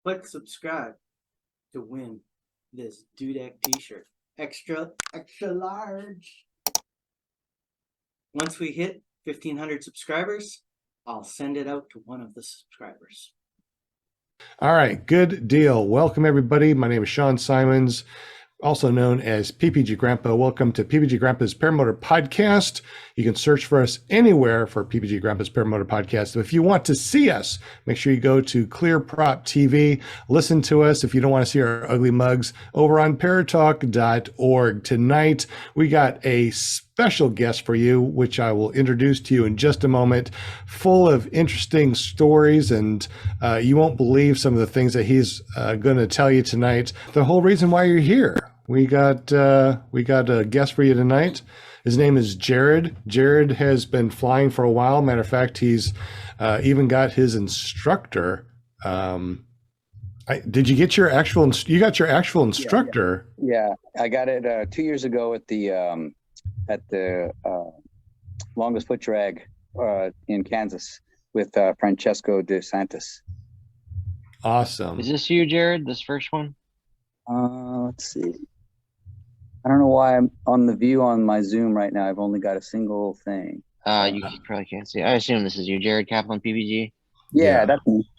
Click subscribe to win this Dudek t-shirt. Extra large. Once we hit 1,500 subscribers, I'll send it out to one of the subscribers. All right, good deal. Welcome, everybody. My name is Sean Simons, also known as PPG Grandpa. Welcome to PPG Grandpa's Paramotor Podcast. You can search for us anywhere for PPG Grandpa's Paramotor Podcast. If you want to see us, make sure you go to ClearPropTV. Listen to us if you don't want to see our ugly mugs over on paratalk.org. Tonight, we got a special guest for you, which I will introduce to you in just a moment, full of interesting stories, and you won't believe some of the things that he's going to tell you tonight. The whole reason why you're here. We got a guest for you tonight. His name is Jarrod. Jarrod has been flying for a while. Matter of fact, he's even got his instructor. Did you get your actual? You got your actual instructor? Yeah, I got it 2 years ago at the longest foot drag in Kansas with Francesco De Santis. Awesome. Is this you, Jarrod? This first one? Let's see. I don't know why I'm on the view on my Zoom right now. I've only got a single thing. You probably can't see. I assume this is you, Jarrod Kaplan, PPG. Yeah, that's me.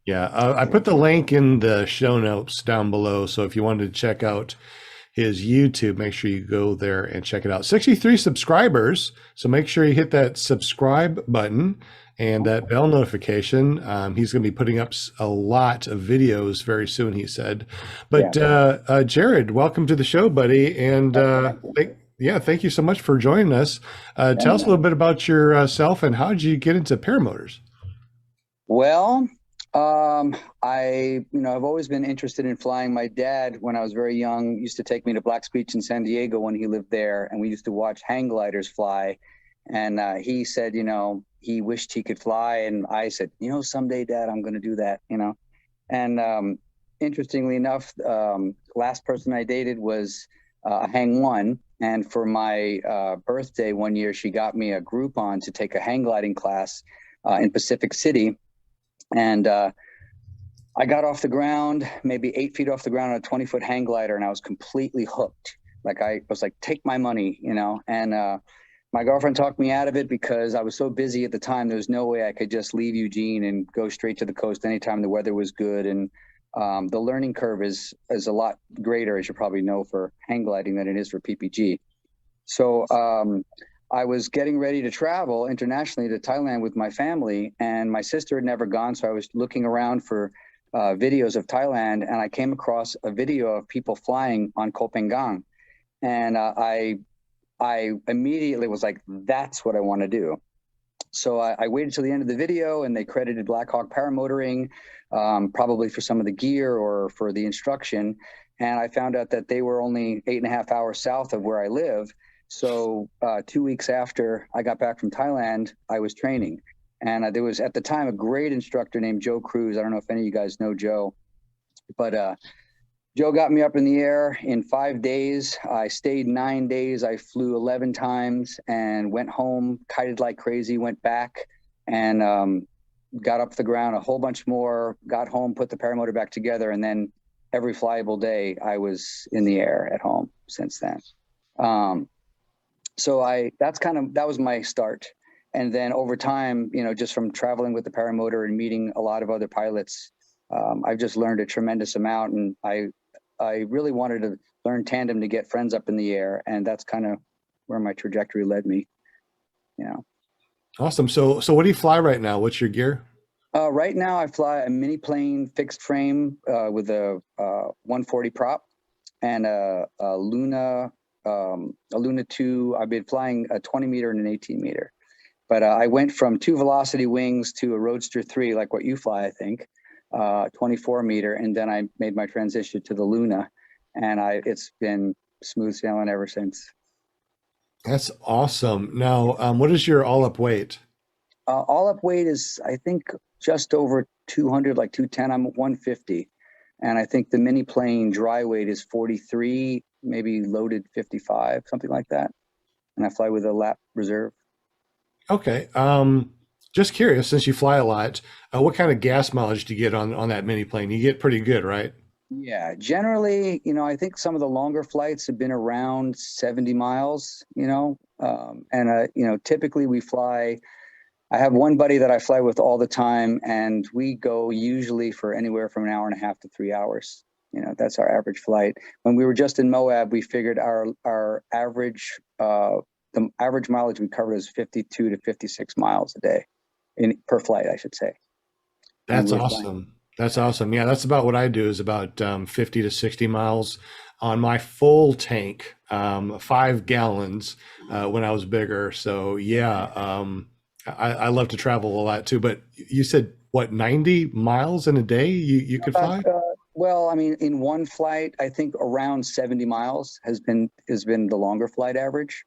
Yeah, I put the link in the show notes down below. So if you wanted to check out his YouTube, make sure you go there and check it out. 63 subscribers. So make sure you hit that subscribe button and that bell notification. He's going to be putting up a lot of videos very soon, he said. But Jarrod, welcome to the show, buddy. And thank you so much for joining us. Tell us a little bit about yourself and how did you get into paramotors? Well, I've always been interested in flying. My dad, when I was very young, used to take me to Black's Beach in San Diego when he lived there, and we used to watch hang gliders fly. And he said, he wished he could fly, and I said, someday, Dad, I'm going to do that. And interestingly enough, last person I dated was a hang one, and for my birthday one year, she got me a Groupon to take a hang gliding class in Pacific City. And I got off the ground, maybe 8 feet off the ground on a 20-foot hang glider, and I was completely hooked. Like I was like, take my money, and my girlfriend talked me out of it because I was so busy at the time. There was no way I could just leave Eugene and go straight to the coast anytime the weather was good. And the learning curve is a lot greater, as you probably know, for hang gliding than it is for PPG. So I was getting ready to travel internationally to Thailand with my family, and my sister had never gone. So I was looking around for videos of Thailand, and I came across a video of people flying on Koh Phangan. And I immediately was like, that's what I want to do. So I waited till the end of the video, and they credited Blackhawk Paramotoring, probably for some of the gear or for the instruction. And I found out that they were only 8.5 hours south of where I live. So 2 weeks after I got back from Thailand, I was training. And there was at the time a great instructor named Joe Cruz. I don't know if any of you guys know Joe, but Joe got me up in the air in 5 days. I stayed 9 days. I flew 11 times and went home, kited like crazy, went back and got up the ground a whole bunch more, got home, put the paramotor back together. And then every flyable day I was in the air at home since then. So that was my start. And then over time, just from traveling with the paramotor and meeting a lot of other pilots, I've just learned a tremendous amount. And I really wanted to learn tandem to get friends up in the air, and that's kind of where my trajectory led me. Awesome. So what do you fly right now? What's your gear? Right now, I fly a mini plane fixed frame with a 140 prop and a Luna 2. I've been flying a 20 meter and an 18 meter, but I went from 2 velocity wings to a Roadster 3, like what you fly, I think. 24 meter, and then I made my transition to the Luna, and it's been smooth sailing ever since. That's awesome. Now, what is your all-up weight? All up weight is, I think, just over 200, like 210. I'm 150, and I think the mini plane dry weight is 43, maybe loaded 55, something like that. And I fly with a lap reserve. Okay. Just curious, since you fly a lot, what kind of gas mileage do you get on that mini plane? You get pretty good, right? Yeah, generally, I think some of the longer flights have been around 70 miles, typically we fly. I have one buddy that I fly with all the time, and we go usually for anywhere from an hour and a half to 3 hours. That's our average flight. When we were just in Moab, we figured our average, the average mileage we covered is 52 to 56 miles a day per flight, I should say. That's awesome. That's awesome. Yeah, that's about what I do, is about 50 to 60 miles on my full tank, 5 gallons when I was bigger. So yeah, I love to travel a lot too. But you said what, 90 miles in a day you could fly? Well, I mean, in one flight, I think around 70 miles has been the longer flight average.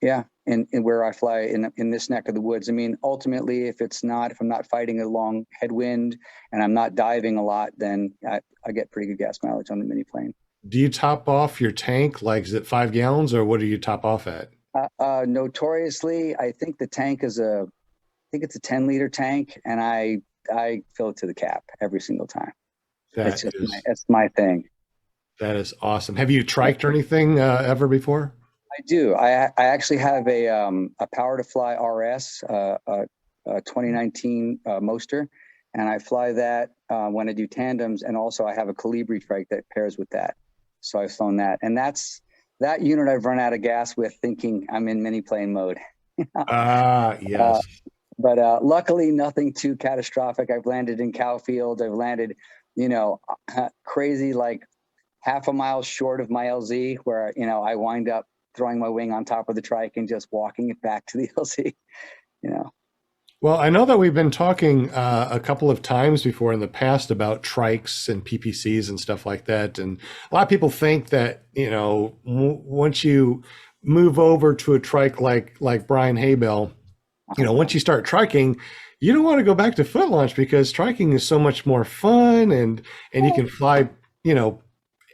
Yeah, and where I fly in this neck of the woods. I mean, ultimately, if I'm not fighting a long headwind and I'm not diving a lot, then I get pretty good gas mileage on the mini plane. Do you top off your tank? Like, is it 5 gallons, or what do you top off at? Notoriously, I think the tank it's a 10-liter tank, and I fill it to the cap every single time. That's my thing. That is awesome. Have you triked or anything ever before? I do. I actually have a Power to Fly RS, a 2019 Moster, and I fly that when I do tandems, and also I have a Colibri trike that pairs with that. So I've flown that, and that unit I've run out of gas with, thinking I'm in mini plane mode. Yes. But luckily, nothing too catastrophic. I've landed in cow fields. I've landed, crazy, like half a mile short of my LZ, where I wind up throwing my wing on top of the trike and just walking it back to the LZ. Well, I know that we've been talking a couple of times before in the past about trikes and PPCs and stuff like that. And a lot of people think that, once you move over to a trike like Brian Haybell, once you start triking, you don't want to go back to foot launch, because triking is so much more fun, and you can fly,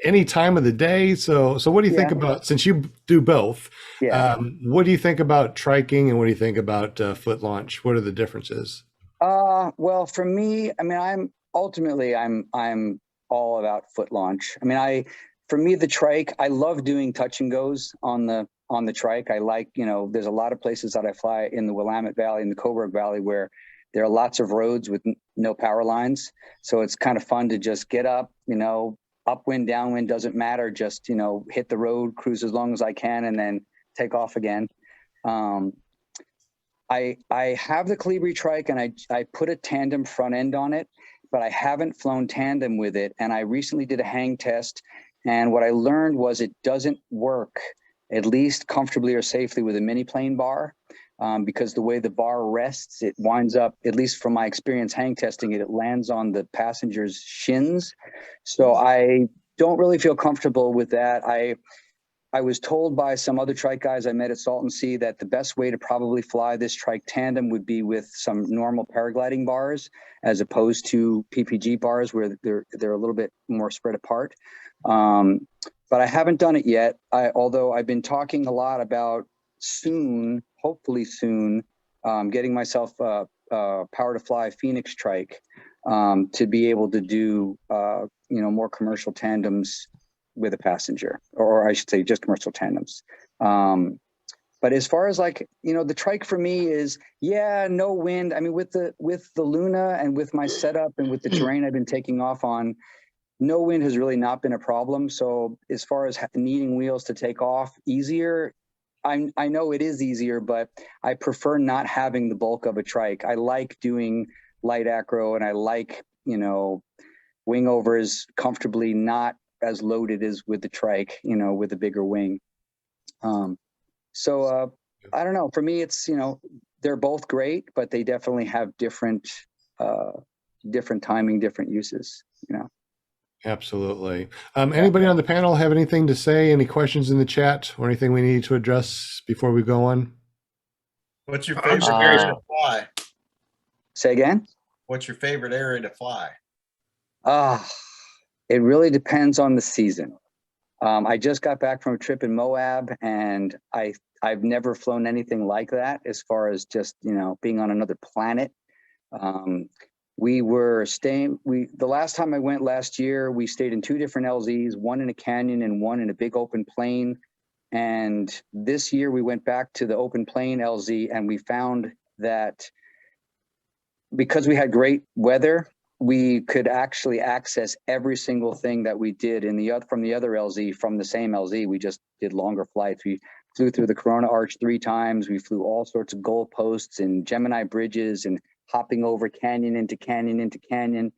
any time of the day. So what do you think about, since you do both, what do you think about triking, and what do you think about foot launch? What are the differences? Well, for me, I mean, I'm all about foot launch. I mean, for me, the trike, I love doing touch and goes on the trike. I like, there's a lot of places that I fly in the Willamette Valley and the Coburg Valley where there are lots of roads with no power lines. So it's kind of fun to just get up, upwind, downwind, doesn't matter. Just, hit the road, cruise as long as I can, and then take off again. I have the Colibri trike, and I put a tandem front end on it, but I haven't flown tandem with it. And I recently did a hang test, and what I learned was it doesn't work, at least comfortably or safely, with a mini plane bar, because the way the bar rests, it winds up, at least from my experience hang testing it, it lands on the passenger's shins. So I don't really feel comfortable with that. I was told by some other trike guys I met at Salton Sea that the best way to probably fly this trike tandem would be with some normal paragliding bars, as opposed to PPG bars where they're a little bit more spread apart. But I haven't done it yet. Although I've been talking a lot about hopefully soon, getting myself a Power to Fly Phoenix trike to be able to do more commercial tandems with a passenger, or I should say just commercial tandems. But as far as the trike for me is, no wind. I mean, with the Luna and with my setup and with the terrain I've been taking off on, no wind has really not been a problem. So as far as needing wheels to take off easier, I know it is easier, but I prefer not having the bulk of a trike. I like doing light acro, and I like, wing overs comfortably, not as loaded as with the trike, with a bigger wing. So I don't know. For me, it's, they're both great, but they definitely have different timing, different uses, Absolutely. Anybody on the panel have anything to say? Any questions in the chat, or anything we need to address before we go on? What's your favorite area to fly? Say again? What's your favorite area to fly? It really depends on the season. I just got back from a trip in Moab, and I I've never flown anything like that as far as just, you know, being on another planet. We were staying, the last time I went last year, we stayed in 2 different LZs, one in a canyon and one in a big open plain. And this year we went back to the open plain LZ, and we found that because we had great weather, we could actually access every single thing that we did from the other LZ, from the same LZ. We just did longer flights. We flew through the Corona Arch 3 times. We flew all sorts of goalposts and Gemini bridges and hopping over canyon into canyon into canyon.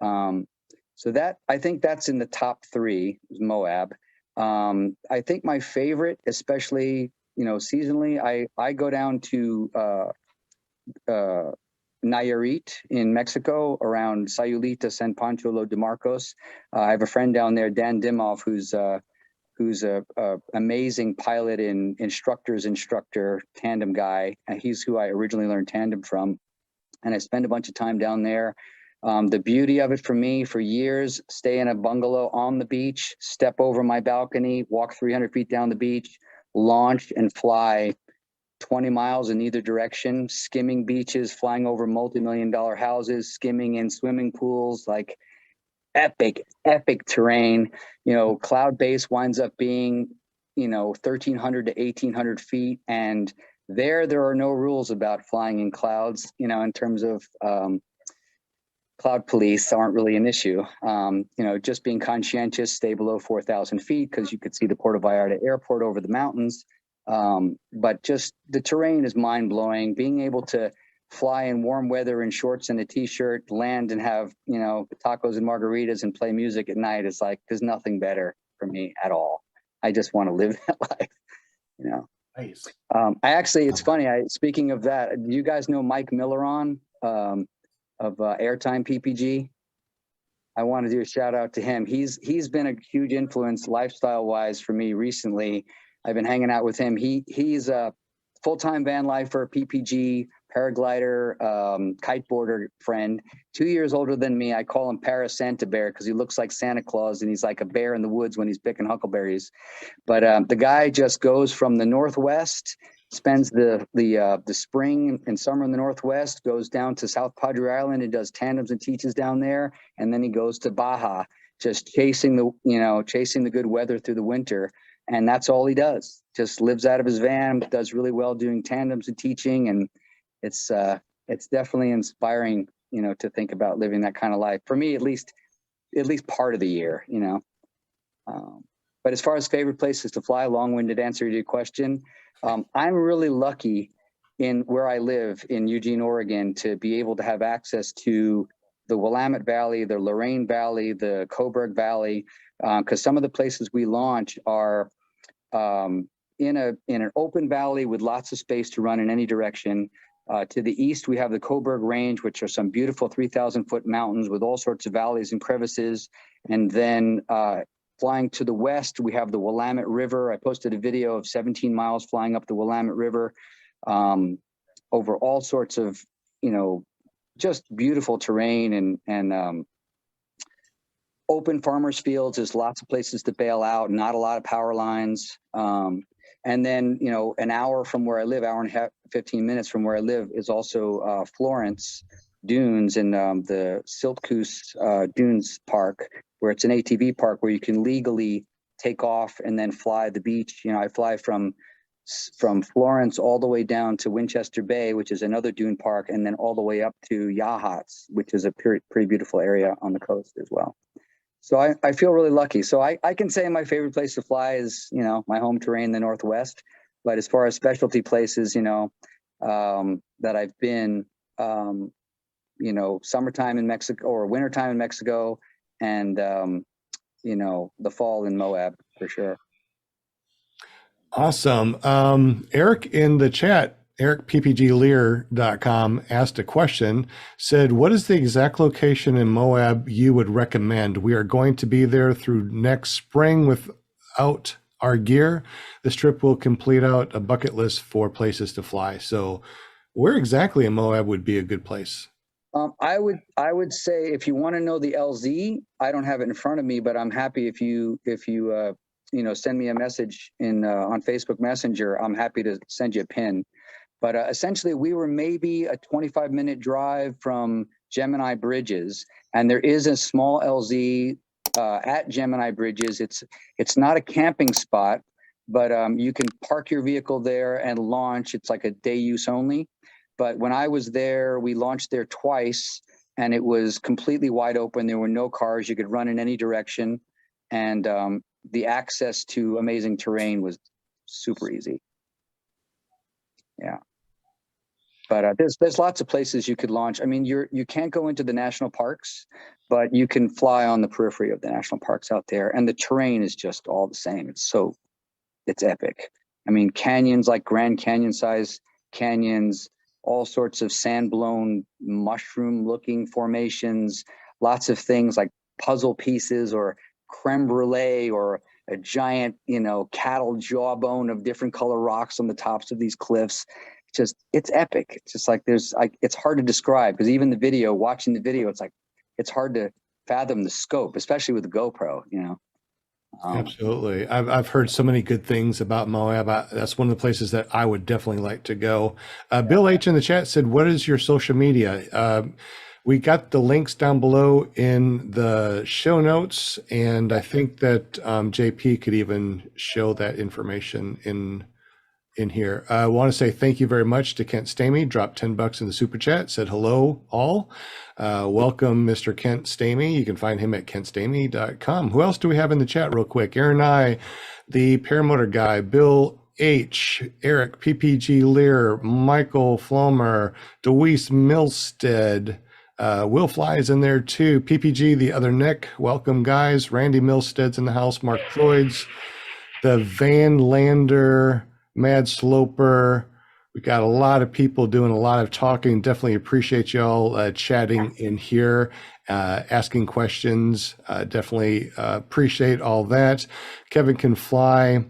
So that, I think that's in the top 3 is Moab. I think my favorite, especially, you know, seasonally, I go down to Nayarit in Mexico, around Sayulita, San Pancho, Lo de Marcos. I have a friend down there, Dan Dimov, who's a amazing pilot and instructor, tandem guy. And he's who I originally learned tandem from. And I spend a bunch of time down there. The beauty of it for me, for years, stay in a bungalow on the beach, step over my balcony, walk 300 feet down the beach, launch and fly 20 miles in either direction, skimming beaches, flying over multi-million-dollar houses, skimming in swimming pools, like epic terrain. You know, cloud base winds up being, you know, 1,300 to 1,800 feet. And there are no rules about flying in clouds, you know, in terms of cloud police aren't really an issue. You know, just being conscientious, stay below 4,000 feet because you could see the Puerto Vallarta airport over the mountains. But just the terrain is mind blowing. Being able to fly in warm weather in shorts and a t-shirt, land and have, you know, tacos and margaritas and play music at night is like, there's nothing better for me at all. I just want to live that life, you know. Nice. It's funny. Speaking of that, do you guys know Mike Milleron of Airtime PPG? I want to do a shout out to him. He's been a huge influence lifestyle wise for me recently. I've been hanging out with him. He's a full-time van lifer, PPG, paraglider, kiteboarder friend, 2 years older than me. I call him Para Santa Bear because he looks like Santa Claus and he's like a bear in the woods when he's picking huckleberries. But the guy just goes from the Northwest, spends the spring and summer in the Northwest, goes down to South Padre Island and does tandems and teaches down there. And then he goes to Baja, just chasing the good weather through the winter. And that's all he does. Just lives out of his van, does really well doing tandems and teaching. And it's definitely inspiring, you know, to think about living that kind of life. For me, at least part of the year, you know. But as far as favorite places to fly, long-winded answer to your question, I'm really lucky in where I live in Eugene, Oregon, to be able to have access to the Willamette Valley, the Lorain Valley, the Coburg Valley, because some of the places we launch are in an open valley with lots of space to run in any direction. To the east, we have the Coburg Range, which are some beautiful 3,000-foot mountains with all sorts of valleys and crevices. And then flying to the west, we have the Willamette River. I posted a video of 17 miles flying up the Willamette River over all sorts of, you know, just beautiful terrain and open farmers fields. There's lots of places to bail out, not a lot of power lines. And then, you know, an hour from where I live, hour and a half, 15 minutes from where I live is also Florence Dunes and the Siltcoos Dunes Park, where it's an ATV park where you can legally take off and then fly the beach. You know, I fly from Florence all the way down to Winchester Bay, which is another dune park, and then all the way up to Yachats, which is a pretty beautiful area on the coast as well. So I feel really lucky. So I can say my favorite place to fly is, you know, my home terrain, the Northwest. But as far as specialty places, you know, that I've been, you know, summertime in Mexico or wintertime in Mexico, and, you know, the fall in Moab for sure. Awesome. Eric in the chat, ericppglear.com, asked a question, said, what is the exact location in Moab you would recommend? We are going to be there through next spring without our gear. This trip will complete out a bucket list for places to fly. So where exactly in Moab would be a good place? I would say if you want to know the LZ, I don't have it in front of me, but I'm happy if you send me a message on Facebook Messenger, I'm happy to send you a pin. But essentially, we were maybe a 25-minute drive from Gemini Bridges, and there is a small LZ at Gemini Bridges. It's not a camping spot, but you can park your vehicle there and launch. It's like a day use only. But when I was there, we launched there twice, and it was completely wide open. There were no cars. You could run in any direction, and the access to amazing terrain was super easy. Yeah. But there's lots of places you could launch. I mean, you can't go into the national parks, but you can fly on the periphery of the national parks out there, and the terrain is just all the same. It's epic. I mean, canyons, like Grand Canyon size canyons, all sorts of sand-blown mushroom-looking formations, lots of things like puzzle pieces or creme brulee or a giant, cattle jawbone of different color rocks on the tops of these cliffs. It's epic. It's just like it's hard to describe, because even watching the video, it's hard to fathom the scope, especially with the GoPro, Absolutely. I've heard so many good things about Moab. That's one of the places that I would definitely like to go. Bill H in the chat said, what is your social media? We got the links down below in the show notes, and I think that JP could even show that information in here. I want to say thank you very much to Kent Stamey, dropped $10 in the super chat, said hello all. Welcome, Mr. Kent Stamey. You can find him at kentstamey.com. Who else do we have in the chat real quick? Aaron I, the Paramotor guy, Bill H, Eric, PPG Lear, Michael Flomer, Deweese Milstead, Will Fly's in there too. PPG, the other Nick, welcome guys. Randy Milstead's in the house, Mark Floyd's, the Van Lander, Mad Sloper. We got a lot of people doing a lot of talking. Definitely appreciate y'all chatting in here, asking questions. Definitely appreciate all that. Kevin Can Fly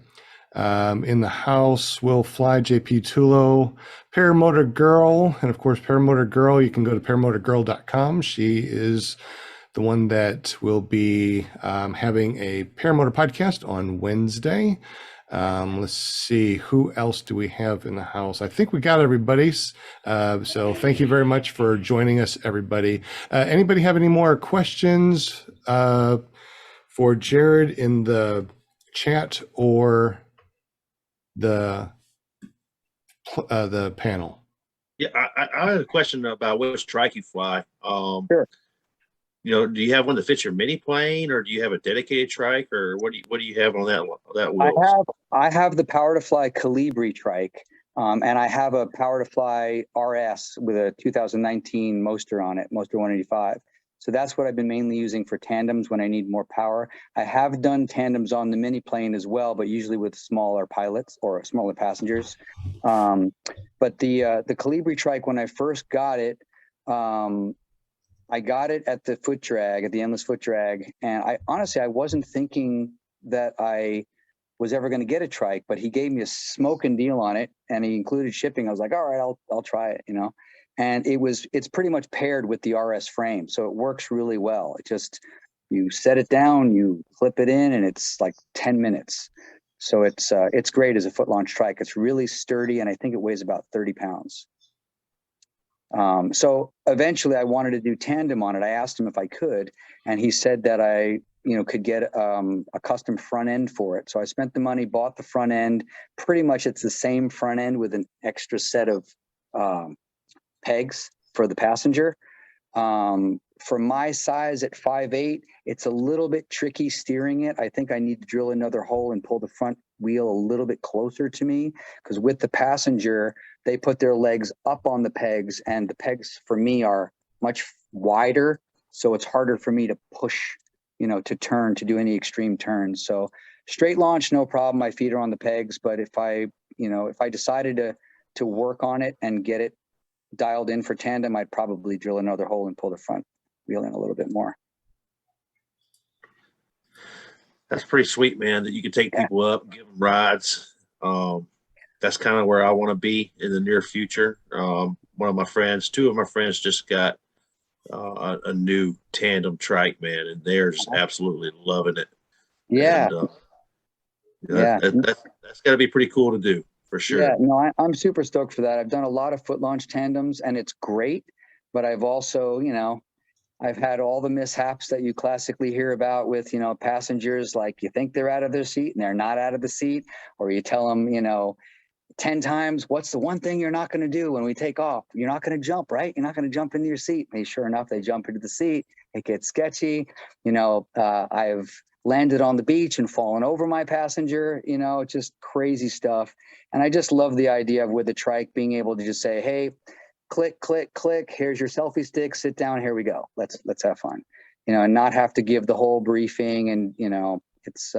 in the house. Will Fly, JP Tulo, Paramotor Girl. And of course, Paramotor Girl, you can go to paramotorgirl.com. She is the one that will be having a Paramotor podcast on Wednesday. Let's see, who else do we have in the house? I think we got everybody's. So thank you very much for joining us, everybody. Anybody have any more questions for Jarrod in the chat or the panel? Yeah, I had a question about which trike you fly. Sure. Do you have one that fits your mini plane, or do you have a dedicated trike, or what do you have on that wheel? I have the Power to Fly Calibri trike, and I have a Power to Fly RS with a 2019 Moster on it, Moster 185. So that's what I've been mainly using for tandems when I need more power. I have done tandems on the mini plane as well, but usually with smaller pilots or smaller passengers. But the Calibri trike, when I first got it, I got it at the foot drag, at the Endless Foot Drag, and I wasn't thinking that I was ever going to get a trike, but he gave me a smoking deal on it, and he included shipping. I was like, all right, I'll try it, And it's pretty much paired with the RS frame, so it works really well. You set it down, you clip it in, and it's like 10 minutes. So it's great as a foot launch trike. It's really sturdy, and I think it weighs about 30 pounds. So eventually I wanted to do tandem on it. I asked him if I could, and he said that I, could get a custom front end for it. So I spent the money, bought the front end. Pretty much it's the same front end with an extra set of pegs for the passenger. For my size at 5'8", it's a little bit tricky steering it. I think I need to drill another hole and pull the front wheel a little bit closer to me, because with the passenger, they put their legs up on the pegs, and the pegs for me are much wider. So it's harder for me to push, to turn, to do any extreme turns. So straight launch, no problem. My feet are on the pegs. But if I decided to work on it and get it dialed in for tandem, I'd probably drill another hole and pull the front wheel in a little bit more. That's pretty sweet, man, that you can take people up, give them rides. That's kind of where I want to be in the near future. Two of my friends just got a new tandem trike, man, and they're just absolutely loving it. Yeah. And, Yeah. That's got to be pretty cool to do for sure. Yeah, no, I'm super stoked for that. I've done a lot of foot launch tandems and it's great, but I've also, I've had all the mishaps that you classically hear about with, passengers, like you think they're out of their seat and they're not out of the seat, or you tell them, 10 times, what's the one thing you're not going to do when we take off? You're not going to jump, right? You're not going to jump into your seat. And sure enough, they jump into the seat. It gets sketchy. I've landed on the beach and fallen over my passenger, just crazy stuff. And I just love the idea of with the trike being able to just say, hey, click, click, click, here's your selfie stick, sit down, here we go. Let's have fun, and not have to give the whole briefing. And, it's,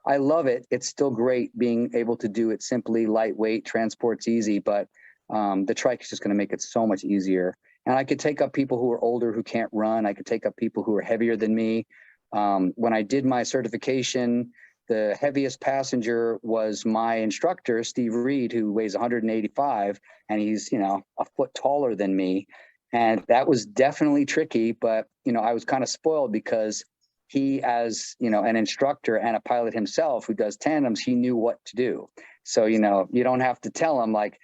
I love it. It's still great being able to do it simply, lightweight, transport's easy, but the trike is just going to make it so much easier. And I could take up people who are older who can't run. I could take up people who are heavier than me. When I did my certification, the heaviest passenger was my instructor, Steve Reed, who weighs 185, and he's, a foot taller than me. And that was definitely tricky, but, I was kind of spoiled because he, as, an instructor and a pilot himself who does tandems, he knew what to do. So, you don't have to tell him like,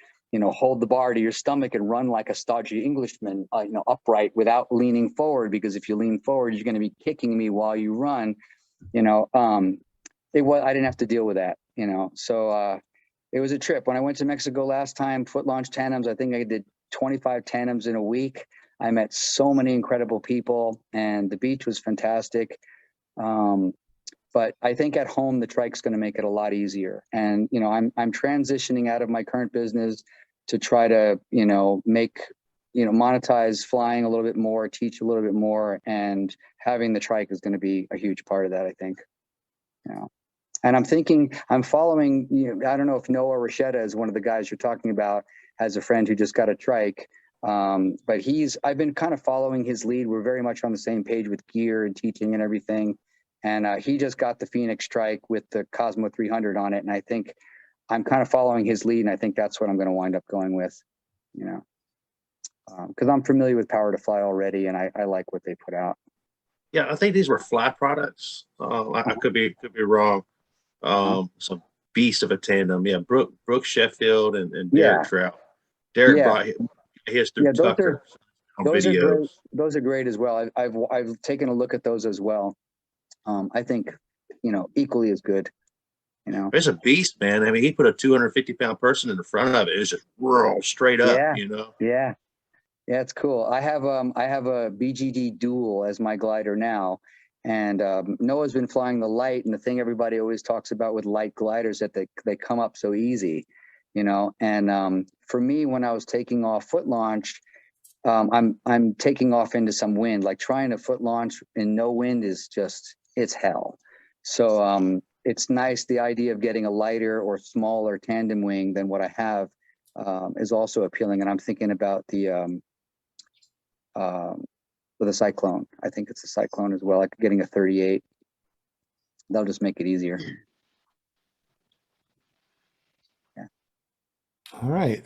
hold the bar to your stomach and run like a stodgy Englishman, upright without leaning forward, because if you lean forward, you're going to be kicking me while you run. I didn't have to deal with that, so it was a trip. When I went to Mexico last time, foot launch tandems, I think I did 25 tandems in a week. I met so many incredible people and the beach was fantastic. But I think at home, the trike's going to make it a lot easier. And, I'm transitioning out of my current business to try to, make, monetize flying a little bit more, teach a little bit more, and having the trike is going to be a huge part of that, I think. And I'm following, I don't know if Noah Rochetta is one of the guys you're talking about, has a friend who just got a trike. But I've been kind of following his lead. We're very much on the same page with gear and teaching and everything. And he just got the Phoenix trike with the Cosmo 300 on it. And I think I'm kind of following his lead. And I think that's what I'm going to wind up going with, because I'm familiar with Power to Fly already. And I like what they put out. Yeah, I think these were Fly products. I could be wrong. Some beast of a tandem. Yeah, Brooke Sheffield and Derek Trout. Derek brought his through Tucker on videos. Those are great as well. I've taken a look at those as well. I think, equally as good, It's a beast, man. I mean, he put a 250-pound person in the front of it. It's just roll straight up, Yeah. Yeah, it's cool. I have a BGD Dual as my glider now. And Noah's been flying the light, and the thing everybody always talks about with light gliders that they come up so easy, and for me, when I was taking off foot launch, I'm taking off into some wind. Like trying to foot launch in no wind is it's hell. So it's nice. The idea of getting a lighter or smaller tandem wing than what I have is also appealing. And I'm thinking about the Cyclone. I think it's a Cyclone as well. Like getting a 38. That'll just make it easier. All right.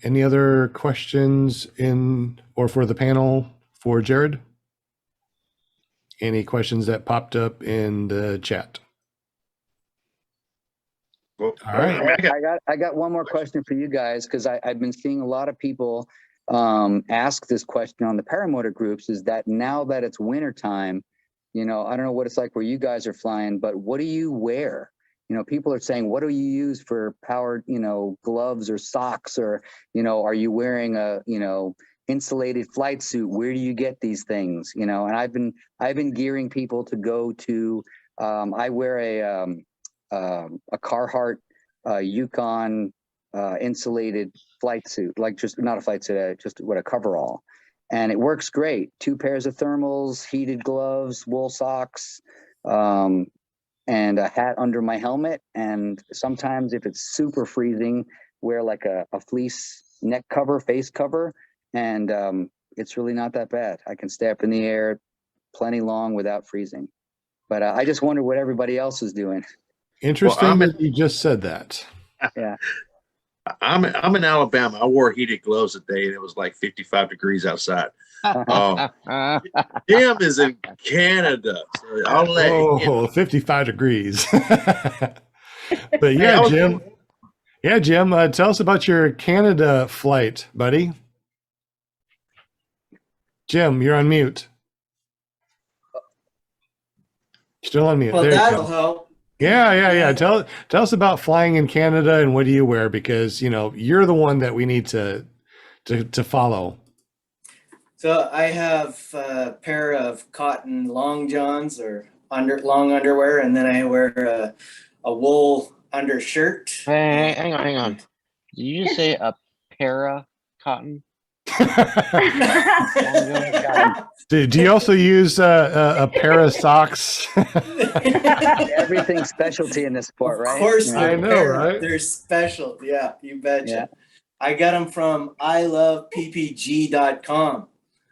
Any other questions for the panel for Jarrod? Any questions that popped up in the chat? Well, all right. I got one more question for you guys, because I've been seeing a lot of people ask this question on the paramotor groups, is that now that it's winter time, I don't know what it's like where you guys are flying, but what do you wear? People are saying, what do you use for powered, gloves or socks, or, are you wearing a, insulated flight suit? Where do you get these things? And I've been gearing people to go to, I wear a Carhartt Yukon insulated flight suit, like just not a flight suit, just what a coverall. And it works great. 2 pairs of thermals, heated gloves, wool socks, and a hat under my helmet. And sometimes if it's super freezing, wear like a fleece neck cover, face cover. And it's really not that bad. I can stay up in the air plenty long without freezing. But I just wonder what everybody else is doing. Interesting that you just said that. Yeah. I'm in Alabama. I wore heated gloves today, and it was like 55 degrees outside. Jim is in Canada, so I'll let him. 55 degrees. But Hey, I was- Jim. Yeah, Jim, tell us about your Canada flight, buddy. Jim, you're on mute. Still on mute. Well, There you that'll go. help. Yeah. Tell us about flying in Canada and what do you wear, because you're the one that we need to follow. So I have a pair of cotton long johns or long underwear, and then I wear a wool undershirt. Hey, hang on. Did you just say a para cotton? Do you also use a pair of socks? Everything specialty in this sport, right? Of course, You know? I know, right? They're special. Yeah, you betcha. Yeah. I got them from iloveppg.com.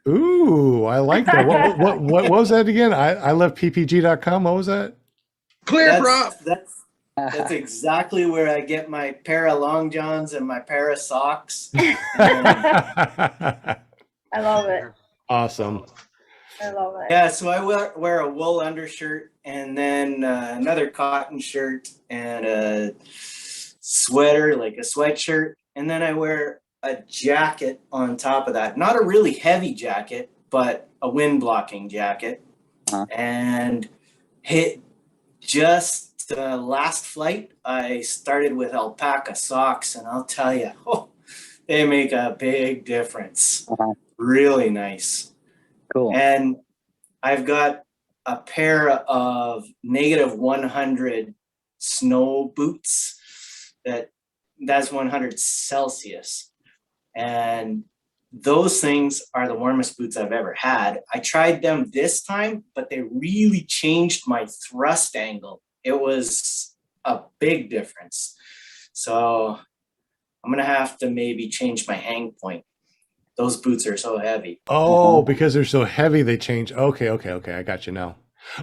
Ooh, I like that. What was that again? I love ppg.com. What was that? That's exactly where I get my pair of long johns and my pair of socks. I love it. Awesome. I love it. Yeah, so I wear a wool undershirt and then another cotton shirt and a sweater, like a sweatshirt. And then I wear a jacket on top of that. Not a really heavy jacket, but a wind blocking jacket. And just last flight, I started with alpaca socks, and I'll tell you, they make a big difference. Really nice. Cool. And I've got a pair of -100 snow boots that's 100 Celsius. And those things are the warmest boots I've ever had. I tried them this time, but they really changed my thrust angle. It was a big difference. So I'm going to have to maybe change my hang point. Those boots are so heavy. Oh, because they're so heavy, they change. Okay. I got you now.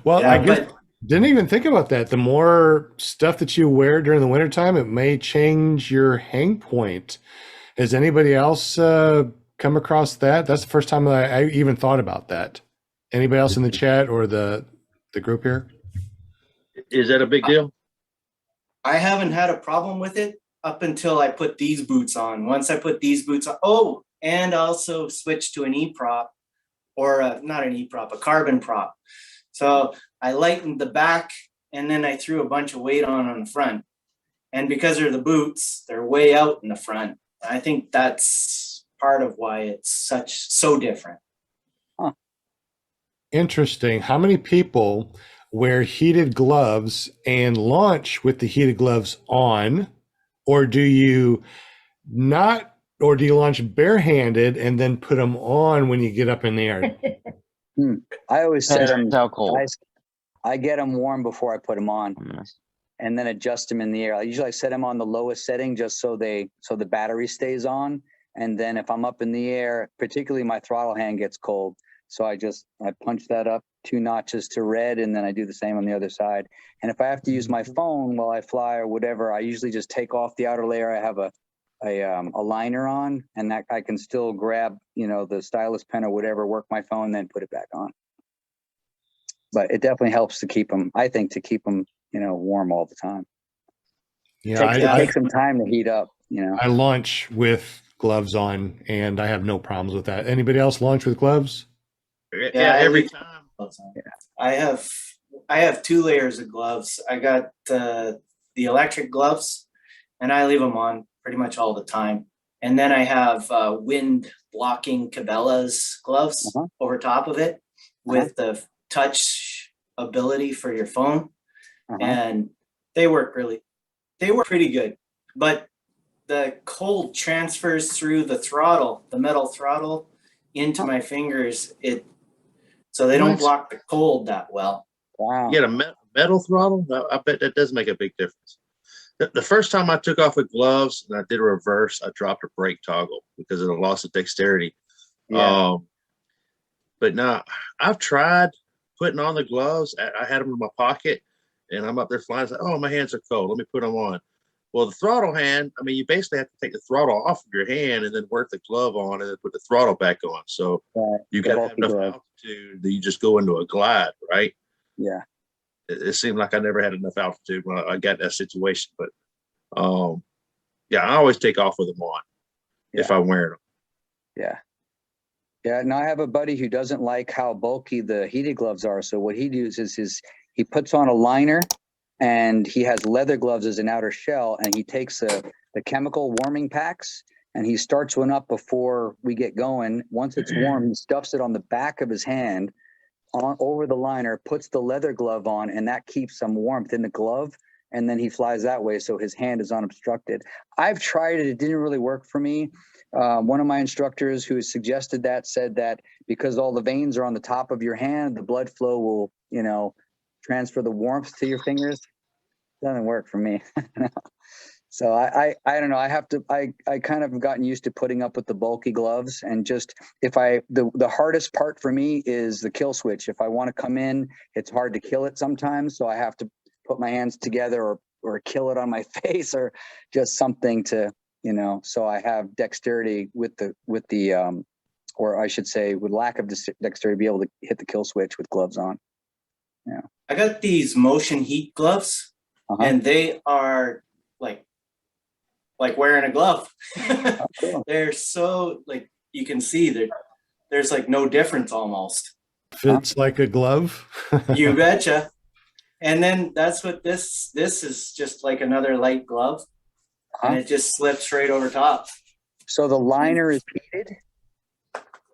Well, Yeah, I guess didn't even think about that. The more stuff that you wear during the wintertime, it may change your hang point. Has anybody else come across that? That's the first time that I even thought about that. Anybody else in the chat or the group here? Is that a big deal? I haven't had a problem with it up until I put these boots on. Once I put these boots on, and also switched to an E-prop, or not an E-prop, a carbon prop. So I lightened the back, and then I threw a bunch of weight on the front. And because they're the boots, they're way out in the front. I think that's part of why it's so different. Interesting. How many people wear heated gloves and launch with the heated gloves on, or do you not, or do you launch barehanded and then put them on when you get up in the air? I always set them. How cold? I get them warm before I put them on, and then adjust them in the air. I set them on the lowest setting just so the battery stays on. And then if I'm up in the air, particularly my throttle hand gets cold, so I punch that up 2 notches to red, and then I do the same on the other side. And if I have to use my phone while I fly or whatever, I usually just take off the outer layer. I have a liner on, and that I can still grab, the stylus pen or whatever, work my phone, then put it back on. But it definitely helps to keep them, warm all the time. Yeah, It takes some time to heat up, I launch with gloves on, and I have no problems with that. Anybody else launch with gloves? Yeah, every time. I have 2 layers of gloves. I got the electric gloves, and I leave them on pretty much all the time. And then I have wind blocking Cabela's gloves over top of it with the touch ability for your phone. And they work pretty good. But the cold transfers through the metal throttle into my fingers. So they don't block the cold that well. Wow. You get a metal throttle? I bet that does make a big difference. The first time I took off the gloves and I did a reverse, I dropped a brake toggle because of the loss of dexterity. Yeah. But now I've tried putting on the gloves. I had them in my pocket, and I'm up there flying. I said, "Oh, my hands are cold. Let me put them on." Well, the throttle hand, you basically have to take the throttle off of your hand and then work the glove on and then put the throttle back on. So you got to have enough altitude that you just go into a glide, right? Yeah. it seemed like I never had enough altitude when I got in that situation. But yeah, I always take off with them on if I'm wearing them. Yeah. Yeah. Now I have a buddy who doesn't like how bulky the heated gloves are. So what he does is he puts on a liner and he has leather gloves as an outer shell, and he takes the chemical warming packs and he starts one up before we get going. Once it's warm, he stuffs it on the back of his hand over the liner, puts the leather glove on, and that keeps some warmth in the glove. And then he flies that way, so his hand is unobstructed. I've tried it. It didn't really work for me. One of my instructors who suggested that said that because all the veins are on the top of your hand, the blood flow will, transfer the warmth to your fingers. Doesn't work for me. So I don't know. I kind of gotten used to putting up with the bulky gloves, and just the hardest part for me is the kill switch. If I want to come in, it's hard to kill it sometimes. So I have to put my hands together or kill it on my face, or just something to, so I have dexterity with the or I should say with lack of dexterity, be able to hit the kill switch with gloves on. Yeah. I got these motion heat gloves, and they are like wearing a glove. Cool. They're so, like, you can see that there's like no difference almost. Fits like a glove. You betcha. And then that's what this is, just like another light glove, and it just slips right over top. So the liner is heated?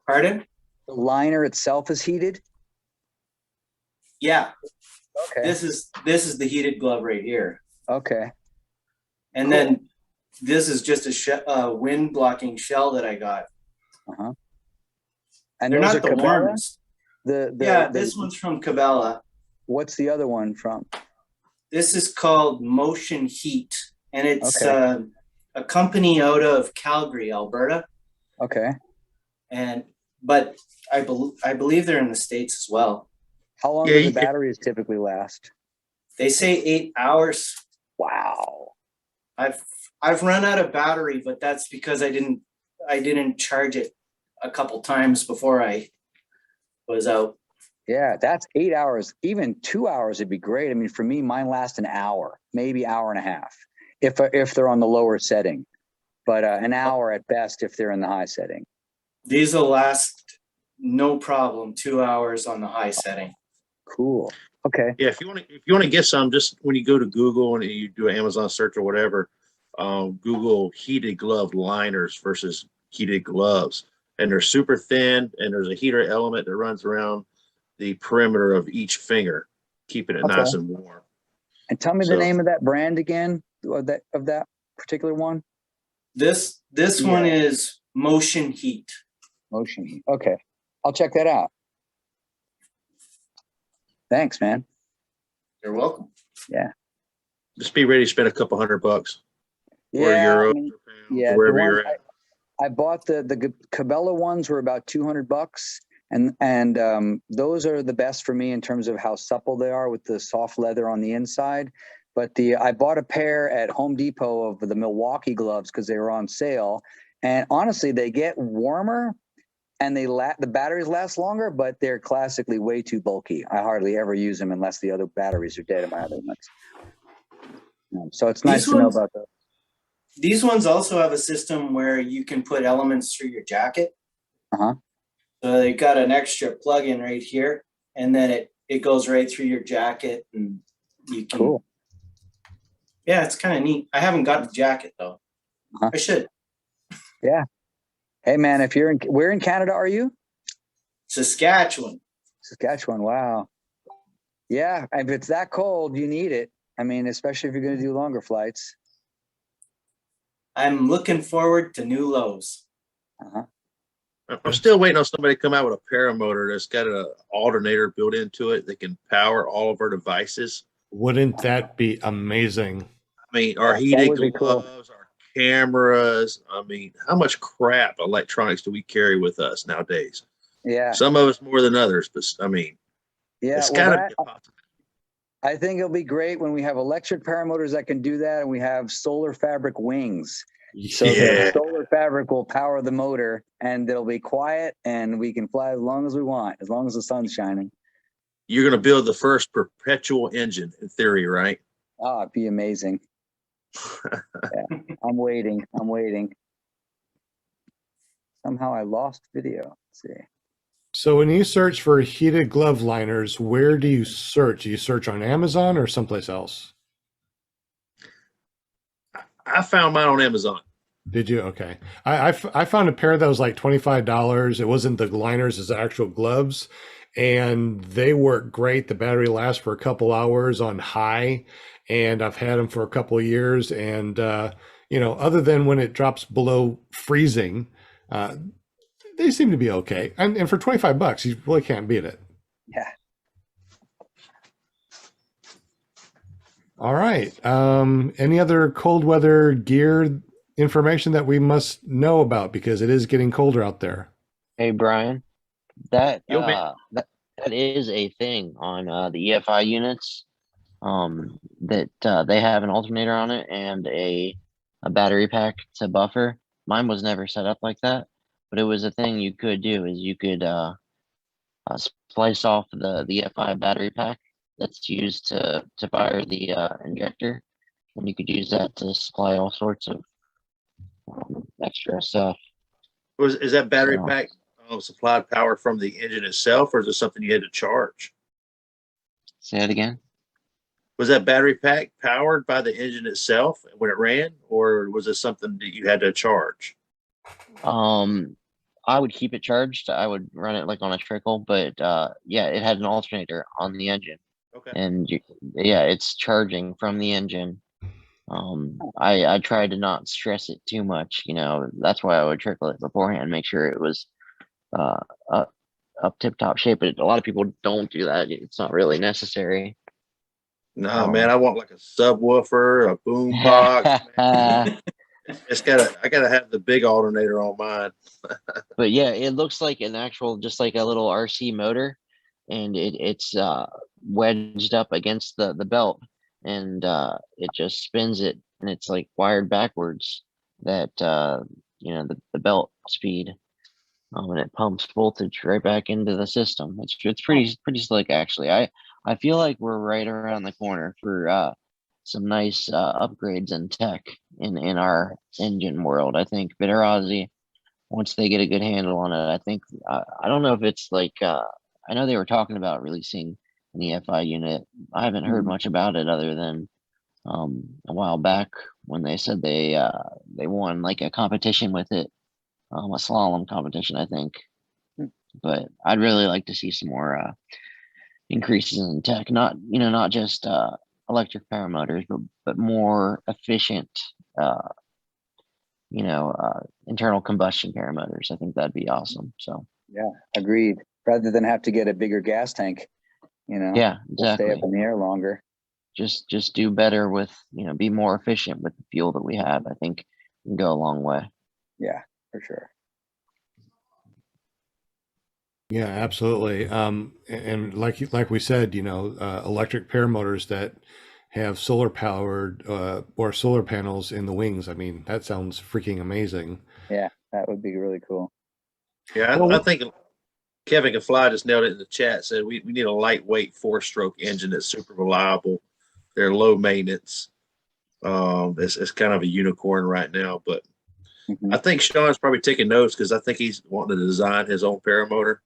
Pardon? The liner itself is heated? Yeah. Okay. This is the heated glove right here. Okay. And then this is just a wind blocking shell that I got. And they're those not are the Cabela? warmest. The This one's from Cabela. What's the other one from? This is called Motion Heat, and it's Okay. A company out of Calgary, Alberta. Okay. But I believe they're in the States as well. How long do the batteries typically last? They say 8 hours. Wow. I've run out of battery, but that's because I didn't charge it a couple times before I was out. Yeah, that's 8 hours. Even 2 hours would be great. I mean, for me, mine last an hour, maybe hour and a half, if they're on the lower setting, but an hour at best if they're in the high setting. These will last no problem 2 hours on the high setting. Cool. Okay. Yeah, if you want to get some, just when you go to Google and you do an Amazon search or whatever, Google heated glove liners versus heated gloves, and they're super thin, and there's a heater element that runs around the perimeter of each finger, keeping it nice and warm. And tell me the name of that brand again, of that particular one. This one is Motion Heat. Motion Heat. Okay, I'll check that out. Thanks, man. You're welcome. Yeah. Just be ready to spend a couple $100 or Yeah. euros, I mean, or pounds, or wherever you're at. I bought the Cabela ones were about $200, and those are the best for me in terms of how supple they are with the soft leather on the inside. But I bought a pair at Home Depot of the Milwaukee gloves because they were on sale, and honestly, they get warmer and the batteries last longer, but they're classically way too bulky. I hardly ever use them unless the other batteries are dead in my other ones. So it's nice to know about those. These ones also have a system where you can put elements through your jacket. So they got an extra plug-in right here, and then it goes right through your jacket, and you can. Cool. Yeah, it's kind of neat. I haven't got the jacket though. I should. Yeah. Hey man, where in Canada are you? Saskatchewan. Saskatchewan. Wow. Yeah, if it's that cold, you need it. I mean, especially if you're going to do longer flights. I'm looking forward to new lows. I'm still waiting on somebody to come out with a paramotor that's got an alternator built into it that can power all of our devices. Wouldn't that be amazing? I mean, our heated gloves, our cameras. I mean, how much crap electronics do we carry with us nowadays? Yeah. Some of us more than others, but I mean, it's gotta be possible. I think it'll be great when we have electric paramotors that can do that, and we have solar fabric wings. So the solar fabric will power the motor, and it'll be quiet, and we can fly as long as we want, as long as the sun's shining. you're going to build the first perpetual engine in theory, right? Ah, it'd be amazing. Yeah, I'm waiting. Somehow I lost video. Let's see. So when you search for heated glove liners, where do you search? Do you search on Amazon or someplace else? I found mine on Amazon. Did you? Okay. I found a pair that was like $25. It wasn't the liners, it's the actual gloves. And they work great. The battery lasts for a couple hours on high. And I've had them for a couple of years. And, other than when it drops below freezing, they seem to be okay. And for $25, you really can't beat it. Yeah. All right. Any other cold weather gear information that we must know about, because it is getting colder out there? Hey, Brian, that Yo, man. that is a thing on the EFI units. That they have an alternator on it and a battery pack to buffer. Mine was never set up like that, but it was a thing you could do. Is you could splice off the EFI battery pack that's used to fire the injector, and you could use that to supply all sorts of extra stuff. Is that battery So- pack supplied power from the engine itself, or is it something you had to charge? Say it again. Was that battery pack powered by the engine itself when it ran, or was it something that you had to charge? I would keep it charged. I would run it like on a trickle, but yeah, it had an alternator on the engine, Okay. and it's charging from the engine. I tried to not stress it too much, that's why I would trickle it beforehand, make sure it was up tip top shape, but a lot of people don't do that. It's not really necessary. No, man, I want like a subwoofer, a boom box. I gotta have the big alternator on mine. But yeah, it looks like an actual, just like a little RC motor, and it's wedged up against the belt, and it just spins it, and it's like wired backwards, that the belt speed, and it pumps voltage right back into the system. It's pretty slick, actually. I feel like we're right around the corner for some nice upgrades in tech in our engine world. I think Bitter Aussie, once they get a good handle on it, I think I don't know if it's like I know they were talking about releasing an EFI unit. I haven't heard much about it other than a while back when they said they won like a competition with it, a slalom competition, I think. But I'd really like to see some more increases in tech, not just electric paramotors, but more efficient internal combustion paramotors. I think that'd be awesome. So Yeah, agreed. Rather than have to get a bigger gas tank, yeah, stay exactly. up in the air longer. Just do better with, be more efficient with the fuel that we have. I think can go a long way. Yeah, for sure. Yeah, absolutely. And like we said, electric paramotors that have solar powered or solar panels in the wings. I mean, that sounds freaking amazing. Yeah, that would be really cool. Yeah, Well, I think Kevin Fly just nailed it in the chat. Said we need a lightweight 4-stroke engine that's super reliable. They're low maintenance. It's kind of a unicorn right now, but I think Sean's probably taking notes because I think he's wanting to design his own paramotor.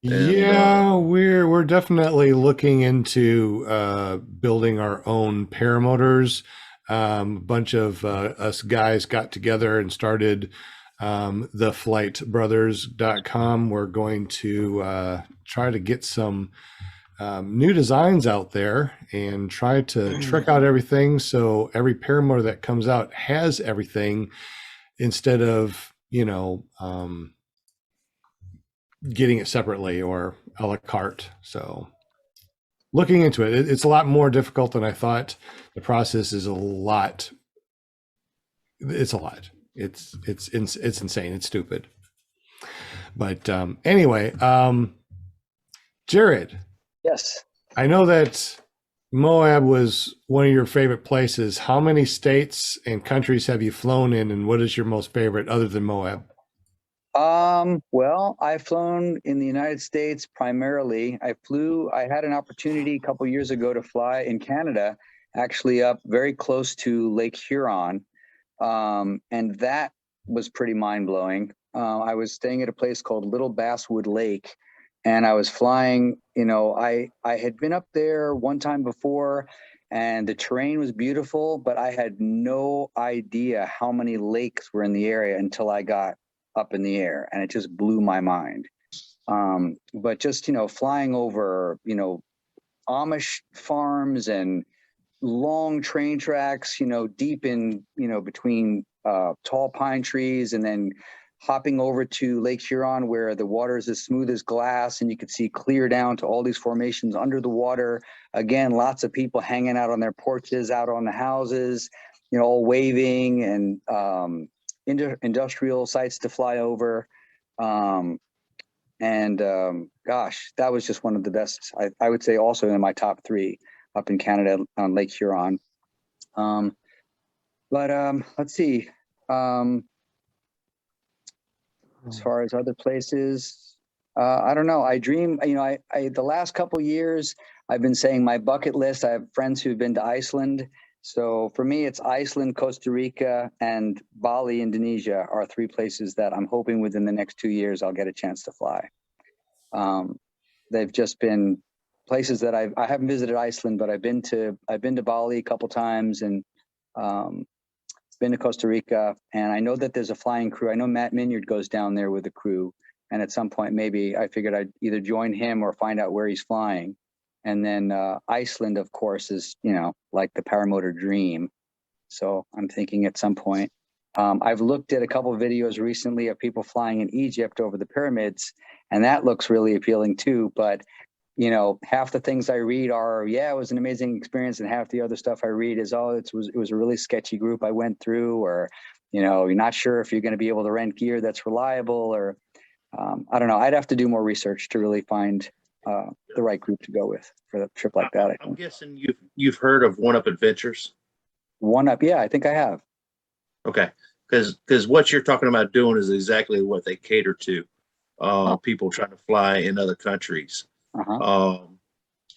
And, Yeah, we're definitely looking into building our own paramotors. A bunch of us guys got together and started theflightbrothers.com. We're going to try to get some new designs out there and try to trick out everything so every paramotor that comes out has everything instead of getting it separately or a la carte. So looking into it, it's a lot more difficult than I thought. The process is a lot. It's a lot. It's insane. It's stupid. But anyway, Jarrod, Yes. I know that Moab was one of your favorite places. How many states and countries have you flown in, and what is your most favorite other than Moab? Well, I've flown in the United States primarily. I had an opportunity a couple years ago to fly in Canada, actually up very close to Lake Huron. And that was pretty mind blowing. I was staying at a place called Little Basswood Lake, and I was flying, I had been up there one time before, and the terrain was beautiful, but I had no idea how many lakes were in the area until I got up in the air, and it just blew my mind. But just, flying over, Amish farms and long train tracks, deep in, between tall pine trees, and then hopping over to Lake Huron where the water is as smooth as glass and you could see clear down to all these formations under the water. Again, lots of people hanging out on their porches, out on the houses, all waving, and industrial sites to fly over. Gosh, that was just one of the best, I would say, also in my top 3 up in Canada on Lake Huron. Let's see. As far as other places, I don't know. I dream, the last couple years, I've been saying my bucket list. I have friends who've been to Iceland. So for me, it's Iceland, Costa Rica, and Bali, Indonesia are 3 places that I'm hoping within the next 2 years I'll get a chance to fly. They've just been places that I haven't visited Iceland, but I've been to Bali a couple times, and been to Costa Rica, and I know that there's a flying crew. I know Matt Minyard goes down there with the crew, and at some point maybe I figured I'd either join him or find out where he's flying. And then Iceland, of course, is like the paramotor dream. So I'm thinking at some point. I've looked at a couple of videos recently of people flying in Egypt over the pyramids, and that looks really appealing too. But half the things I read are, yeah, it was an amazing experience, and half the other stuff I read is, oh, it was a really sketchy group I went through, or you're not sure if you're going to be able to rent gear that's reliable, or I don't know. I'd have to do more research to really find the right group to go with for a trip like that. I'm guessing you've heard of One Up Adventures. One Up, yeah, I think I have. Okay, because what you're talking about doing is exactly what they cater to, people trying to fly in other countries.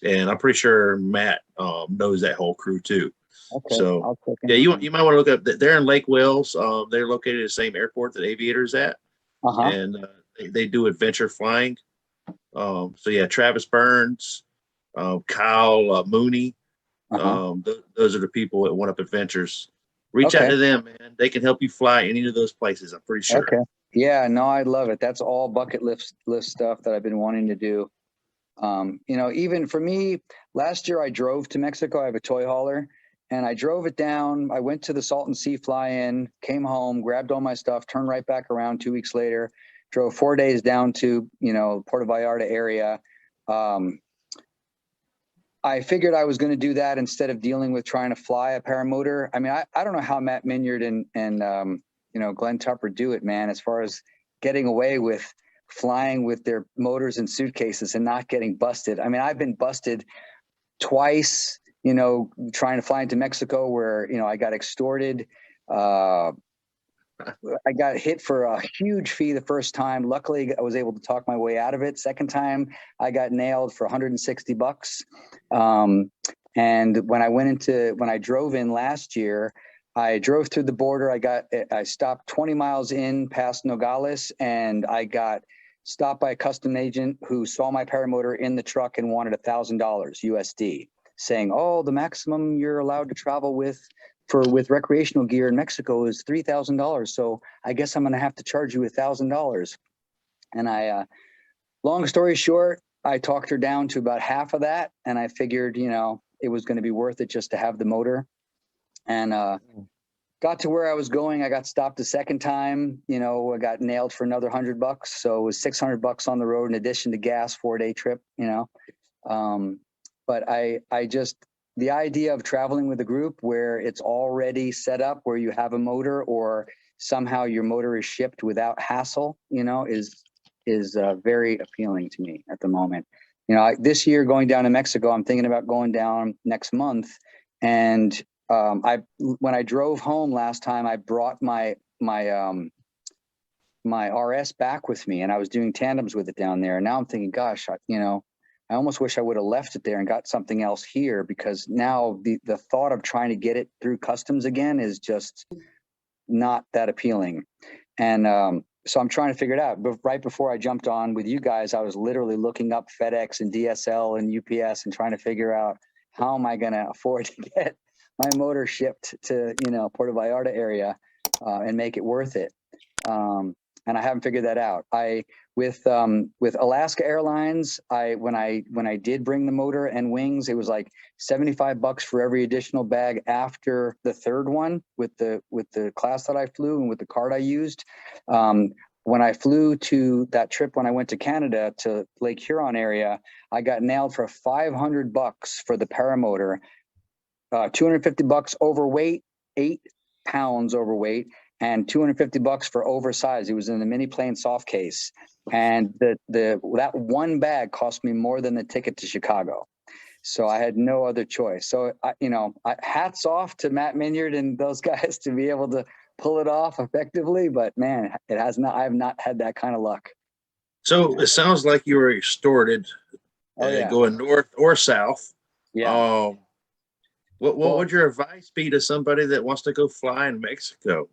And I'm pretty sure Matt knows that whole crew too. Okay. So yeah, you might want to look up. They're in Lake Wales. They're located at the same airport that Aviator's at, and they do adventure flying. So yeah, Travis Burns, Kyle Mooney, those are the people at One Up Adventures. Reach out to them, man. They can help you fly any of those places, I'm pretty sure. Okay. Yeah, no, I love it. That's all bucket list stuff that I've been wanting to do. Even for me, last year I drove to Mexico. I have a toy hauler, and I drove it down. I went to the Salton Sea fly-in, came home, grabbed all my stuff, turned right back around 2 weeks later, drove 4 days down to, Puerto Vallarta area. I figured I was going to do that instead of dealing with trying to fly a paramotor. I mean, I don't know how Matt Minyard and Glenn Tupper do it, man, as far as getting away with flying with their motors and suitcases and not getting busted. I mean, I've been busted twice, trying to fly into Mexico where, I got extorted. I got hit for a huge fee the first time. Luckily, I was able to talk my way out of it. Second time, I got nailed for $160. And when I drove in last year, I drove through the border. I stopped 20 miles in past Nogales, and I got stopped by a custom agent who saw my paramotor in the truck and wanted $1,000 USD, saying, "Oh, the maximum you're allowed to travel with recreational gear in Mexico is $3,000. So I guess I'm going to have to charge you $1,000." And long story short, I talked her down to about half of that, and I figured, it was going to be worth it just to have the motor. And got to where I was going. I got stopped the second time. I got nailed for another $100. So it was $600 on the road in addition to gas, 4-day trip. But the idea of traveling with a group where it's already set up, where you have a motor, or somehow your motor is shipped without hassle, is very appealing to me at the moment. This year going down to Mexico, I'm thinking about going down next month. And when I drove home last time, I brought my my RS back with me, and I was doing tandems with it down there. And now I'm thinking, gosh, I almost wish I would have left it there and got something else here, because now the thought of trying to get it through customs again is just not that appealing. And so I'm trying to figure it out. But right before I jumped on with you guys, I was literally looking up FedEx and DSL and UPS and trying to figure out how am I going to afford to get my motor shipped to, Puerto Vallarta area and make it worth it. And I haven't figured that out. With Alaska Airlines, when I did bring the motor and wings, it was like $75 for every additional bag after the third one with the class that I flew and with the card I used. When I flew to that trip, when I went to Canada to Lake Huron area, I got nailed for $500 for the paramotor, $250 overweight, 8 pounds overweight, and $250 for oversized. It was in the mini plane soft case, and that one bag cost me more than the ticket to Chicago. So I had no other choice. So hats off to Matt Minyard and those guys to be able to pull it off effectively. But man, I have not had that kind of luck. So it sounds like you were extorted, going north or south. Yeah. What would your advice be to somebody that wants to go fly in Mexico?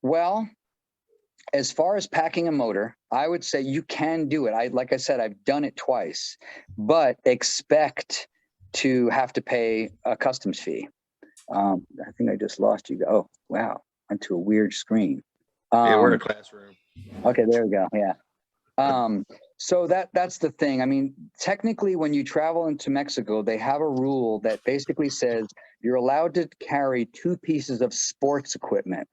Well, as far as packing a motor, I would say you can do it. Like I said, I've done it twice, but expect to have to pay a customs fee. I think I just lost you. Oh, wow. Went to a weird screen. Yeah, we're in a classroom. Okay, there we go. Yeah. So that's the thing. I mean, technically, when you travel into Mexico, they have a rule that basically says you're allowed to carry 2 pieces of sports equipment.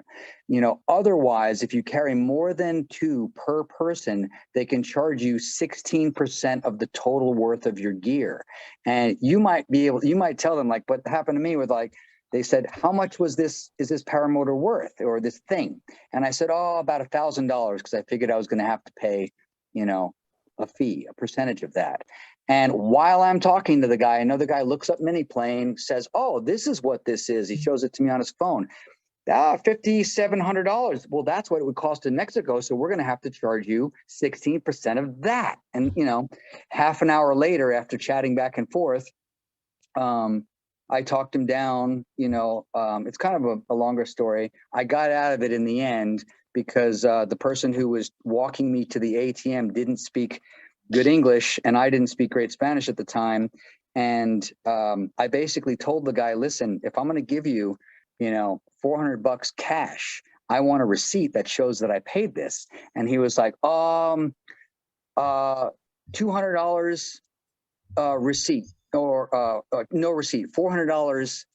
Otherwise, if you carry more than 2 per person, they can charge you 16% of the total worth of your gear. And you might tell them, like what happened to me with, like, they said, how much is this paramotor worth, or this thing? And I said, about $1,000, because I figured I was going to have to pay, a fee, a percentage of that. And while I'm talking to the guy, another guy looks up mini plane, says, oh, this is what this is. He shows it to me on his phone. $5,700. Well, that's what it would cost in Mexico. So we're going to have to charge you 16% of that. And, half an hour later, after chatting back and forth, I talked him down. It's kind of a longer story. I got out of it in the end because the person who was walking me to the ATM didn't speak good English, and I didn't speak great Spanish at the time. And I basically told the guy, listen, if I'm going to give you, $400 cash, I want a receipt that shows that I paid this. And he was like, $200 receipt, or no receipt, $400,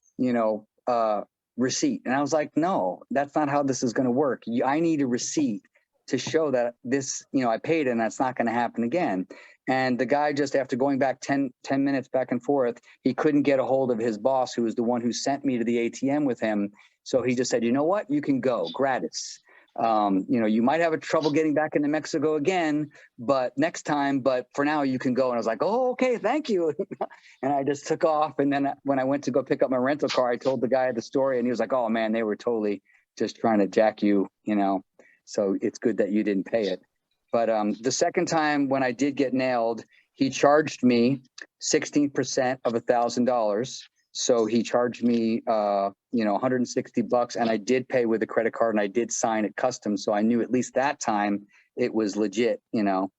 receipt. And I was like, no, that's not how this is going to work. I need a receipt to show that this, I paid it, and that's not going to happen again. And the guy, just after going back 10 minutes back and forth, he couldn't get a hold of his boss, who was the one who sent me to the ATM with him. So he just said, you know what, you can go gratis. You might have a trouble getting back into Mexico again, but next time, but for now you can go. And I was like, oh, okay, thank you. And I just took off. And then when I went to go pick up my rental car, I told the guy the story, and he was like, oh man, they were totally just trying to jack you, so it's good that you didn't pay it. But the second time when I did get nailed, he charged me 16% of $1,000. So he charged me, $160, and I did pay with a credit card, and I did sign at customs. So I knew at least that time it was legit, And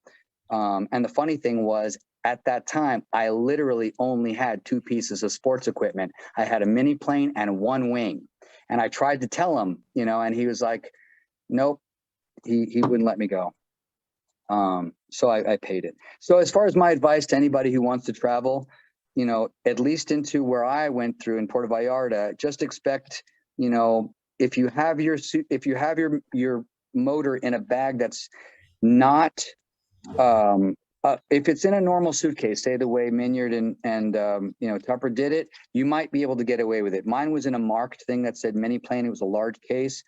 the funny thing was, at that time, I literally only had 2 pieces of sports equipment. I had a mini plane and 1 wing. And I tried to tell him, and he was like, nope, he wouldn't let me go. So I paid it. So as far as my advice to anybody who wants to travel, at least into where I went through in Puerto Vallarta, just expect, if you have your motor in a bag that's not, if it's in a normal suitcase, say the way Minyard and Tupper did it, you might be able to get away with it. Mine was in a marked thing that said mini plane. It was a large case.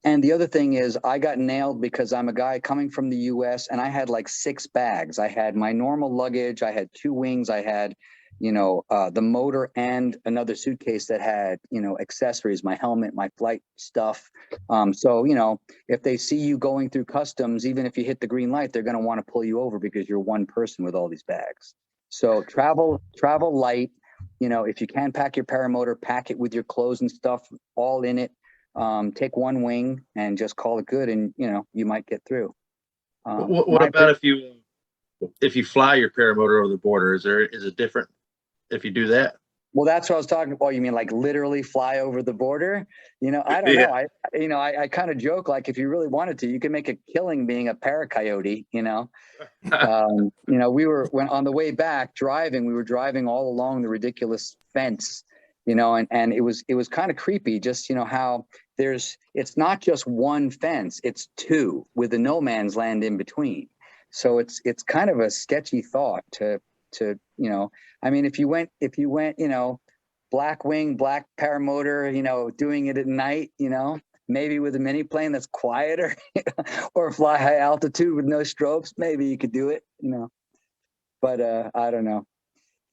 And the other thing is, I got nailed because I'm a guy coming from the US, and I had like 6 bags. I had my normal luggage, I had 2 wings, I had, the motor and another suitcase that had, accessories, my helmet, my flight stuff. So, if they see you going through customs, even if you hit the green light, they're going to want to pull you over because you're one person with all these bags. So travel light. If you can pack your paramotor, pack it with your clothes and stuff all in it. Take one wing and just call it good, and you might get through. What about if you fly your paramotor over the border? Is it different if you do that? Well, that's what I was talking about. You mean like literally fly over the border? I don't know. I kind of joke, like, if you really wanted to, you could make a killing being a paracoyote. We were on the way back driving. We were driving all along the ridiculous fence, and it was kind of creepy. Just how it's not just one fence; it's two with a no man's land in between. So it's kind of a sketchy thought to I mean, if you went, black wing, black paramotor, doing it at night, maybe with a mini plane that's quieter, or fly high altitude with no strobes, maybe you could do it, But I don't know.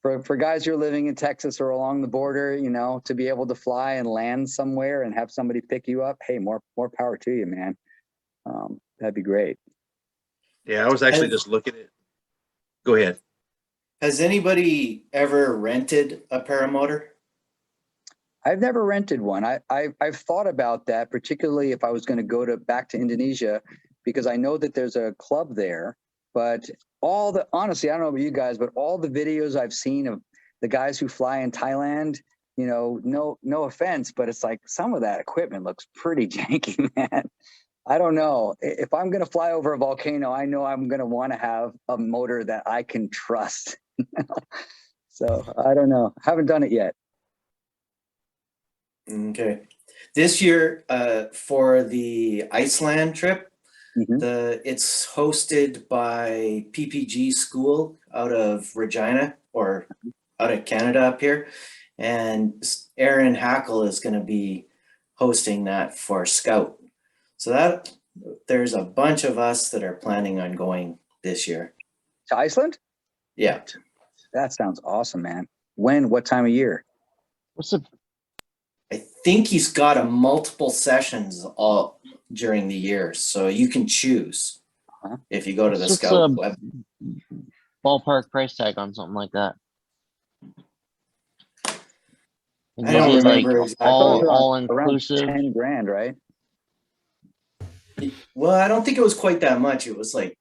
For guys who are living in Texas or along the border, to be able to fly and land somewhere and have somebody pick you up, hey, more power to you, man. That'd be great. Yeah, I was actually just looking at. Go ahead. Has anybody ever rented a paramotor? I've never rented one. I've thought about that, particularly if I was going to go back to Indonesia, because I know that there's a club there. But honestly, I don't know about you guys, but all the videos I've seen of the guys who fly in Thailand, no offense, but it's like some of that equipment looks pretty janky, man. I don't know. If I'm going to fly over a volcano, I know I'm going to want to have a motor that I can trust. So I don't know. Haven't done it yet. Okay. This year, for the Iceland trip, it's hosted by PPG School out of Regina, or out of Canada up here. And Aaron Hackle is going to be hosting that for Scout. So there's a bunch of us that are planning on going this year. To Iceland? Yeah. That sounds awesome, man. When? What time of year? I think he's got a multiple sessions all during the year, so you can choose if you go to the Scout web. Ballpark price tag on something like that. I don't remember exactly. All inclusive. Around $10,000, right? Well, I don't think it was quite that much. It was like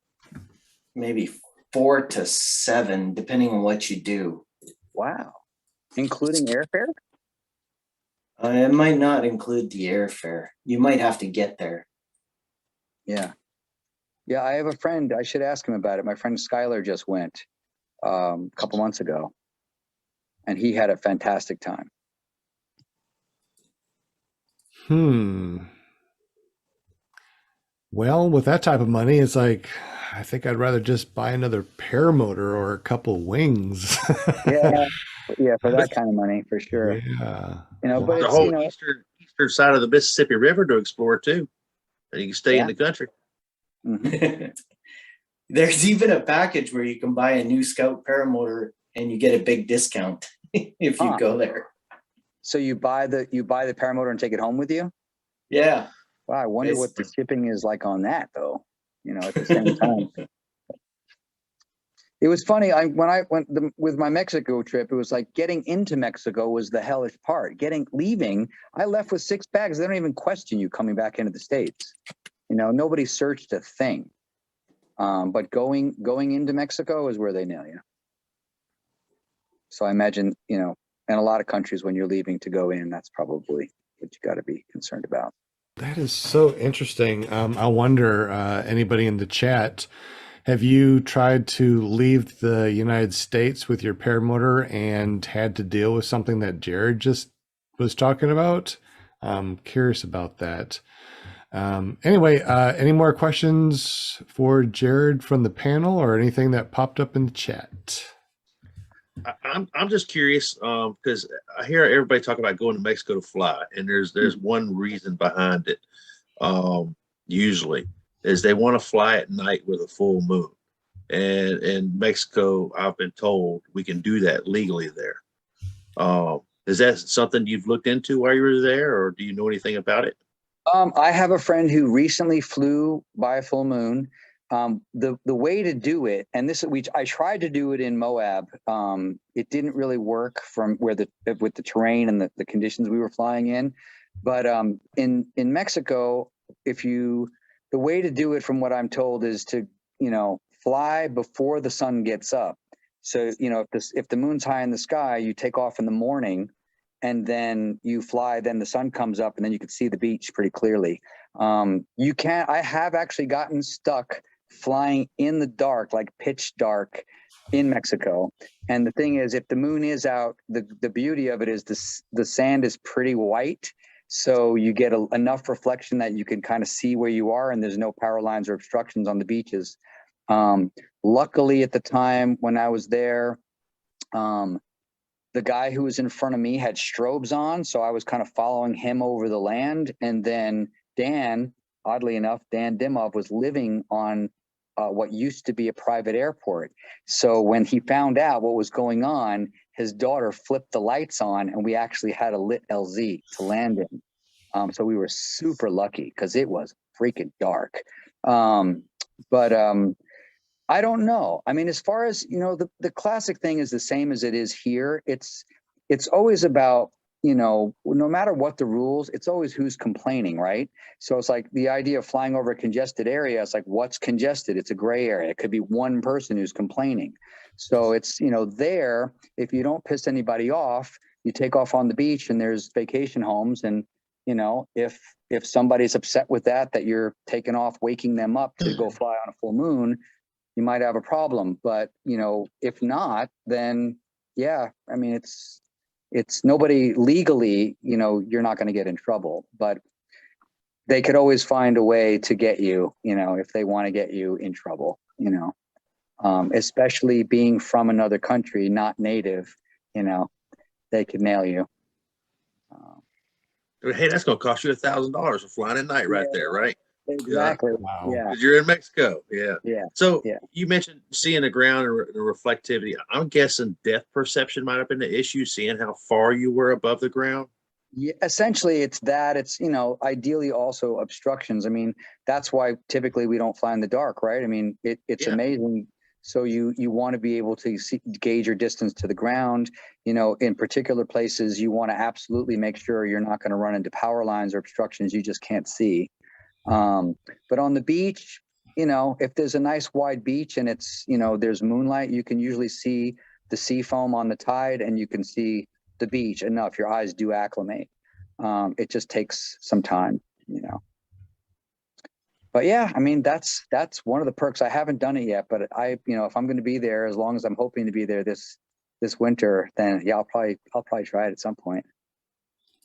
maybe 4 to 7, depending on what you do. Wow. Including airfare? It might not include the airfare. You might have to get there. Yeah. Yeah, I have a friend. I should ask him about it. My friend Skylar just went a couple months ago, and he had a fantastic time. Well, with that type of money, it's like, I think I'd rather just buy another paramotor or a couple wings. Yeah, for that kind of money, for sure. Yeah. But the it's, whole eastern side of the Mississippi River to explore too, and you can stay in the country. There's even a package where you can buy a new Scout paramotor and you get a big discount if you go there. So you buy the paramotor and take it home with you? Yeah. Wow, I wonder what the shipping is like on that, though. At the same time. It was funny. When I went with my Mexico trip, it was like getting into Mexico was the hellish part. Leaving, I left with 6 bags. They don't even question you coming back into the States. Nobody searched a thing. But going into Mexico is where they nail you. So I imagine, in a lot of countries when you're leaving to go in, that's probably what you got to be concerned about. That is so interesting. I wonder, anybody in the chat, have you tried to leave the United States with your paramotor and had to deal with something that Jarrod just was talking about? I'm curious about that. Anyway, any more questions for Jarrod from the panel or anything that popped up in the chat? I'm just curious because I hear everybody talk about going to Mexico to fly, and there's one reason behind it. Usually, is they want to fly at night with a full moon. And in Mexico, I've been told we can do that legally there. Is that something you've looked into while you were there, or do you know anything about it? I have a friend who recently flew by a full moon. The way to do it, and I tried to do it in Moab. It didn't really work from with the terrain and the conditions we were flying in. But in Mexico, the way to do it, from what I'm told, is to fly before the sun gets up. So if the moon's high in the sky, you take off in the morning, and then you fly. Then the sun comes up, and then you can see the beach pretty clearly. I have actually gotten stuck flying in the dark, like pitch dark, in Mexico. And the thing is, if the moon is out, the beauty of it is the sand is pretty white. So you get enough reflection that you can kind of see where you are, and there's no power lines or obstructions on the beaches. Luckily, at the time when I was there, the guy who was in front of me had strobes on, so I was kind of following him over the land. And then Dan, oddly enough, Dan Dimov, was living on what used to be a private airport. So when he found out what was going on, his daughter flipped the lights on, and we actually had a lit LZ to land in. So we were super lucky because it was freaking dark. But I don't know. I mean, as far as, the classic thing is the same as it is here. It's always about, no matter what the rules, it's always who's complaining, right? So it's like the idea of flying over a congested area. It's like, what's congested? It's a gray area. It could be one person who's complaining. So it's, there, if you don't piss anybody off, you take off on the beach, and there's vacation homes. And, if somebody's upset with that you're taking off, waking them up to go fly on a full moon, you might have a problem. But, if not, then yeah, I mean, it's nobody legally, you're not going to get in trouble, but they could always find a way to get you, if they want to get you in trouble, especially being from another country, not native, they could nail you. Hey, that's going to cost you $1,000 for flying at night right there, right? Exactly. Wow. Yeah. Because you're in Mexico. Yeah. Yeah. So Yeah. you mentioned seeing the ground and the reflectivity. I'm guessing depth perception might have been the issue, seeing how far you were above the ground. Yeah, essentially it's that. It's, ideally also obstructions. I mean, that's why typically we don't fly in the dark, right? I mean, it's amazing. So you want to be able to gauge your distance to the ground. In particular places, you want to absolutely make sure you're not going to run into power lines or obstructions you just can't see. But on the beach, if there's a nice wide beach and it's, there's moonlight, you can usually see the sea foam on the tide, and you can see the beach enough. Your eyes do acclimate. It just takes some time, But yeah, I mean, that's one of the perks. I haven't done it yet, but if I'm going to be there, as long as I'm hoping to be there this winter, then yeah, I'll probably try it at some point.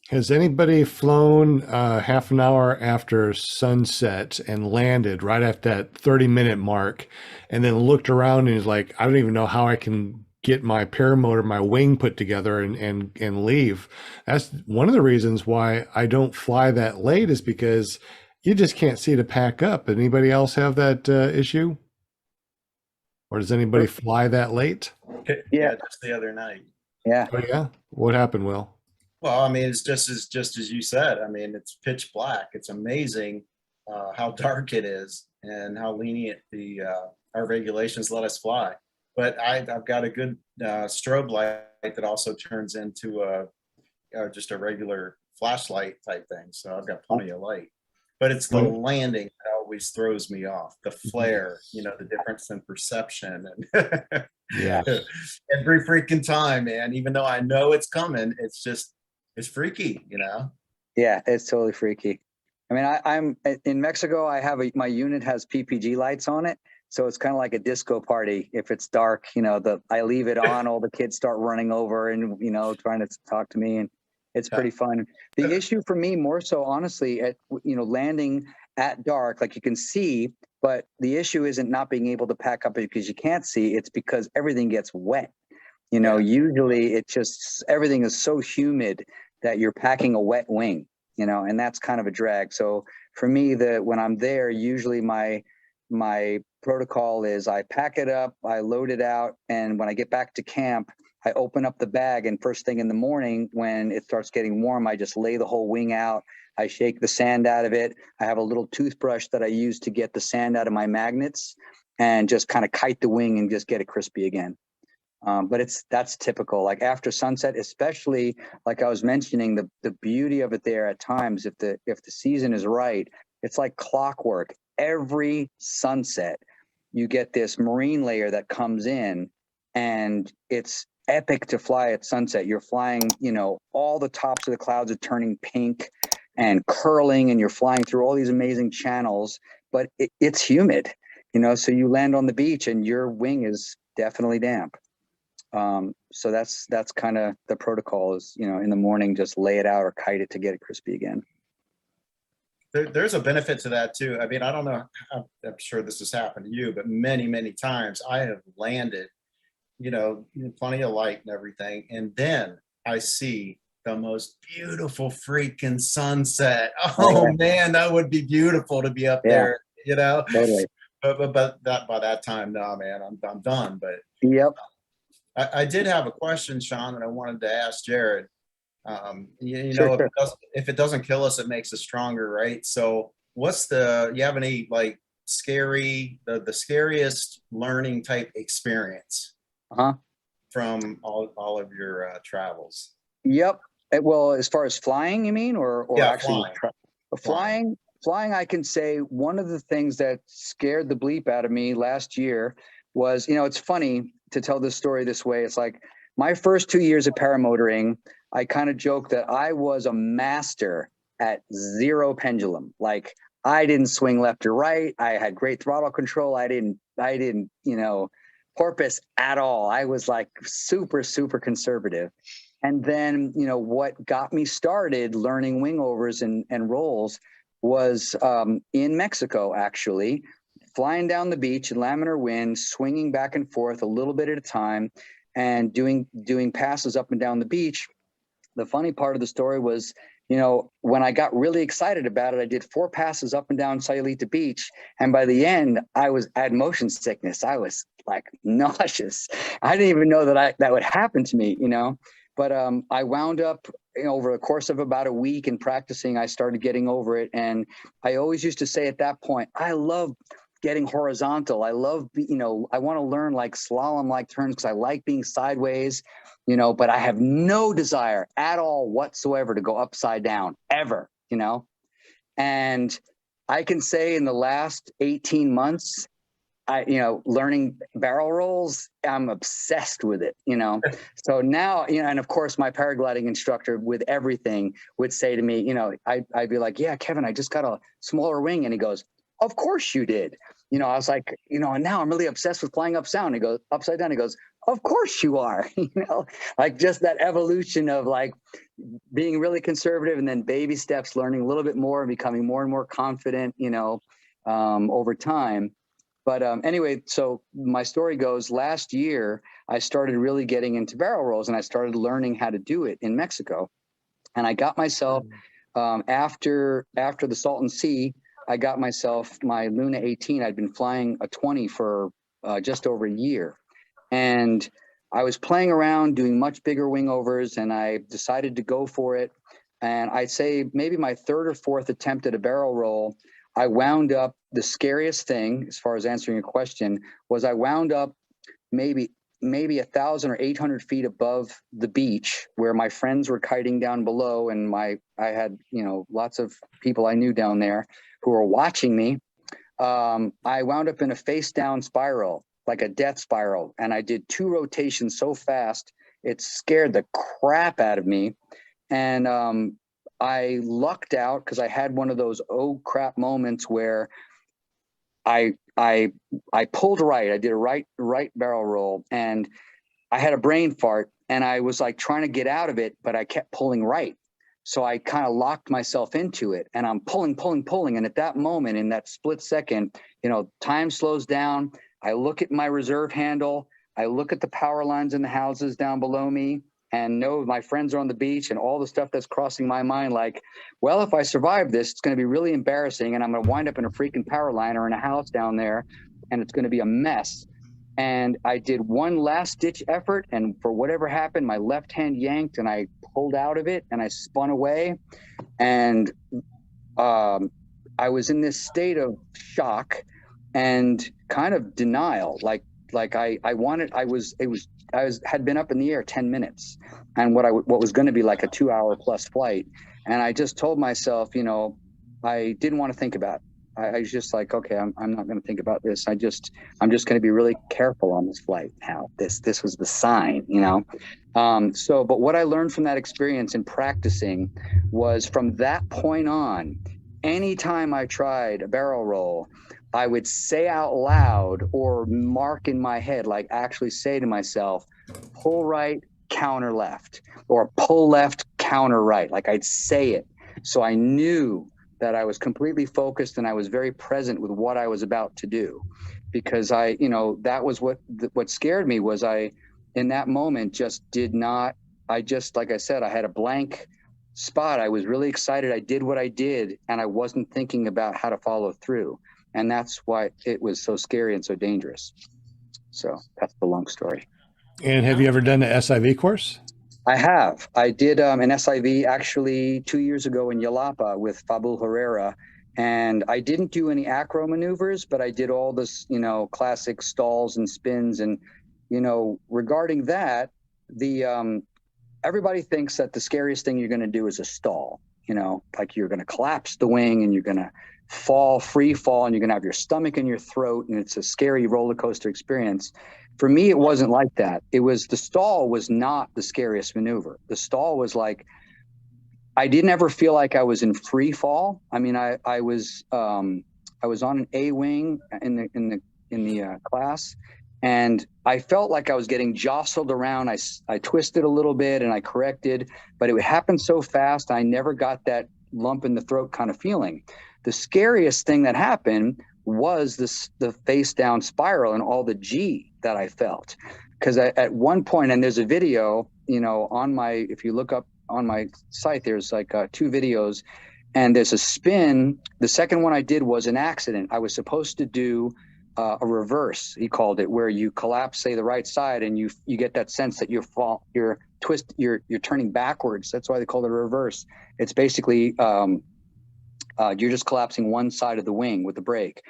Has anybody flown half an hour after sunset and landed right at that 30-minute mark, and then looked around and is like, I don't even know how I can get my paramotor, my wing put together and leave? That's one of the reasons why I don't fly that late, is because you just can't see to pack up. Anybody else have that issue? Or does anybody fly that late? Yeah, just the other night. Yeah. Oh yeah. What happened, Will? Well, I mean, it's just as you said. I mean, it's pitch black. It's amazing how dark it is and how lenient our regulations let us fly. But I've got a good strobe light that also turns into just a regular flashlight type thing. So I've got plenty of light. But it's the landing that always throws me off. The flare, the difference in perception, and Yeah. every freaking time, man. Even though I know it's coming, it's freaky, Yeah, it's totally freaky. I mean, I'm in Mexico. I have my unit has PPG lights on it, so it's kind of like a disco party. If it's dark, I leave it on, all the kids start running over and trying to talk to me, and it's pretty fun. The issue for me more so, honestly, at landing at dark, like you can see, but the issue isn't not being able to pack up because you can't see. It's because everything gets wet. Usually it's just everything is so humid that you're packing a wet wing, and that's kind of a drag. So for me, when I'm there, usually my my protocol is I pack it up, I load it out, and when I get back to camp, I open up the bag, and first thing in the morning when it starts getting warm, I just lay the whole wing out. I shake the sand out of it. I have a little toothbrush that I use to get the sand out of my magnets and just kind of kite the wing and just get it crispy again. But that's typical. Like after sunset, especially like I was mentioning, the beauty of it there at times, if the season is right, it's like clockwork. Every sunset, you get this marine layer that comes in, and it's epic to fly at sunset. You're flying, all the tops of the clouds are turning pink and curling, and you're flying through all these amazing channels, but it's humid, so you land on the beach and your wing is definitely damp. So that's kind of the protocol is, in the morning, just lay it out or kite it to get it crispy again. There's a benefit to that too. I mean, I don't know, I'm sure this has happened to you, but many, many times I have landed, plenty of light and everything. And then I see the most beautiful freaking sunset. Oh man, that would be beautiful to be up there, Totally. But that by that time, no, man, I'm done. But yep. I did have a question, Sean, that I wanted to ask Jarrod. Sure. If it doesn't kill us, it makes us stronger, right? So you have any like the scariest learning type experience from all of your travels? Yep. Well, as far as flying, you mean, or actually flying, I can say one of the things that scared the bleep out of me last year was, it's funny to tell this story this way. It's like my first 2 years of paramotoring, I kind of joke that I was a master at zero pendulum. Like I didn't swing left or right. I had great throttle control. I didn't, porpoise at all. I was like super, super conservative. And then, what got me started learning wingovers and rolls was in Mexico, actually, flying down the beach in laminar wind, swinging back and forth a little bit at a time, and doing passes up and down the beach. The funny part of the story was, when I got really excited about it, I did 4 passes up and down Sayulita Beach. And by the end, I had motion sickness. I was like nauseous. I didn't even know that would happen to me, But I wound up, over the course of about a week in practicing, I started getting over it. And I always used to say at that point, I love getting horizontal. I love, I want to learn like slalom-like turns because I like being sideways, but I have no desire at all whatsoever to go upside down ever, And I can say in the last 18 months, learning barrel rolls, I'm obsessed with it, So now, and of course my paragliding instructor with everything would say to me, I'd be like, yeah, Kevin, I just got a smaller wing. And he goes, of course you did. I was like, and now I'm really obsessed with flying upside down. He goes, upside down. He goes, of course you are, like just that evolution of like being really conservative and then baby steps, learning a little bit more and becoming more and more confident, over time. But anyway, so my story goes, last year, I started really getting into barrel rolls and I started learning how to do it in Mexico. And I got myself, after the Salton Sea, I got myself my Luna 18. I'd been flying a 20 for just over a year. And I was playing around doing much bigger wingovers and I decided to go for it. And I'd say maybe my 3rd or 4th attempt at a barrel roll, I wound up, the scariest thing, as far as answering your question, was I wound up maybe 1,000 or 800 feet above the beach where my friends were kiting down below. And I had, lots of people I knew down there who were watching me. I wound up in a face down spiral, like a death spiral. And I did 2 rotations so fast, it scared the crap out of me. And I lucked out because I had one of those oh crap moments where I pulled right. I did a right barrel roll and I had a brain fart and I was like trying to get out of it, but I kept pulling right. So I kind of locked myself into it and I'm pulling. And at that moment, in that split second, time slows down. I look at my reserve handle. I look at the power lines in the houses down below me and know my friends are on the beach and all the stuff that's crossing my mind, like, well, if I survive this, it's going to be really embarrassing and I'm going to wind up in a freaking Powerliner in a house down there and it's going to be a mess. And I did one last ditch effort, and for whatever happened, my left hand yanked and I pulled out of it and I spun away. And I was in this state of shock and kind of denial. Had been up in the air 10 minutes and what was going to be like a 2-hour plus flight. And I just told myself, I didn't want to think about it. I was just like, okay, I'm not going to think about this. I'm just going to be really careful on this flight now. This was the sign, but what I learned from that experience in practicing was from that point on, anytime I tried a barrel roll, I would say out loud or mark in my head, like actually say to myself, pull right, counter left, or pull left, counter right. Like I'd say it. So I knew that I was completely focused and I was very present with what I was about to do, because that was what scared me was in that moment like I said, I had a blank spot. I was really excited. I did what I did and I wasn't thinking about how to follow through. And that's why it was so scary and so dangerous. So that's the long story. And have you ever done the SIV course? I have. I did an SIV actually 2 years ago in Yalapa with Fabul Herrera. And I didn't do any acro maneuvers, but I did all this, classic stalls and spins. And, regarding that, everybody thinks that the scariest thing you're going to do is a stall, like you're going to collapse the wing and you're going to free fall, and you're going to have your stomach in your throat. And it's a scary roller coaster experience. For me, it wasn't like that. The stall was not the scariest maneuver. The stall was like, I didn't ever feel like I was in free fall. I mean, I was on an A wing in the class, and I felt like I was getting jostled around. I twisted a little bit and I corrected, but it happened so fast. I never got that lump in the throat kind of feeling. The scariest thing that happened was the face down spiral and all the G that I felt. Because at one point, and there's a video, if you look up on my site, there's like 2 videos, and there's a spin. The second one I did was an accident. I was supposed to do a reverse, he called it, where you collapse, say, the right side, and you get that sense that you're turning backwards. That's why they call it a reverse. It's basically you're just collapsing one side of the wing with the brake.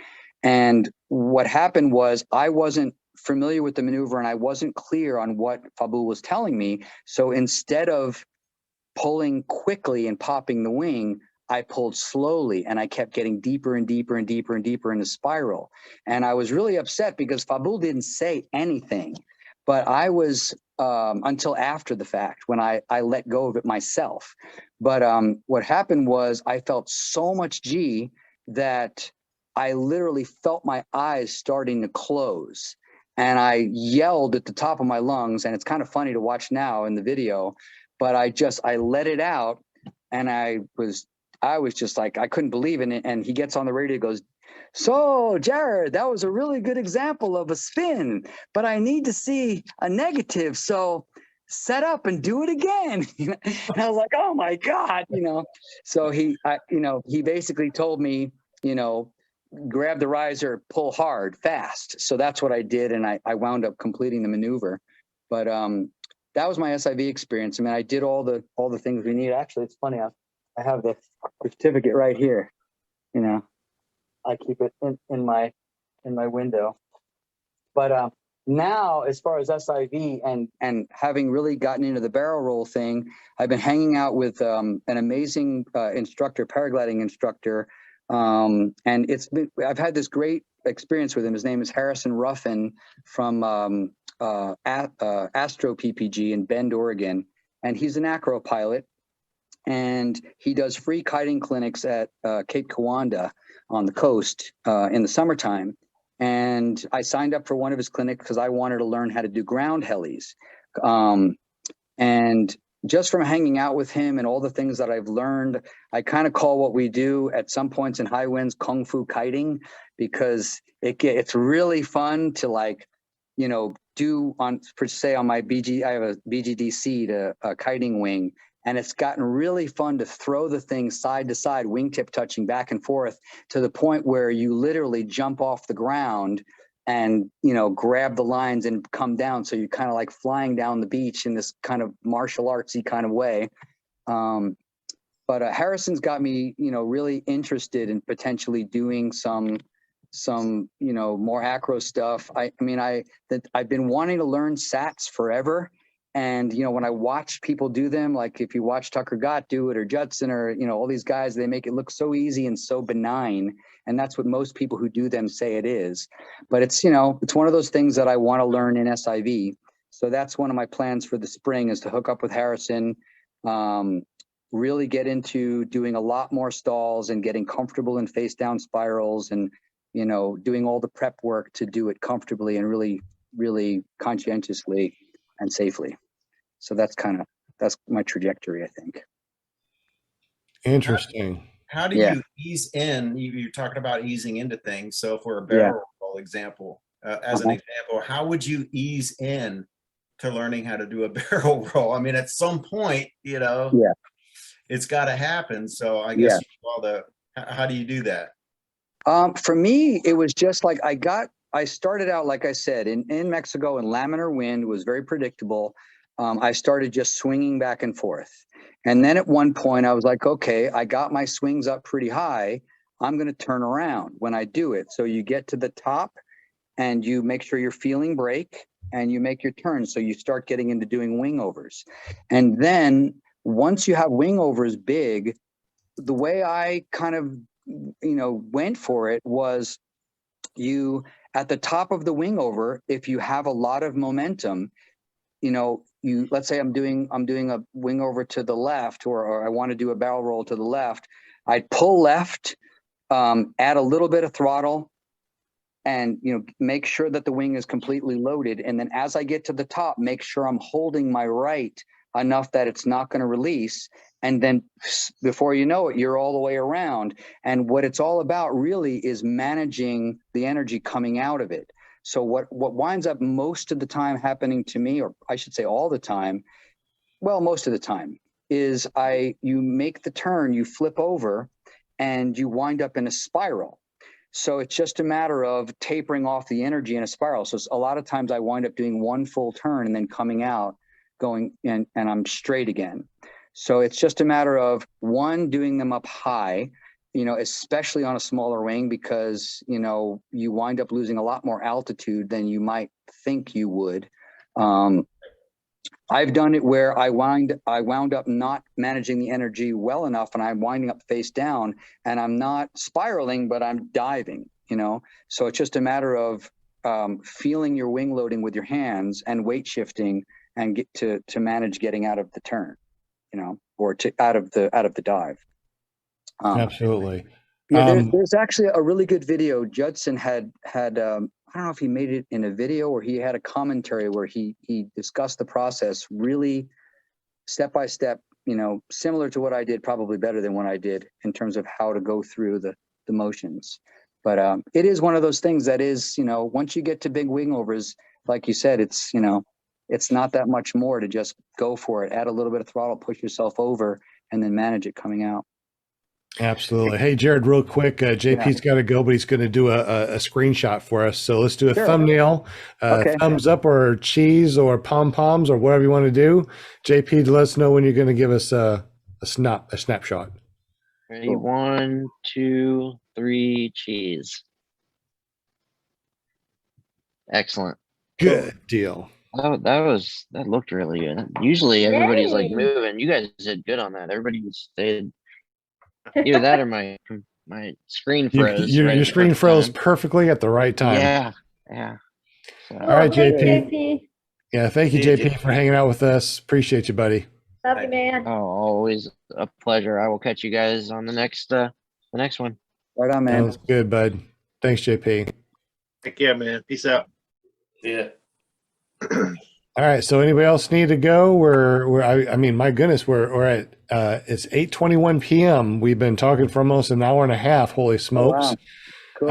And what happened was I wasn't familiar with the maneuver and I wasn't clear on what Fabul was telling me. So instead of pulling quickly and popping the wing, I pulled slowly and I kept getting deeper and deeper and deeper and deeper in the spiral. And I was really upset because Fabul didn't say anything, but I was until after the fact when I let go of it myself. But what happened was I felt so much G that I literally felt my eyes starting to close. And I yelled at the top of my lungs, and it's kind of funny to watch now in the video, but I let it out, and I was just like, I couldn't believe it. And he gets on the radio, goes, "So Jarrod, that was a really good example of a spin, but I need to see a negative. So set up and do it again." And I was like, oh my God, So he basically told me, grab the riser, pull hard, fast. So that's what I did. And I wound up completing the maneuver. But that was my SIV experience. I mean, I did all the things we need. Actually, it's funny. I have the certificate right here. I keep it in my window. But now, as far as SIV and having really gotten into the barrel roll thing, I've been hanging out with an amazing instructor, paragliding instructor. And I've had this great experience with him. His name is Harrison Ruffin from Astro PPG in Bend, Oregon. And he's an acro pilot. And he does free kiting clinics at Cape Kiwanda on the coast in the summertime. And I signed up for one of his clinics because I wanted to learn how to do ground helis. And just from hanging out with him and all the things that I've learned, I kind of call what we do at some points in high winds Kung Fu kiting, because it's really fun to do on, per se, on my I have a BGDC to a kiting wing, and it's gotten really fun to throw the thing side to side, wingtip touching back and forth to the point where you literally jump off the ground and, you know, grab the lines and come down. So you're kind of like flying down the beach in this kind of martial artsy kind of way. But Harrison's got me, you know, really interested in potentially doing some, you know, more acro stuff. I've been wanting to learn sats forever. And, you know, when I watch people do them, like if you watch Tucker Gott do it or Judson or, you know, all these guys, they make it look so easy and so benign. And that's what most people who do them say it is. But it's, you know, it's one of those things that I want to learn in SIV. So that's one of my plans for the spring, is to hook up with Harrison, really get into doing a lot more stalls and getting comfortable in face down spirals, and, you know, doing all the prep work to do it comfortably and really, really conscientiously and safely. So that's my trajectory, I think. Interesting. How do you ease in? You're talking about easing into things. So for a barrel roll example, as an example, how would you ease in to learning how to do a barrel roll? I mean, at some point, you know, it's got to happen. So I guess how do you do that? For me, it was just like I started out, like I said, in Mexico, and laminar wind was very predictable. I started just swinging back and forth. And then at one point I was like, okay, I got my swings up pretty high. I'm going to turn around when I do it. So you get to the top and you make sure you're feeling brake and you make your turn. So you start getting into doing wing overs. And then once you have wing overs big, the way I kind of, you know, went for it was, you, at the top of the wing over, if you have a lot of momentum, you know, let's say I'm doing a wing over to the left, or I want to do a barrel roll to the left, I'd pull left, add a little bit of throttle, and, you know, make sure that the wing is completely loaded. And then as I get to the top, make sure I'm holding my right enough that it's not going to release. And then before you know it, you're all the way around. And what it's all about really is managing the energy coming out of it. So what winds up most of the time happening to me, or I should say all the time, well, most of the time, is you make the turn, you flip over, and you wind up in a spiral. So it's just a matter of tapering off the energy in a spiral. So a lot of times I wind up doing one full turn and then coming out, going in, and I'm straight again. So it's just a matter of, one, doing them up high, you know, especially on a smaller wing, because, you know, you wind up losing a lot more altitude than you might think you would. I've done it where I wound up not managing the energy well enough, and I'm winding up face down, and I'm not spiraling, but I'm diving, you know? So it's just a matter of feeling your wing loading with your hands and weight shifting, and get to manage getting out of the turn, you know, or out of the dive. Absolutely. Yeah, there's actually a really good video. Judson had I don't know if he made it in a video or he had a commentary where he discussed the process really step by step, you know, similar to what I did, probably better than what I did in terms of how to go through the motions. But it is one of those things that is, you know, once you get to big wing overs, like you said, it's, you know, it's not that much more to just go for it. Add a little bit of throttle, push yourself over, and then manage it coming out. Absolutely. Hey, Jarrod, real quick, JP's got to go, but he's going to do a screenshot for us. So let's do a thumbnail, thumbs up or cheese or pom-poms or whatever you want to do. JP, let us know when you're going to give us a snapshot. Ready? 1, 2, 3, cheese. Excellent. Good deal. Oh, that looked really good. Usually everybody's like moving. You guys did good on that. Everybody stayed. Either that or my screen froze. Your screen froze perfectly at the right time. Yeah. So, all right, JP. JP. Yeah, thank you, JP, for hanging out with us. Appreciate you, buddy. Love you, man. Oh, always a pleasure. I will catch you guys on the next one. Right on, man. Sounds good, bud. Thanks, JP. Take care, man. Peace out. Yeah. All right. So anybody else need to go? I mean, my goodness, we're at it's 8:21 p.m. We've been talking for almost an hour and a half. Holy smokes. Oh, wow.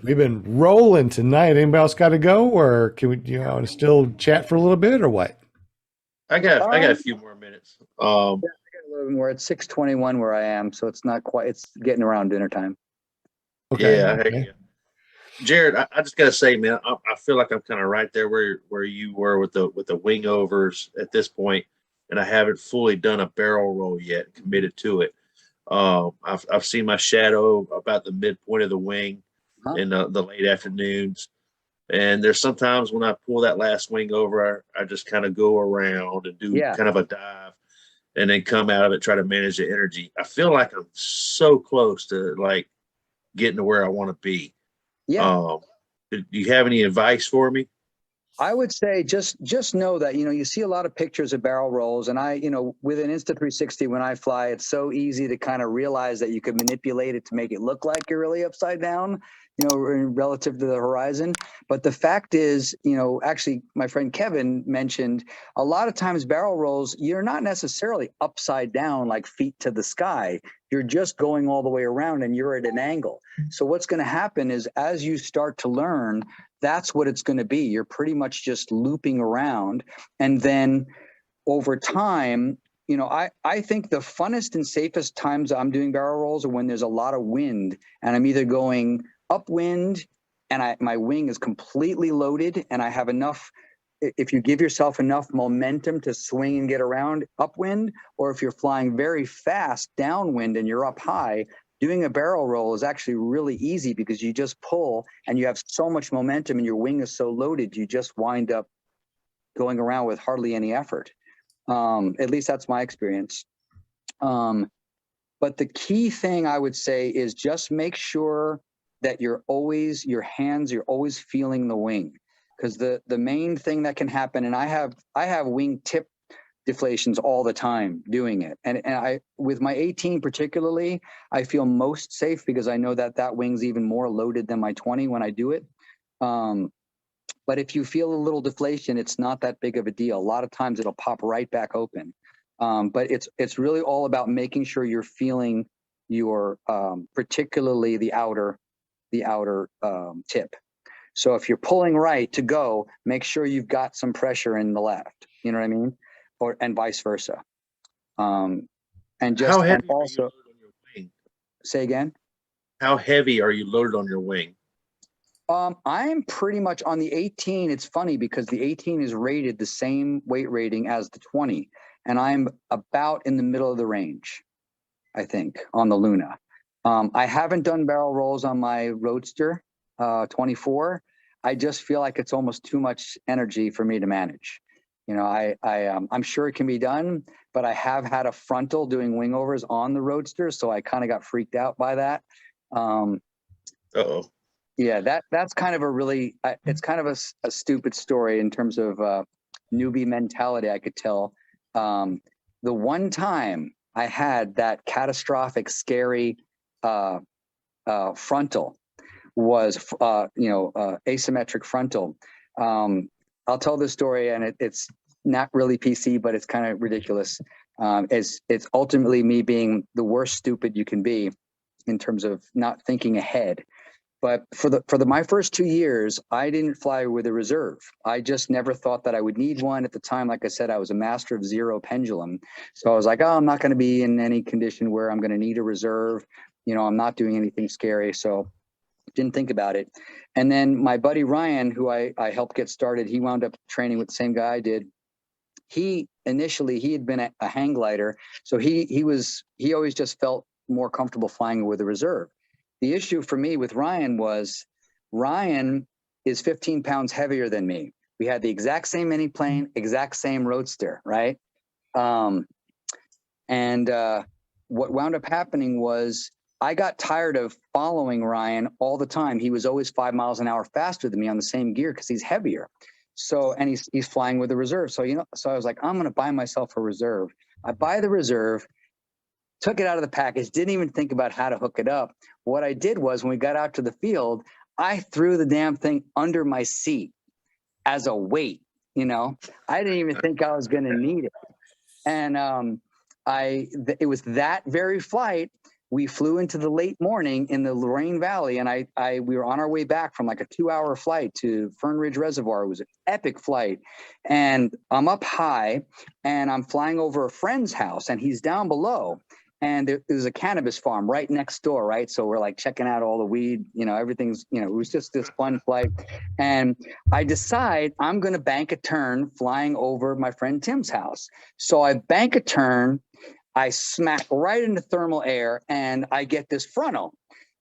We've been rolling tonight. Anybody else got to go, or can we, want to still chat for a little bit, or what? I got a few more minutes. Yeah, I got a little bit more. It's 6:21 where I am, so it's not quite. It's getting around dinner time. Okay. Yeah, Okay. I hear you. Jarrod, I just gotta say, man, I feel like I'm kind of right there where you were with the wing overs at this point, and I haven't fully done a barrel roll yet, committed to it. I've seen my shadow about the midpoint of the wing in the late afternoons, and there's sometimes when I pull that last wing over, I just kind of go around and do kind of a dive, and then come out of it, try to manage the energy. I feel like I'm so close to like getting to where I want to be. Yeah. Do you have any advice for me? I would say just know that, you see a lot of pictures of barrel rolls, and with an Insta360, when I fly, it's so easy to kind of realize that you could manipulate it to make it look like you're really upside down, relative to the horizon. But the fact is, actually my friend Kevin mentioned a lot of times barrel rolls, you're not necessarily upside down, like feet to the sky. You're just going all the way around and you're at an angle. So what's going to happen is as you start to learn, that's what it's going to be. You're pretty much just looping around. And then over time, I think the funnest and safest times I'm doing barrel rolls are when there's a lot of wind and I'm either going upwind and my wing is completely loaded and I have enough. If you give yourself enough momentum to swing and get around upwind, or if you're flying very fast downwind and you're up high, doing a barrel roll is actually really easy because you just pull and you have so much momentum and your wing is so loaded, you just wind up going around with hardly any effort. At least that's my experience. But the key thing I would say is just make sure that you're always feeling the wing. Because the main thing that can happen, and I have wing tip deflations all the time doing it, and I with my 18 particularly, I feel most safe because I know that wing's even more loaded than my 20 when I do it. But if you feel a little deflation, it's not that big of a deal. A lot of times it'll pop right back open. But it's really all about making sure you're feeling your particularly the outer tip. So if you're pulling right to go, make sure you've got some pressure in the left. You know what I mean? And vice versa. And How heavy and also, are you loaded on your wing? Say again? How heavy are you loaded on your wing? I'm pretty much on the 18. It's funny because the 18 is rated the same weight rating as the 20. And I'm about in the middle of the range, I think, on the Luna. I haven't done barrel rolls on my Roadster 24. I just feel like it's almost too much energy for me to manage. I'm sure it can be done, but I have had a frontal doing wing overs on the Roadster, so I kind of got freaked out by that. Yeah, that's kind of a really, it's kind of a stupid story in terms of newbie mentality, I could tell. The one time I had that catastrophic, scary frontal was, asymmetric frontal. I'll tell this story, and it's not really PC, but it's kind of ridiculous. It's ultimately me being the worst stupid you can be in terms of not thinking ahead. But for my first 2 years, I didn't fly with a reserve. I just never thought that I would need one at the time. Like I said, I was a master of zero pendulum. So I was like, oh, I'm not going to be in any condition where I'm going to need a reserve. I'm not doing anything scary. So didn't think about it. And then my buddy Ryan, who I helped get started, he wound up training with the same guy I did. He had been a hang glider. So he always just felt more comfortable flying with a reserve. The issue for me with Ryan was Ryan is 15 pounds heavier than me. We had the exact same mini plane, exact same Roadster, right? What wound up happening was I got tired of following Ryan all the time. He was always 5 miles an hour faster than me on the same gear because he's heavier. So, and he's flying with a reserve. So, so I was like, I'm going to buy myself a reserve. I buy the reserve, took it out of the package, didn't even think about how to hook it up. What I did was when we got out to the field, I threw the damn thing under my seat as a weight. I didn't even think I was going to need it. And it was that very flight we flew into the late morning in the Lorraine Valley, and we were on our way back from like a 2-hour flight to Fern Ridge Reservoir. It was an epic flight, and I'm up high, and I'm flying over a friend's house, and he's down below, and there's a cannabis farm right next door, right? So we're like checking out all the weed, everything's, it was just this fun flight, and I decide I'm going to bank a turn flying over my friend Tim's house. So I bank a turn. I smack right into thermal air, and I get this frontal.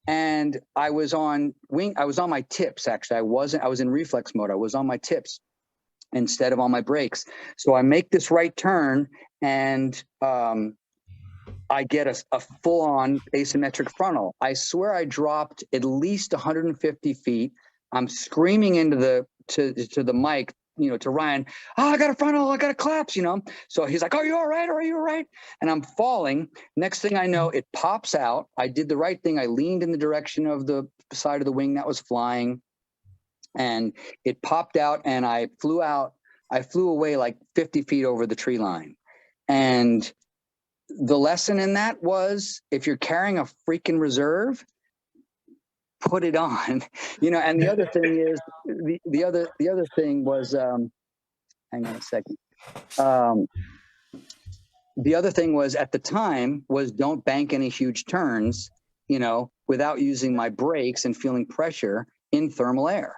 And I was on my tips, actually. I was in reflex mode. I was on my tips instead of on my brakes. So I make this right turn, and I get a full-on asymmetric frontal. I swear I dropped at least 150 feet. I'm screaming into the mic, to Ryan, I got a frontal, I got a collapse, So he's like, are you all right? Are you all right? And I'm falling. Next thing I know, it pops out. I did the right thing. I leaned in the direction of the side of the wing that was flying, and it popped out, and I flew out. I flew away like 50 feet over the tree line. And the lesson in that was, if you're carrying a freaking reserve, put it on, and the other thing is, the other thing was, hang on a second. The other thing was, at the time, was don't bank any huge turns, without using my brakes and feeling pressure in thermal air,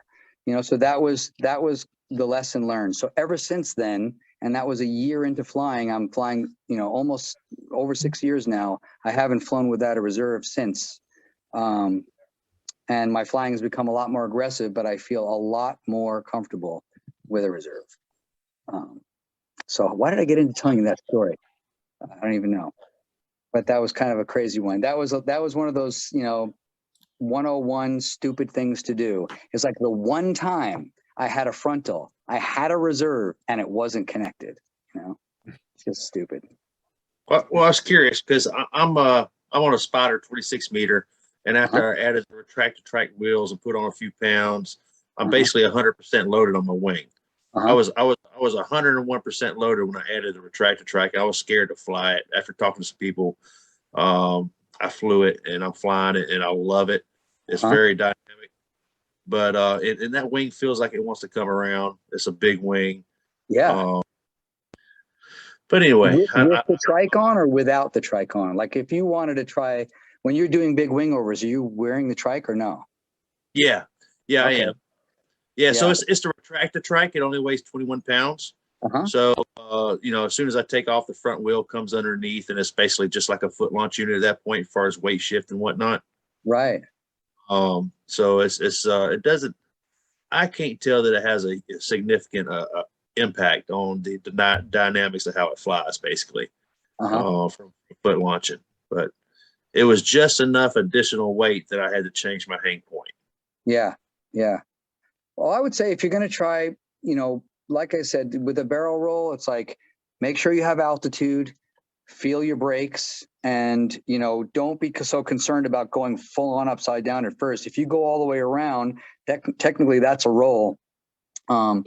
so that was the lesson learned. So ever since then, and that was a year into flying, I'm flying, almost over 6 years now. I haven't flown without a reserve since. And my flying has become a lot more aggressive, but I feel a lot more comfortable with a reserve. So why did I get into telling you that story? I don't even know. But that was kind of a crazy one. That was one of those, 101 stupid things to do. It's like the one time I had a frontal, I had a reserve, and it wasn't connected. It's just stupid. Well, I was curious because I'm on a Spider 26 meter. And after I added the retractor track wheels and put on a few pounds, I'm basically 100% loaded on my wing. I was 101% loaded when I added the retractor track. I was scared to fly it. After talking to some people, I flew it, and I'm flying it, and I love it. It's very dynamic, but and that wing feels like it wants to come around. It's a big wing. Yeah. But anyway, with the trike on or without the trike on? Like, if you wanted to try. When you're doing big wing overs, are you wearing the trike or no? Yeah, okay. I am. Yeah, so it's the retractor trike. It only weighs 21 pounds. So, as soon as I take off, the front wheel comes underneath, and it's basically just like a foot launch unit at that point, as far as weight shift and whatnot. Right. So it doesn't. I can't tell that it has a significant impact on the dynamics of how it flies, basically, from foot launching, but. It was just enough additional weight that I had to change my hang point. Yeah. Well, I would say if you're going to try, like I said, with a barrel roll, it's like, make sure you have altitude, feel your brakes, and, don't be so concerned about going full on upside down at first. If you go all the way around, technically that's a roll. And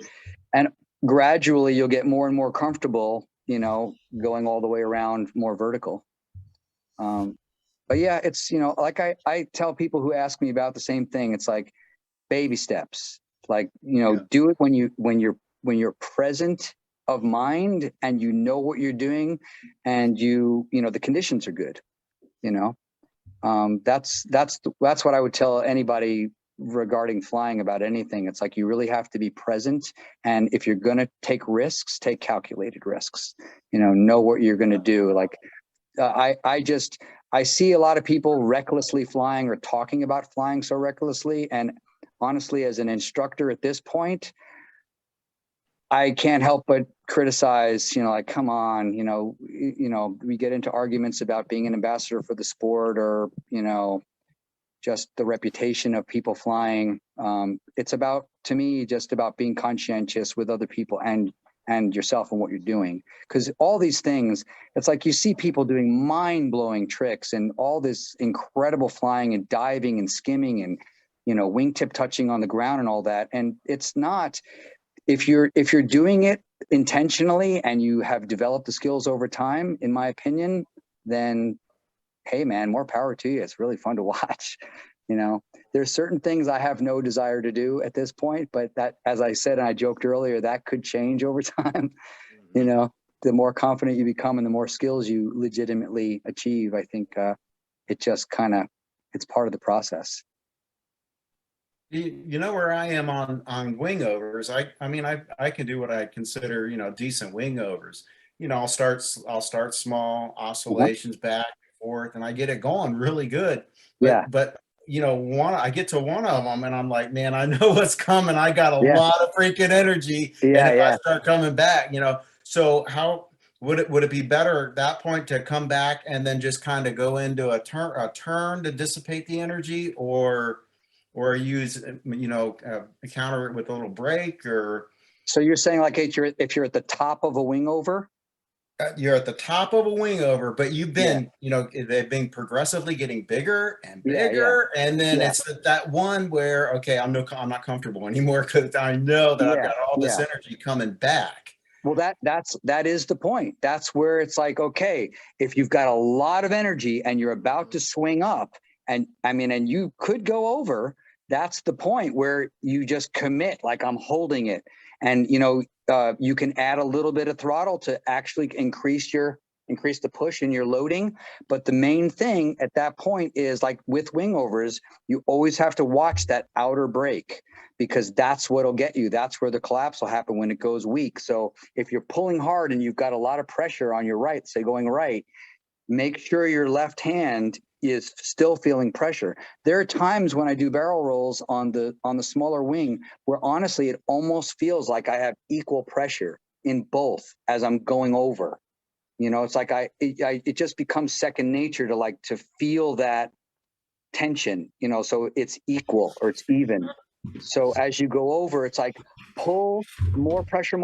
gradually you'll get more and more comfortable, going all the way around more vertical. But yeah, it's, like I tell people who ask me about the same thing, it's like baby steps, like, do it when you're present of mind and what you're doing, and the conditions are good, that's what I would tell anybody regarding flying about anything. It's like, you really have to be present. And if you're going to take risks, take calculated risks, know what you're going to do. Like, I see a lot of people recklessly flying or talking about flying so recklessly. And honestly, as an instructor at this point, I can't help but criticize, like, come on, we get into arguments about being an ambassador for the sport, or, just the reputation of people flying. It's about, to me, just about being conscientious with other people and yourself and what you're doing. Because all these things, it's like you see people doing mind-blowing tricks and all this incredible flying and diving and skimming and, wingtip touching on the ground and all that. And it's not, if you're doing it intentionally and you have developed the skills over time, in my opinion, then hey man, more power to you. It's really fun to watch. You know, there's certain things I have no desire to do at this point, but that, as I said, and I joked earlier, that could change over time. You know, the more confident you become and the more skills you legitimately achieve, I think it just kind of, it's part of the process. You know where I am on wing overs. I mean, I can do what I consider, you know, decent wing overs. You know, I'll start small oscillations back and forth, and I get it going really good. But you know, I get to one of them and I'm like, man, I know what's coming. I got a lot of freaking energy. And if I start coming back, you know, so how would it be better at that point to come back and then just kind of go into a turn to dissipate the energy, or use, you know, counter it with a little break? Or so you're saying, like, if you're at the top of a wing over? You're at the top of a wing over, but you've been, you know, they've been progressively getting bigger and bigger. And then it's that one where, okay, I'm not comfortable anymore because I know that I've got all this energy coming back. Well, that is the point. That's where it's like, okay, if you've got a lot of energy and you're about to swing up, and I mean, and you could go over, that's the point where you just commit, like, I'm holding it. And, you know, you can add a little bit of throttle to actually increase the push in your loading. But the main thing at that point is, like with wing overs, you always have to watch that outer brake, because that's what'll get you. That's where the collapse will happen when it goes weak. So if you're pulling hard and you've got a lot of pressure on your right, say going right, make sure your left hand is still feeling pressure. There are times when I do barrel rolls on the smaller wing where honestly it almost feels like I have equal pressure in both as I'm going over. You know, it's like it just becomes second nature to feel that tension, you know, so it's equal or it's even. So as you go over, it's like pull, more pressure,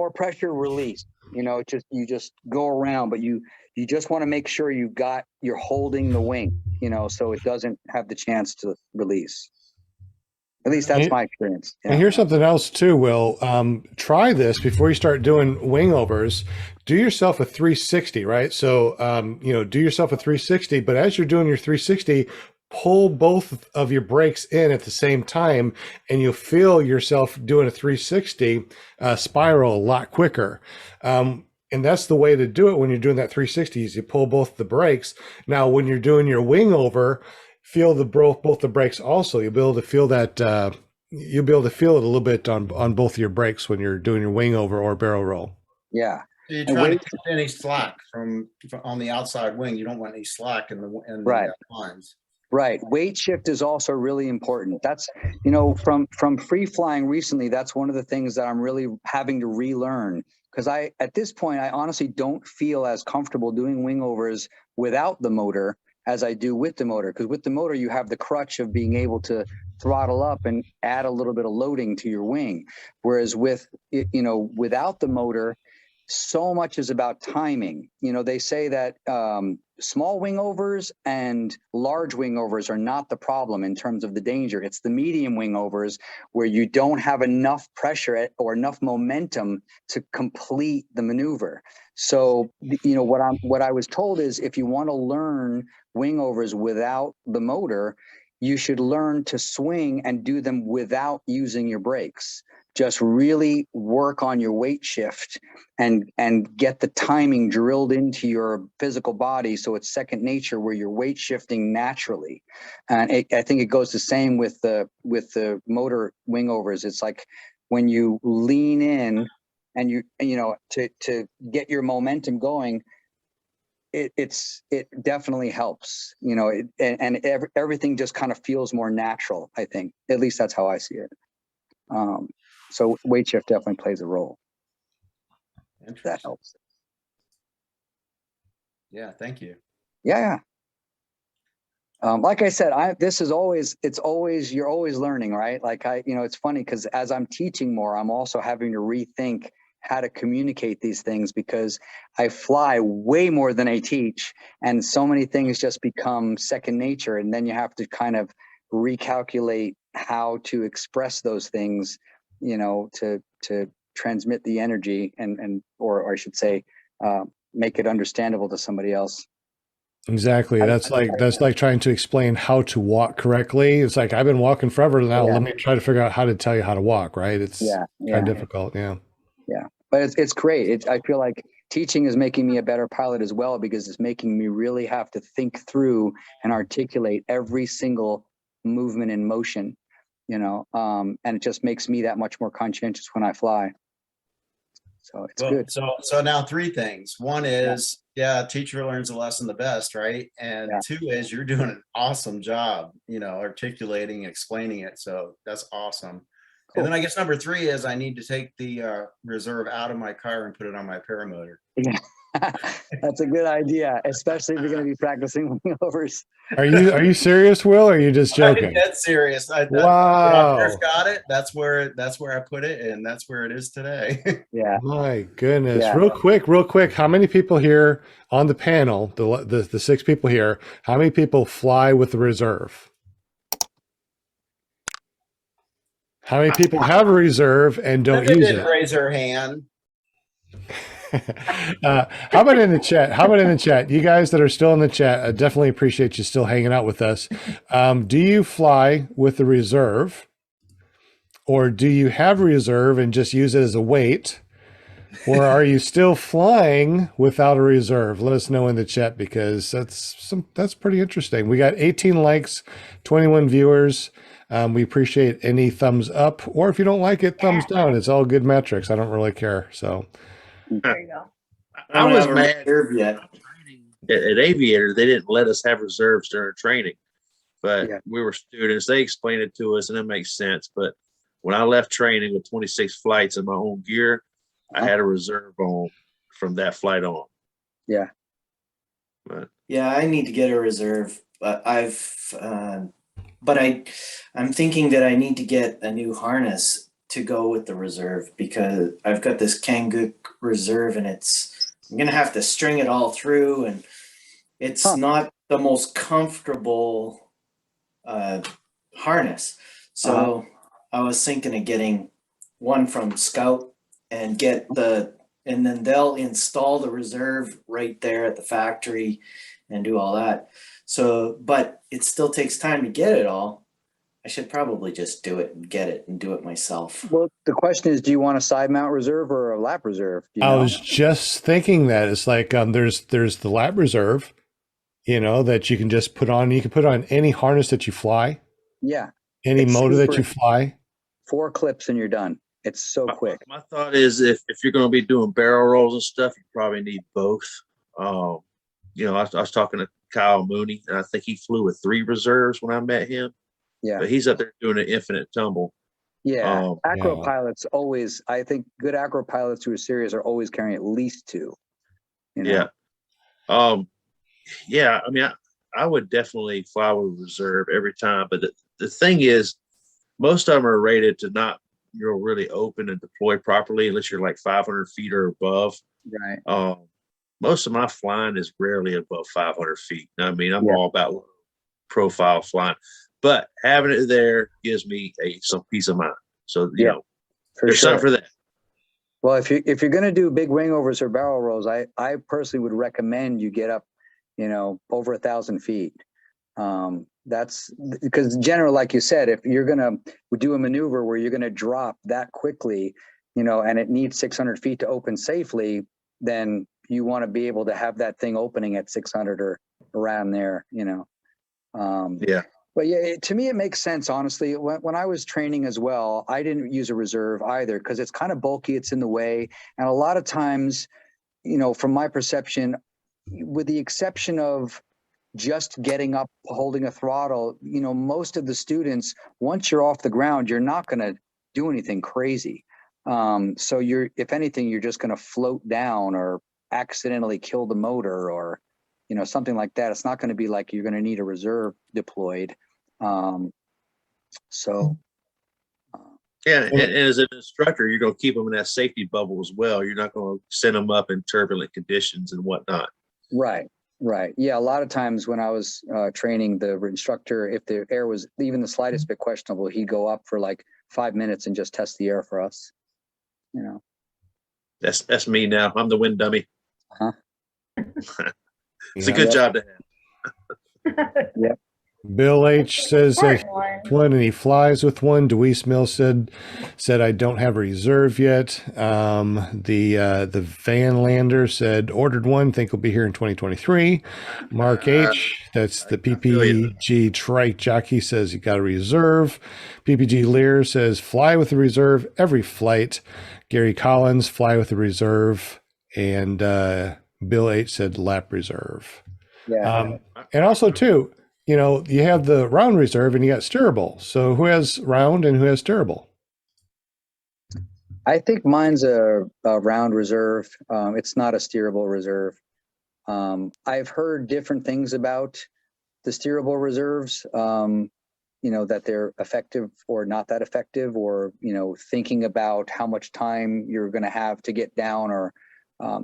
release. You know, you just go around, but you just want to make sure you're holding the wing, you know, so it doesn't have the chance to release. At least that's my experience. And here's something else too, Will. Try this before you start doing wing overs. Do yourself a 360, right? So, you know, do yourself a 360, but as you're doing your 360, pull both of your brakes in at the same time, and you'll feel yourself doing a 360 spiral a lot quicker. And that's the way to do it when you're doing that 360 is you pull both the brakes. Now, when you're doing your wing over, feel both the brakes also. You'll be able to feel that, you'll be able to feel it a little bit on both of your brakes when you're doing your wing over or barrel roll. Yeah. So you're trying to keep any slack from on the outside wing. You don't want any slack in the lines. Right. Weight shift is also really important. That's, you know, from free flying recently, that's one of the things that I'm really having to relearn, because at this point, I honestly don't feel as comfortable doing wing overs without the motor as I do with the motor. Because with the motor, you have the crutch of being able to throttle up and add a little bit of loading to your wing. Whereas with, you know, without the motor, so much is about timing. You know, they say that small wing overs and large wing overs are not the problem in terms of the danger. It's the medium wing overs where you don't have enough pressure or enough momentum to complete the maneuver. So, you know, what I was told is if you want to learn wing overs without the motor, you should learn to swing and do them without using your brakes. Just really work on your weight shift and get the timing drilled into your physical body so it's second nature where you're weight shifting naturally. And I think it goes the same with the motor wing overs. It's like when you lean in and you know to get your momentum going, it definitely helps, you know, and everything just kind of feels more natural. I think at least that's how I see it. So weight shift definitely plays a role. That helps. Yeah, thank you. Yeah. Like I said, you're always learning, right? Like you know, it's funny because as I'm teaching more, I'm also having to rethink how to communicate these things because I fly way more than I teach, and so many things just become second nature, and then you have to kind of recalculate how to express those things, you know, to transmit the energy or I should say, make it understandable to somebody else. Exactly. That's like trying to explain how to walk correctly. It's like, I've been walking forever now. Yeah. Let me try to figure out how to tell you how to walk, right? It's Yeah, kind yeah, of difficult. Yeah. yeah. But it's great. I feel like teaching is making me a better pilot as well, because it's making me really have to think through and articulate every single movement and motion, and it just makes me that much more conscientious when I fly. So it's good. So now three things. One is, teacher learns a lesson the best, right? And two is you're doing an awesome job, articulating, explaining it. So that's awesome. Cool. And then I guess number three is I need to take the reserve out of my car and put it on my paramotor. Yeah. That's a good idea, especially if you're going to be practicing wingovers. Are you serious, Will? Or are you just joking? I'm dead serious. Wow. When I first got it, that's where I put it, and that's where it is today. Yeah. My goodness. Yeah. Real quick. How many people here on the panel, the 6 people here, how many people fly with the reserve? How many people have a reserve and don't use it? Raise her hand. How about in the chat? You guys that are still in the chat, I definitely appreciate you still hanging out with us. Do you fly with the reserve, or do you have a reserve and just use it as a weight, or are you still flying without a reserve? Let us know in the chat, because that's pretty interesting. We got 18 likes, 21 viewers. We appreciate any thumbs up, or if you don't like it, thumbs down. It's all good metrics. I don't really care. So There you go. I was mad yet. at Aviator. They didn't let us have reserves during training, but we were students. They explained it to us, and it makes sense. But when I left training with 26 flights in my own gear, I had a reserve on from that flight on. Yeah. But I need to get a reserve, but I'm thinking that I need to get a new harness to go with the reserve, because I've got this Kanguk reserve, and I'm gonna have to string it all through, and it's not the most comfortable harness. So I was thinking of getting one from Scout and and then they'll install the reserve right there at the factory and do all that. So, but it still takes time to get it all. I should probably just do it and get it and do it myself. Well, the question is, do you want a side mount reserve or a lap reserve? I was just thinking that it's like, there's the lap reserve, that you can just put on. You can put on any harness that you fly. Yeah. Any motor that you fly. 4 clips and you're done. It's so quick. My thought is, if you're going to be doing barrel rolls and stuff, you probably need both. I was talking to Kyle Mooney, and I think he flew with 3 reserves when I met him. Yeah. But he's up there doing an infinite tumble. Yeah. Acro pilots always, I think good acro pilots who are serious are always carrying at least 2. Yeah. I mean, I would definitely fly with a reserve every time. But the thing is, most of them are rated to not really open and deploy properly unless you're like 500 feet or above. Right. Most of my flying is rarely above 500 feet. I mean, I'm all about low profile flying, but having it there gives me some peace of mind. So, there's something for that. Well, if you're going to do big wingovers or barrel rolls, I personally would recommend you get up, over 1,000 feet. That's because generally, like you said, if you're going to do a maneuver where you're going to drop that quickly, and it needs 600 feet to open safely, then you want to be able to have that thing opening at 600 or around there, But to me, it makes sense, honestly. When I was training as well, I didn't use a reserve either, because it's kind of bulky, it's in the way. And a lot of times, from my perception, with the exception of just getting up, holding a throttle, most of the students, once you're off the ground, you're not going to do anything crazy. So if anything, you're just going to float down or accidentally kill the motor or, something like that. It's not going to be like you're going to need a reserve deployed. And as an instructor, you're going to keep them in that safety bubble as well. You're not going to send them up in turbulent conditions and whatnot. Right. Yeah. A lot of times when I was training, the instructor, if the air was even the slightest bit questionable, he'd go up for like 5 minutes and just test the air for us. That's me now. I'm the wind dummy. Uh-huh. It's a good job to have. Bill H says Smart one. one and he flies with one. Deweese Mill said I don't have a reserve yet. The Van Lander said ordered one, think will be here in 2023. Mark H, that's the PPG trike jockey, says he got a reserve. PPG Lear says fly with a reserve every flight. Gary Collins, fly with a reserve. And Bill H said lap reserve. Yeah. And also too, you know, you have the round reserve and you got steerable. So who has round and who has steerable? I think mine's a round reserve. It's not a steerable reserve. I've heard different things about the steerable reserves, you know, that they're effective or not that effective, or, you know, thinking about how much time you're going to have to get down, or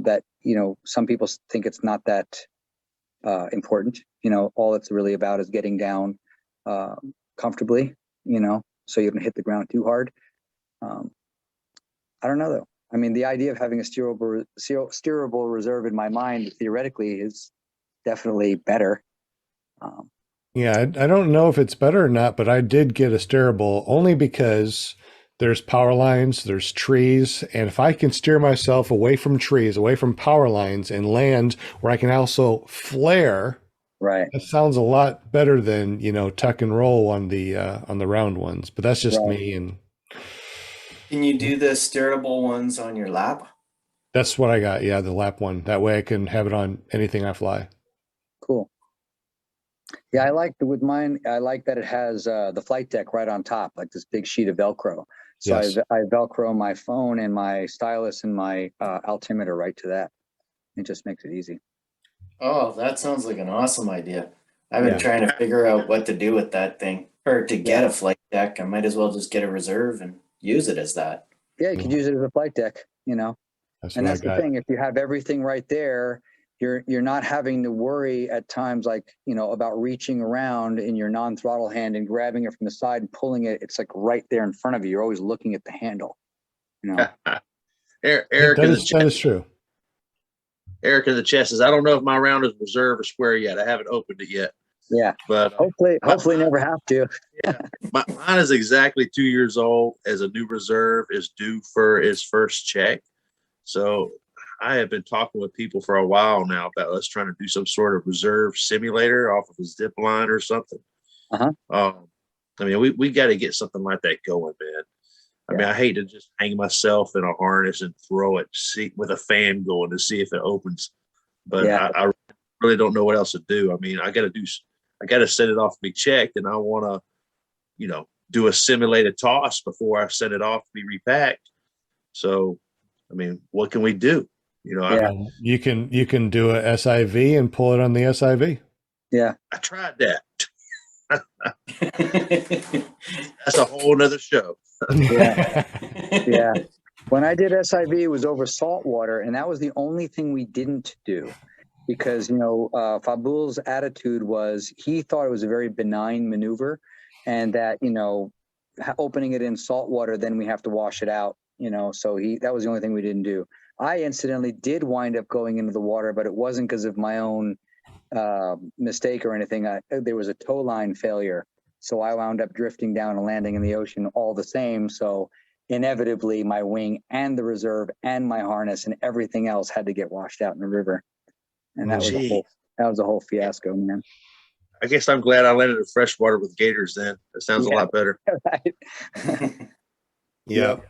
that, you know, some people think it's not that important. You know, all it's really about is getting down comfortably, you know, so you don't hit the ground too hard. I don't know though. I mean, the idea of having a steerable reserve in my mind theoretically is definitely better. Yeah, I don't know if it's better or not, but I did get a steerable only because there's power lines, there's trees, and if I can steer myself away from trees, away from power lines, and land where I can also flare, Right. that sounds a lot better than, you know, tuck and roll on the round ones. But that's just Right. me, and Can you do the steerable ones on your lap? that's what I got. Yeah, the lap one. That way I can have it on anything I fly. Cool. Yeah, I like with mine. I like that it has the flight deck right on top, like this big sheet of Velcro. So Yes. I Velcro my phone and my stylus and my altimeter right to that. It just makes it easy. Oh, that sounds like an awesome idea. I've been Yeah. trying to figure out what to do with that thing, or to get a flight deck. I might as well just get a reserve and use it as that. Yeah, you could use it as a flight deck, you know. That's And what I that's the got. thing. If you have everything right there, you're not having to worry at times, like, you know, about reaching around in your non-throttle hand and grabbing it from the side and pulling it. It's like right there in front of you. You're always looking at the handle, you know. Eric That in the is chat, true. Eric in the chat says, I don't know if my round is reserve or square yet. I haven't opened it yet, Yeah. but Hopefully never have to. mine is exactly 2 years old, as a new reserve is due for its first check. So I have been talking with people for a while now about us trying to do some sort of reserve simulator off of a zip line or something. Uh-huh. I mean, we got to get something like that going, man. I mean, I hate to just hang myself in a harness and throw it with a fan going to see if it opens. But I really don't know what else to do. I mean, I got to send it off to be checked, and I want to, you know, do a simulated toss before I send it off to be repacked. So, I mean, what can we do? You know, You can do a SIV and pull it on the SIV. Yeah. I tried that. That's a whole nother show. Yeah. Yeah. When I did SIV, it was over salt water, and that was the only thing we didn't do, because, you know, Fabul's attitude was he thought it was a very benign maneuver, and that, you know, opening it in salt water, then we have to wash it out, you know. So that was the only thing we didn't do. I incidentally did wind up going into the water, but it wasn't because of my own mistake or anything. There was a tow line failure, so I wound up drifting down and landing in the ocean all the same. So inevitably my wing and the reserve and my harness and everything else had to get washed out in the river, and that was a whole fiasco, man. I guess I'm glad I landed in freshwater with gators then. That sounds a lot better. Right. Yeah.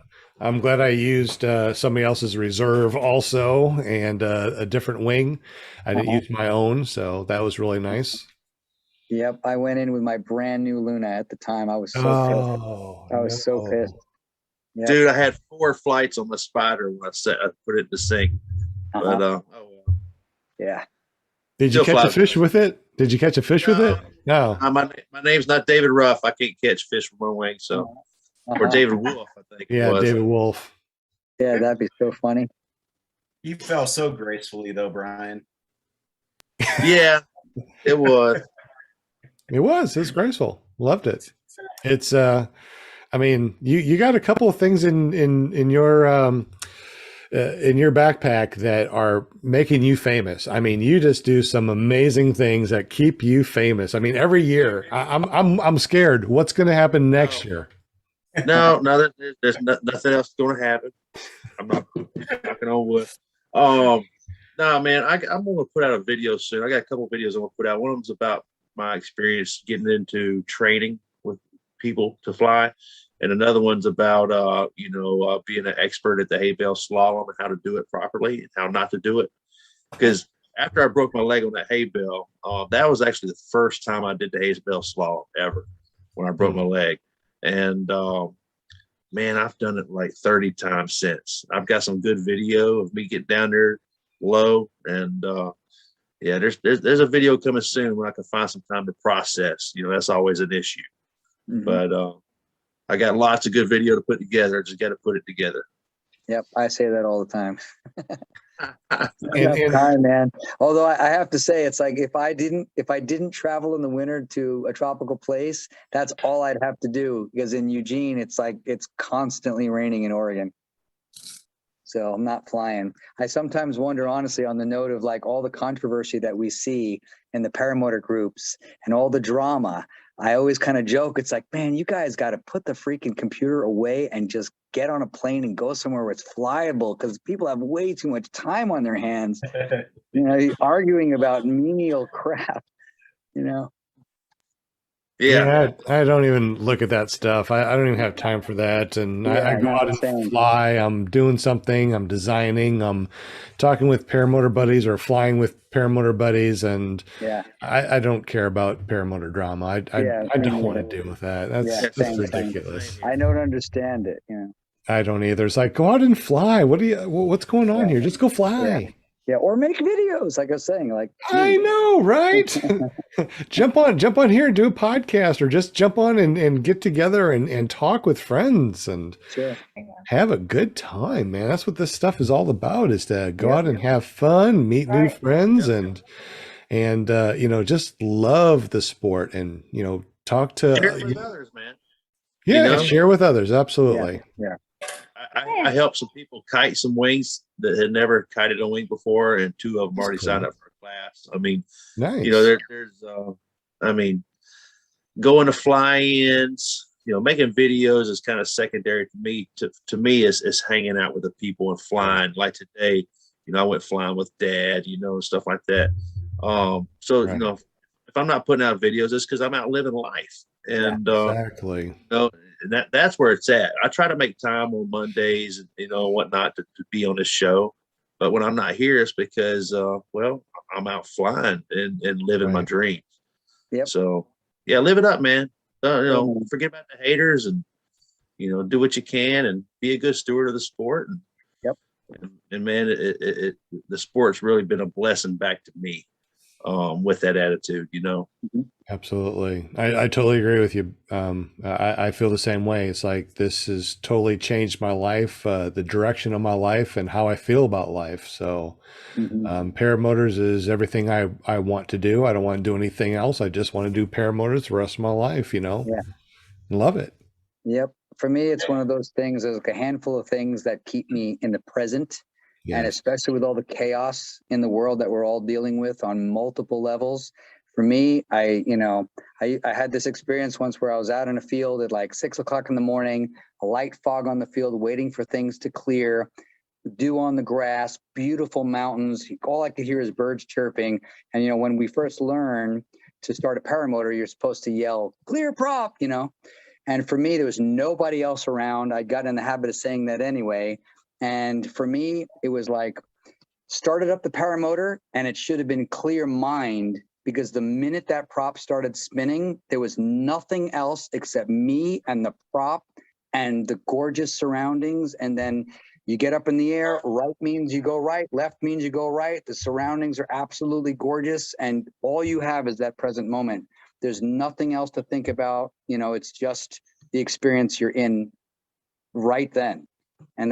I'm glad I used somebody else's reserve also, and a different wing. I didn't use my own, so that was really nice. Yep, I went in with my brand new Luna at the time. I was so pissed. I was so pissed. Yep. Dude, I had 4 flights on the Spider when I put it in the sink. But oh well. Yeah. Did you catch a fish with it? Did you catch a fish with it? No. My name's not David Ruff. I can't catch fish with one wing, so. Or David Wolf, I think. Yeah, David Wolf. Yeah, that'd be so funny. You fell so gracefully though, Brian. Yeah, it was. It was graceful. Loved it. It's I mean, you got a couple of things in your in your backpack that are making you famous? I mean, you just do some amazing things that keep you famous. I mean, every year I'm scared. What's going to happen next year? No, nothing else going to happen. I'm not knocking on wood. No, man, I'm going to put out a video soon. I got a couple of videos I'm going to put out. One of them's about my experience getting into training with people to fly. And another one's about, being an expert at the hay bale slalom and how to do it properly and how not to do it. Because after I broke my leg on that hay bale, that was actually the first time I did the hay bale slalom ever, when I broke my leg. And man, I've done it like 30 times since. I've got some good video of me getting down there low. And yeah, there's a video coming soon when I can find some time to process. That's always an issue. But I got lots of good video to put together. I just got to put it together. Yep, I say that all the time. And- Time, man. Although I have to say, it's like if I didn't travel in the winter to a tropical place, that's all I'd have to do. Because in Eugene, it's like it's constantly raining in Oregon. So I'm not flying. I sometimes wonder, honestly, on the note of like all the controversy that we see in the paramotor groups and all the drama, I always kind of joke. It's like, man, you guys got to put the freaking computer away and just get on a plane and go somewhere where it's flyable, because people have way too much time on their hands, arguing about menial crap, Yeah, I don't even look at that stuff. I don't even have time for that. And I go out and fly. I'm doing something. I'm designing. I'm talking with paramotor buddies or flying with paramotor buddies. And I don't care about paramotor drama. I don't want to deal with that. That's just ridiculous. I don't understand it. I don't either. It's like, go out and fly. What's going on here? Just go fly. Yeah, or make videos, like I was saying. Like, I know, right? jump on here and do a podcast, or just jump on and get together and talk with friends and have a good time, man. That's what this stuff is all about, is to go out and have fun, meet new friends, and just love the sport, and talk to share with others, man. Yeah, share with others, absolutely. Yeah. I helped some people kite some wings that had never kited a wing before, and 2 of them already signed up for a class. I mean, nice. There's going to fly-ins, making videos is kind of secondary to me. To me, is hanging out with the people and flying. Like today, I went flying with Dad, stuff like that. If I'm not putting out videos, it's because I'm out living life. And exactly. That's where it's at. I try to make time on Mondays, and whatnot to be on this show. But when I'm not here, it's because I'm out flying and living my dreams. Yep. So live it up, man. Forget about the haters, and do what you can and be a good steward of the sport. And man, the sport's really been a blessing back to me. With that attitude, Absolutely. I totally agree with you. I feel the same way. It's like, this has totally changed my life, the direction of my life, and how I feel about life. So paramotors is everything I want to do. I don't want to do anything else. I just want to do paramotors the rest of my life, Love it. Yep. For me, it's one of those things. There's like a handful of things that keep me in the present. Yes. And especially with all the chaos in the world that we're all dealing with on multiple levels. For me, I had this experience once where I was out in a field at like 6 o'clock in the morning, a light fog on the field, waiting for things to clear, dew on the grass, beautiful mountains. All I could hear is birds chirping. And, when we first learn to start a paramotor, you're supposed to yell, "Clear prop," And for me, there was nobody else around. I got in the habit of saying that anyway. And for me, it was like, started up the paramotor, and it should have been clear mind, because the minute that prop started spinning, there was nothing else except me and the prop and the gorgeous surroundings. And then you get up in the air, right means you go right, left means you go right. The surroundings are absolutely gorgeous. And all you have is that present moment. There's nothing else to think about. It's just the experience you're in right then. And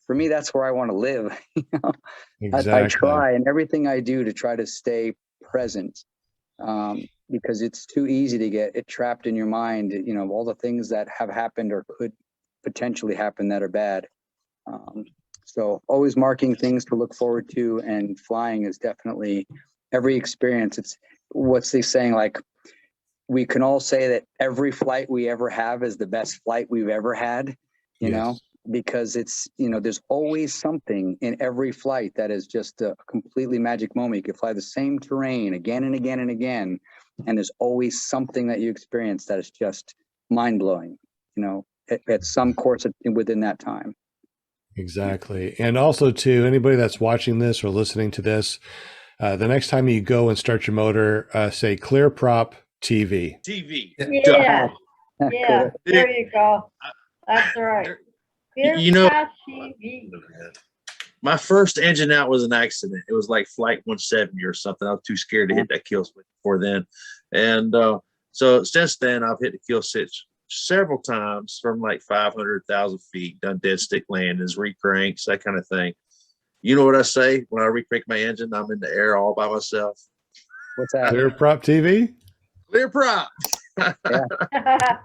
for me, that's where I want to live. Exactly. I try, and everything I do to try to stay present, because it's too easy to get it trapped in your mind, all the things that have happened or could potentially happen that are bad. So always marking things to look forward to, and flying is definitely every experience. It's what's they saying, like, we can all say that every flight we ever have is the best flight we've ever had, you know, because it's, you know, there's always something in every flight that is just a completely magic moment. You can fly the same terrain again and again and again, and there's always something that you experience that is just mind-blowing, you know, at some course within that time. Exactly. And also to anybody that's watching this or listening to this, the next time you go and start your motor, say ClearPropTV. TV. Yeah, yeah, Cool. there you go. That's right. You know, TV. my first engine out was an accident. It was like flight 170 or something. I was too scared to hit that kill switch before then. And so since then, I've hit the kill switch several times from like 500,000 feet, done dead stick landings, recranks, that kind of thing. You know what I say when I recrank my engine? I'm in the air all by myself. What's that? ClearPropTV? Clear prop.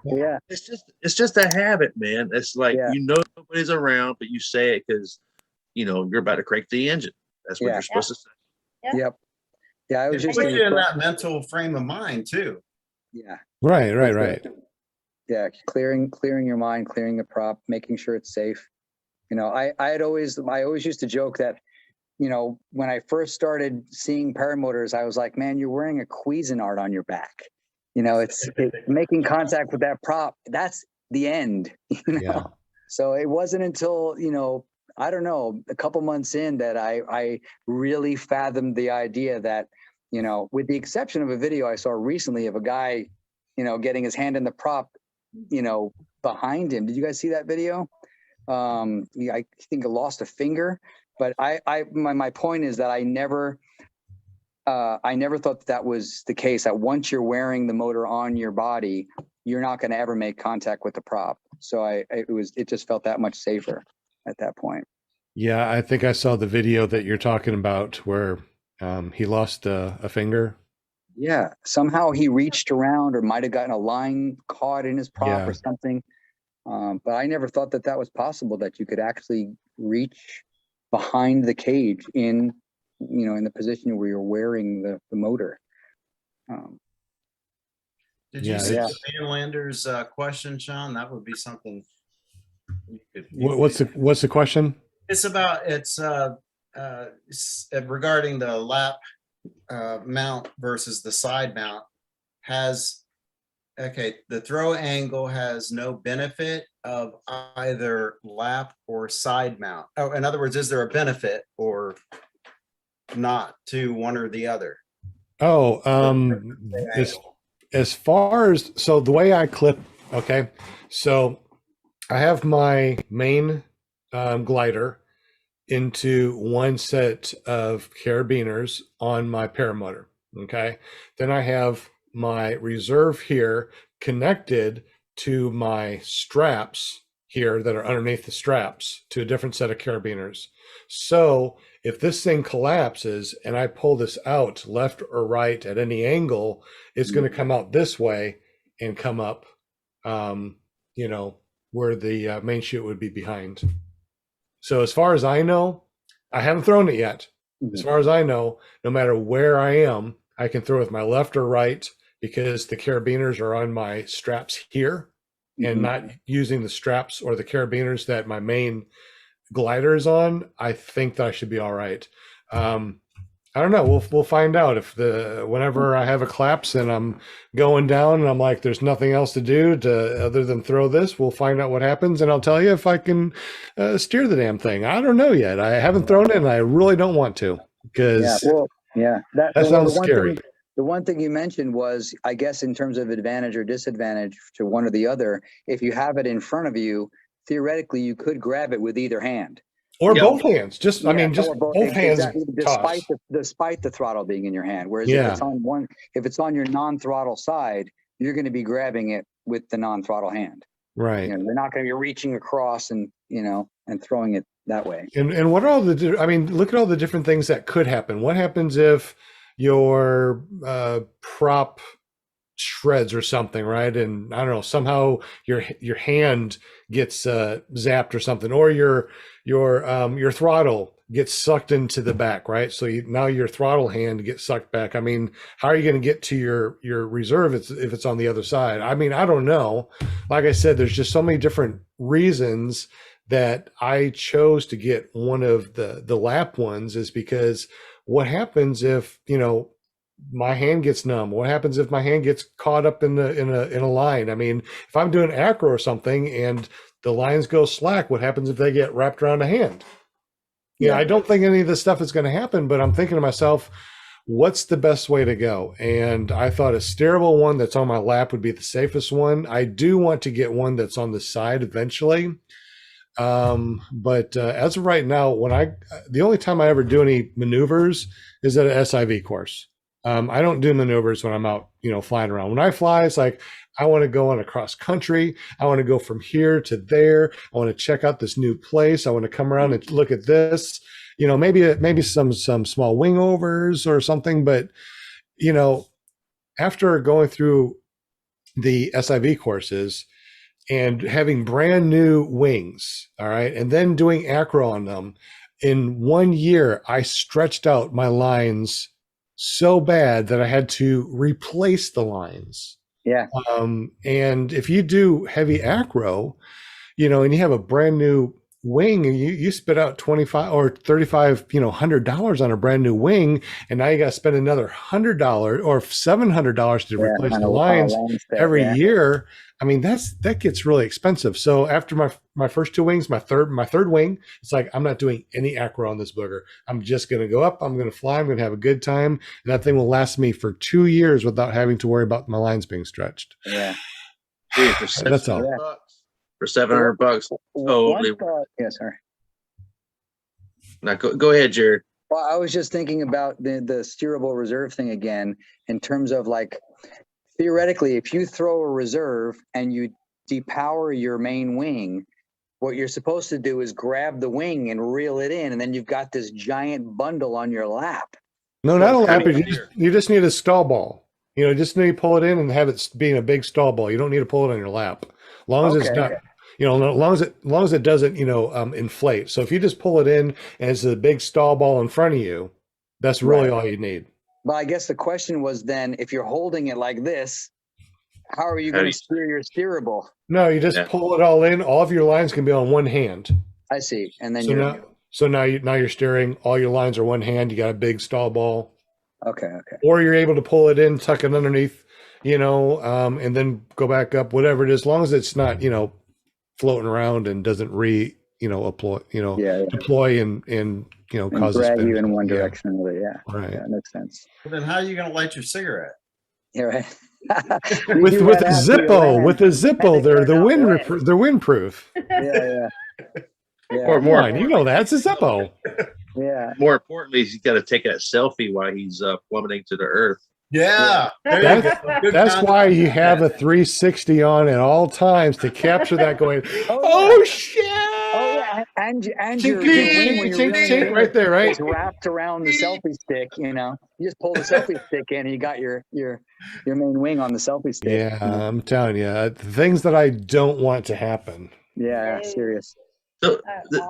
Yeah. It's just a habit, man. It's like, Yeah. you know, nobody's around, but you say it because, you know, you're about to crank the engine. That's what Yeah. you're supposed to say. Yep. Yeah. I was It just puts you in that mental frame of mind too. yeah. Right. Yeah, clearing your mind, clearing the prop, making sure it's safe. You know, I always used to joke that, you know, when I first started seeing paramotors, I was like, man, you're wearing a Cuisinart on your back. You know, it's making contact with that prop. That's the end. You know? Yeah. So it wasn't until, you know, I don't know, a couple months in that I really fathomed the idea that, you know, with the exception of a video I saw recently of a guy, you know, getting his hand in the prop, you know, behind him. Did you guys see that video? I think I lost a finger, but my point is that I never thought that was the case, that once you're wearing the motor on your body, you're not going to ever make contact with the prop. So it just felt that much safer at that point. Yeah, I think I saw the video that you're talking about where he lost a finger. Yeah, somehow he reached around or might have gotten a line caught in his prop or something. But I never thought that was possible, that you could actually reach behind the cage in the position where you're wearing the motor. Did you Yeah, see it's- the Vanlander's question, Sean? That would be something you could. What's the question? It's about regarding the lap mount versus the side mount. The throw angle has no benefit of either lap or side mount. Oh, in other words, is there a benefit or not to one or the other? Oh, as far as, so the way I clip, okay, so I have my main glider into one set of carabiners on my paramotor, okay? Then I have my reserve here connected to my straps here that are underneath the straps to a different set of carabiners. So if this thing collapses and I pull this out left or right at any angle, it's going to come out this way and come up, where the main chute would be behind. So as far as I know, I haven't thrown it yet. As far as I know, no matter where I am, I can throw with my left or right because the carabiners are on my straps here and not using the straps or the carabiners that my main glider is on. I think that I should be all right. I don't know. We'll find out if whenever I have a collapse and I'm going down and I'm like, there's nothing else to do other than throw this. We'll find out what happens, and I'll tell you if I can steer the damn thing. I don't know yet. I haven't thrown it, and I really don't want to because that sounds scary. The one thing you mentioned was, I guess, in terms of advantage or disadvantage to one or the other, if you have it in front of you, theoretically, you could grab it with either hand. Or both hands. Just both hands. Exactly, despite the throttle being in your hand. Whereas if it's on your non-throttle side, you're going to be grabbing it with the non-throttle hand. Right. You're not going to be reaching across and throwing it that way. And what are all look at all the different things that could happen. What happens if your prop shreds or something, right? And I don't know, somehow your hand gets zapped or something, or your throttle gets sucked into the back, right? So now your throttle hand gets sucked back. I mean, how are you going to get to your reserve if it's on the other side? I mean, I don't know. Like I said, there's just so many different reasons that I chose to get one of the lap ones, is because what happens if, my hand gets numb? What happens if my hand gets caught up in a line? I mean, if I'm doing acro or something and the lines go slack, what happens if they get wrapped around a hand? Yeah, I don't think any of this stuff is going to happen, but I'm thinking to myself, what's the best way to go? And I thought a steerable one that's on my lap would be the safest one. I do want to get one that's on the side eventually. But as of right now, the only time I ever do any maneuvers is at an SIV course. I don't do maneuvers when I'm out, flying around. When I fly, it's like, I want to go on a cross country. I want to go from here to there. I want to check out this new place. I want to come around and look at this, maybe some small wing overs or something. But, after going through the SIV courses and having brand new wings, all right, and then doing acro on them, in 1 year, I stretched out my lines so bad that I had to replace the lines. Yeah. And if you do heavy acro, and you have a brand new wing and you spit out 25 or 35, $100 on a brand new wing, and now you got to spend another $100 or $700 to replace the lines every year. I mean, that gets really expensive. So after my first two wings, my third wing, it's like, I'm not doing any acro on this booger. I'm just going to go up. I'm going to fly. I'm going to have a good time. And that thing will last me for 2 years without having to worry about my lines being stretched. Yeah. Dude, That's all. For $700. Totally. Yeah, sorry. Now go ahead, Jarrod. Well, I was just thinking about the steerable reserve thing again, in terms of like, theoretically, if you throw a reserve and you depower your main wing, what you're supposed to do is grab the wing and reel it in, and then you've got this giant bundle on your lap. No, not a lap. You just need a stall ball. Just need to pull it in and have it being a big stall ball. You don't need to pull it on your lap. As long as it's not, as long as it doesn't, inflate. So if you just pull it in and it's a big stall ball in front of you, that's really all you need. But I guess the question was then, if you're holding it like this, how are you going to steer your steerable? No, you just pull it all in. All of your lines can be on one hand. I see. And then now you're steering. All your lines are one hand. You got a big stall ball. Okay. Or you're able to pull it in, tuck it underneath, and then go back up, whatever it is, as long as it's not, floating around and doesn't deploy and cause drag you in one direction with it. Yeah. Right. Yeah, that makes sense. Well, then how are you going to light your cigarette? Yeah, right. with a Zippo, they're windproof. Yeah. Or more, that's a Zippo. Yeah. More importantly, he's got to take that selfie while he's plummeting to the earth. Yeah. That's why you have a 360 on at all times to capture that going, oh shit. Oh yeah. And your wing right there, right? It's wrapped around the selfie stick, You just pull the selfie stick in and you got your main wing on the selfie stick. Yeah, I'm telling you, things that I don't want to happen. Yeah, serious. So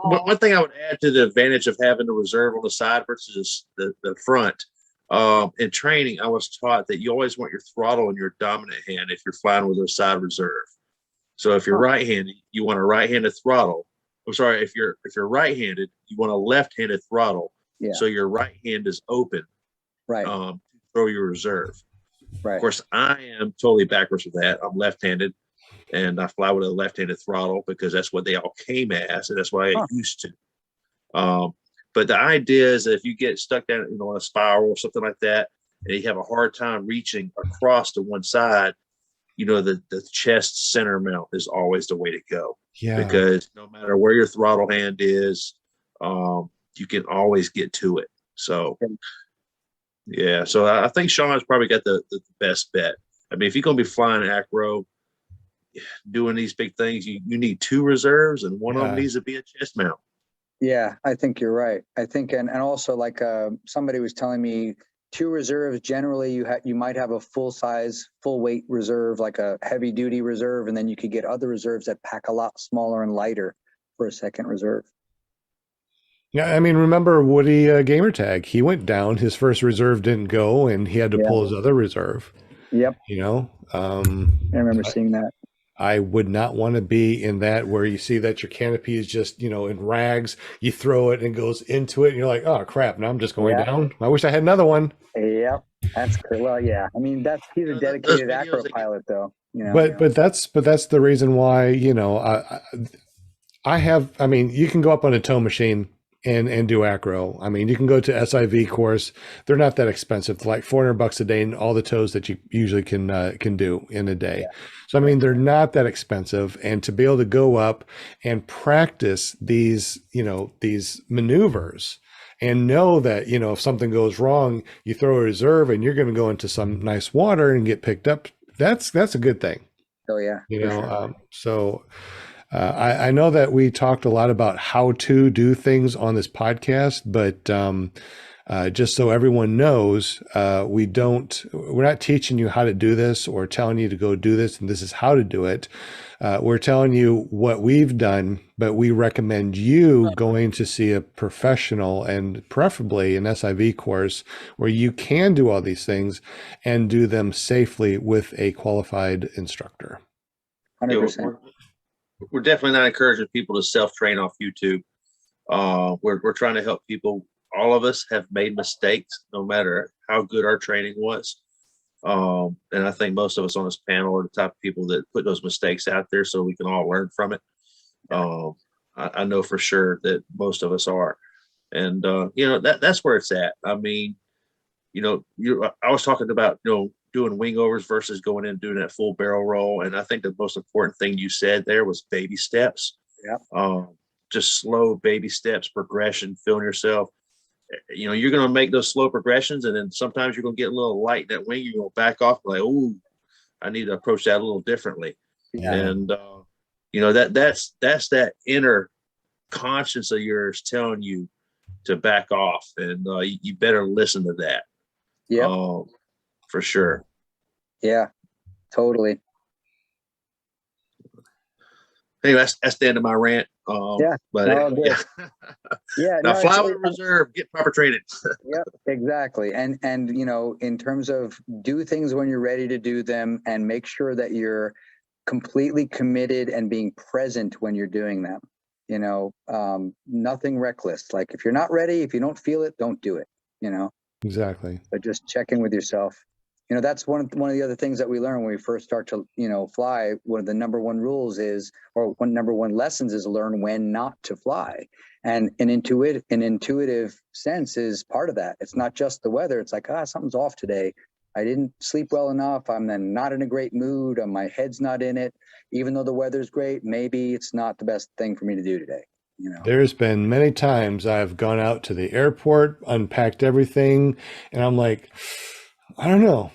one thing I would add to the advantage of having the reserve on the side versus the front, in training, I was taught that you always want your throttle in your dominant hand if you're flying with a side reserve. So if you're right-handed, you want a right-handed throttle. I'm sorry, if you're right-handed, you want a left-handed throttle. Yeah. So your right hand is open. Right. To throw your reserve. Right. Of course, I am totally backwards with that. I'm left-handed, and I fly with a left-handed throttle because that's what they all came as, and that's what I get used to. But the idea is that if you get stuck down, on a spiral or something like that, and you have a hard time reaching across to one side, the chest center mount is always the way to go. Yeah. Because no matter where your throttle hand is, you can always get to it. So, yeah. So I think Sean's probably got the best bet. I mean, if you're going to be flying acro, doing these big things, you need two reserves, and one of them needs to be a chest mount. Yeah, I think you're right. I think, and also like somebody was telling me 2 reserves. Generally, you might have a full size, full weight reserve, like a heavy duty reserve, and then you could get other reserves that pack a lot smaller and lighter for a second reserve. Yeah, I mean, remember Woody Gamertag? He went down. His first reserve didn't go, and he had to pull his other reserve. Yep. You know, I remember seeing that. I would not want to be in that where you see that your canopy is just, you know, in rags. You throw it and it goes into it, and you're like, oh crap! Now I'm just going down. I wish I had another one. Yep, that's cool. Well, yeah. I mean, he's a dedicated acro pilot, though. You know. But that's the reason why, you know, I mean, you can go up on a tow machine and do acro. I mean, you can go to SIV course. They're not that expensive, like $400 a day, and all the tows that you usually can do in a day. Yeah. So I mean, they're not that expensive, and to be able to go up and practice these, you know, these maneuvers, and know that, you know, if something goes wrong, you throw a reserve and you're going to go into some nice water and get picked up. That's a good thing. Oh yeah. You know, sure. I know that we talked a lot about how to do things on this podcast, but just so everyone knows, we're not teaching you how to do this or telling you to go do this and this is how to do it. We're telling you what we've done, but we recommend you going to see a professional and preferably an SIV course where you can do all these things and do them safely with a qualified instructor. 100%. We're definitely not encouraging people to self-train off YouTube. We're trying to help people. All of us have made mistakes, no matter how good our training was. And I think most of us on this panel are the type of people that put those mistakes out there so we can all learn from it. I know for sure that most of us are. And, you know, that's where it's at. I mean, you know, I was talking about, you know, doing wing overs versus going in and doing that full barrel roll. And I think the most important thing you said there was baby steps. Yeah. Just slow baby steps, progression, feeling yourself. You know, you're going to make those slow progressions, and then sometimes you're going to get a little light in that wing. You're going to back off, like, oh, I need to approach that a little differently. Yeah. And you know, that's that inner conscience of yours telling you to back off, and you better listen to that. Yeah. For sure. Yeah, totally. Anyway, that's the end of my rant. Yeah. But No, yeah. Yeah. Now No, fly with reserve, get proper training. Yep, exactly. And you know, in terms of do things when you're ready to do them, and make sure that you're completely committed and being present when you're doing them. You know, nothing reckless. Like if you're not ready, if you don't feel it, don't do it. You know. Exactly. But just check in with yourself. You know, that's one of the other things that we learn when we first start to, you know, fly. One of the number one rules is, or number one lessons is, learn when not to fly. And an intuitive sense is part of that. It's not just the weather. It's like, something's off today. I didn't sleep well enough. I'm then not in a great mood. My head's not in it. Even though the weather's great, maybe it's not the best thing for me to do today. You know. There's been many times I've gone out to the airport, unpacked everything, and I'm like, I don't know.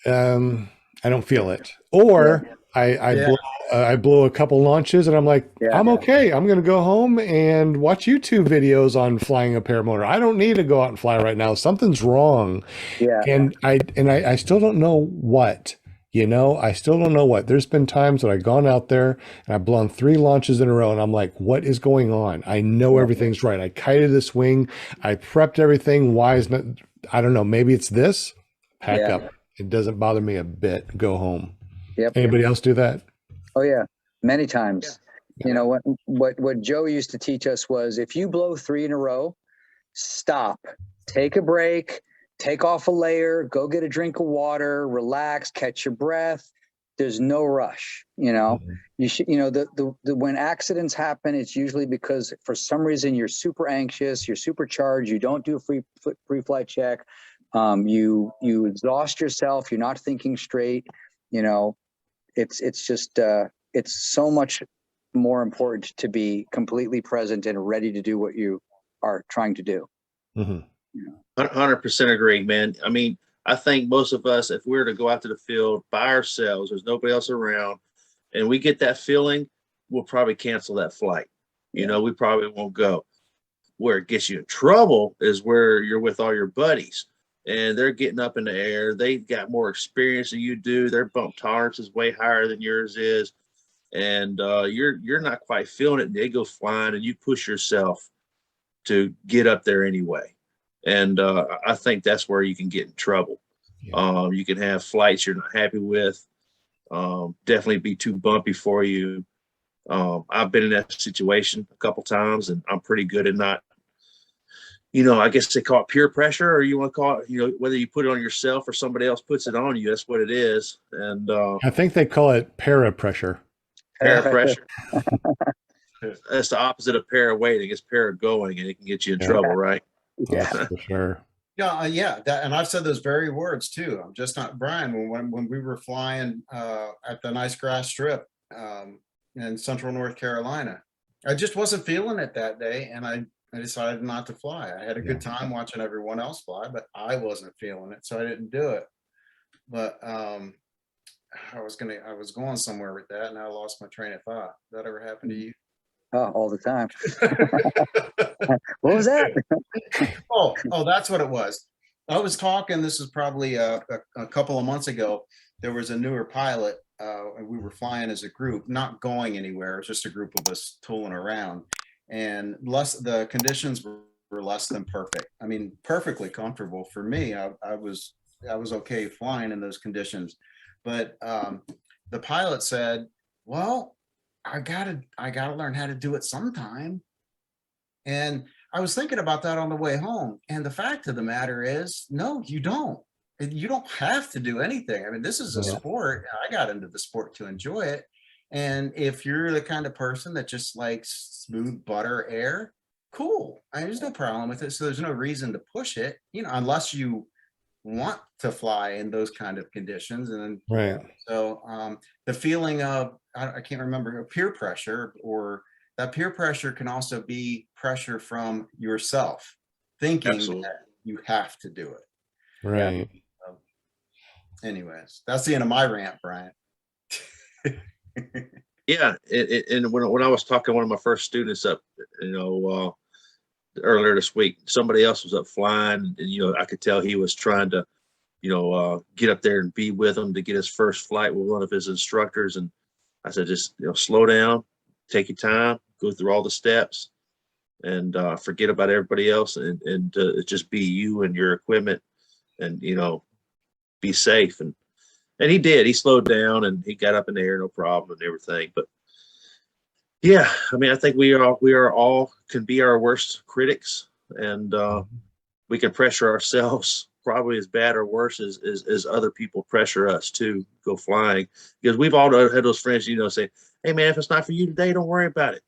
I don't feel it. Or I blow a couple launches and I'm like, I'm okay. I'm going to go home and watch YouTube videos on flying a paramotor. I don't need to go out and fly right now. Something's wrong. Yeah. And I still don't know what. You know, I still don't know what. There's been times that I've gone out there and I've blown 3 launches in a row and I'm like, what is going on? I know everything's right. I kited this wing. I prepped everything. Why is not, I don't know. Maybe it's this. Pack up. It doesn't bother me a bit. Go home. Yep. Anybody else do that? Oh yeah. Many times. Yeah. You know, what Joe used to teach us was, if you blow 3 in a row, stop, take a break, take off a layer, go get a drink of water, relax, catch your breath. There's no rush. You know, you should, you know, the when accidents happen, it's usually because for some reason you're super anxious, you're super charged, you don't do a pre-flight check, you exhaust yourself, you're not thinking straight. You know, it's just it's so much more important to be completely present and ready to do what you are trying to do. Mm-hmm. You know? 100% agree, man. I mean, I think most of us, if we were to go out to the field by ourselves, there's nobody else around, and we get that feeling, we'll probably cancel that flight. You know, we probably won't go. Where it gets you in trouble is where you're with all your buddies. and they're getting up in the air. They've got more experience than you do. Their bump tolerance is way higher than yours is. And you're not quite feeling it. And they go flying and you push yourself to get up there anyway. And I think that's where you can get in trouble. Yeah. You can have flights you're not happy with, definitely be too bumpy for you. I've been in that situation a couple times, and I'm pretty good at not, I guess they call it peer pressure, or you want to call it, whether you put it on yourself or somebody else puts it on you, that's what it is. And I think they call it para pressure. para pressure. That's the opposite of para waiting. It's para going, and it can get you in trouble, right? Yeah, for sure. Yeah, and I've said those very words too. I'm just not Brian. When we were flying at the nice grass strip in central North Carolina, I just wasn't feeling it that day, and I decided not to fly. I had a good time watching everyone else fly, but I wasn't feeling it, so I didn't do it. But I was going somewhere with that, and I lost my train of thought. That ever happened to you? Oh, all the time. What was that? Oh, that's what it was. I was talking, this is probably a couple of months ago. There was a newer pilot, and we were flying as a group, not going anywhere. It was just a group of us tooling around, and the conditions were less than perfect. I mean, perfectly comfortable for me. I was okay flying in those conditions, but the pilot said, well, I gotta learn how to do it sometime. And I was thinking about that on the way home. And the fact of the matter is, no, you don't. You don't have to do anything. I mean, this is a sport. I got into the sport to enjoy it. And if you're the kind of person that just likes smooth butter air, cool. There's no problem with it. So there's no reason to push it, unless you want to fly in those kind of conditions. And right. So the feeling of, I can't remember, peer pressure, or that peer pressure can also be pressure from yourself thinking Absolutely. that you have to do it. Right. Anyways, that's the end of my rant, Brian. Yeah, and when I was talking to one of my first students up, earlier this week, somebody else was up flying, and I could tell he was trying to, get up there and be with him to get his first flight with one of his instructors. And I said, just slow down, take your time, go through all the steps, and forget about everybody else, and just be you and your equipment, and be safe. And he did. He slowed down and he got up in the air, no problem, and everything. But yeah, I mean, I think we are all can be our worst critics, and we can pressure ourselves probably as bad or worse as other people pressure us to go flying, because we've all had those friends, say, hey man, if it's not for you today, don't worry about it,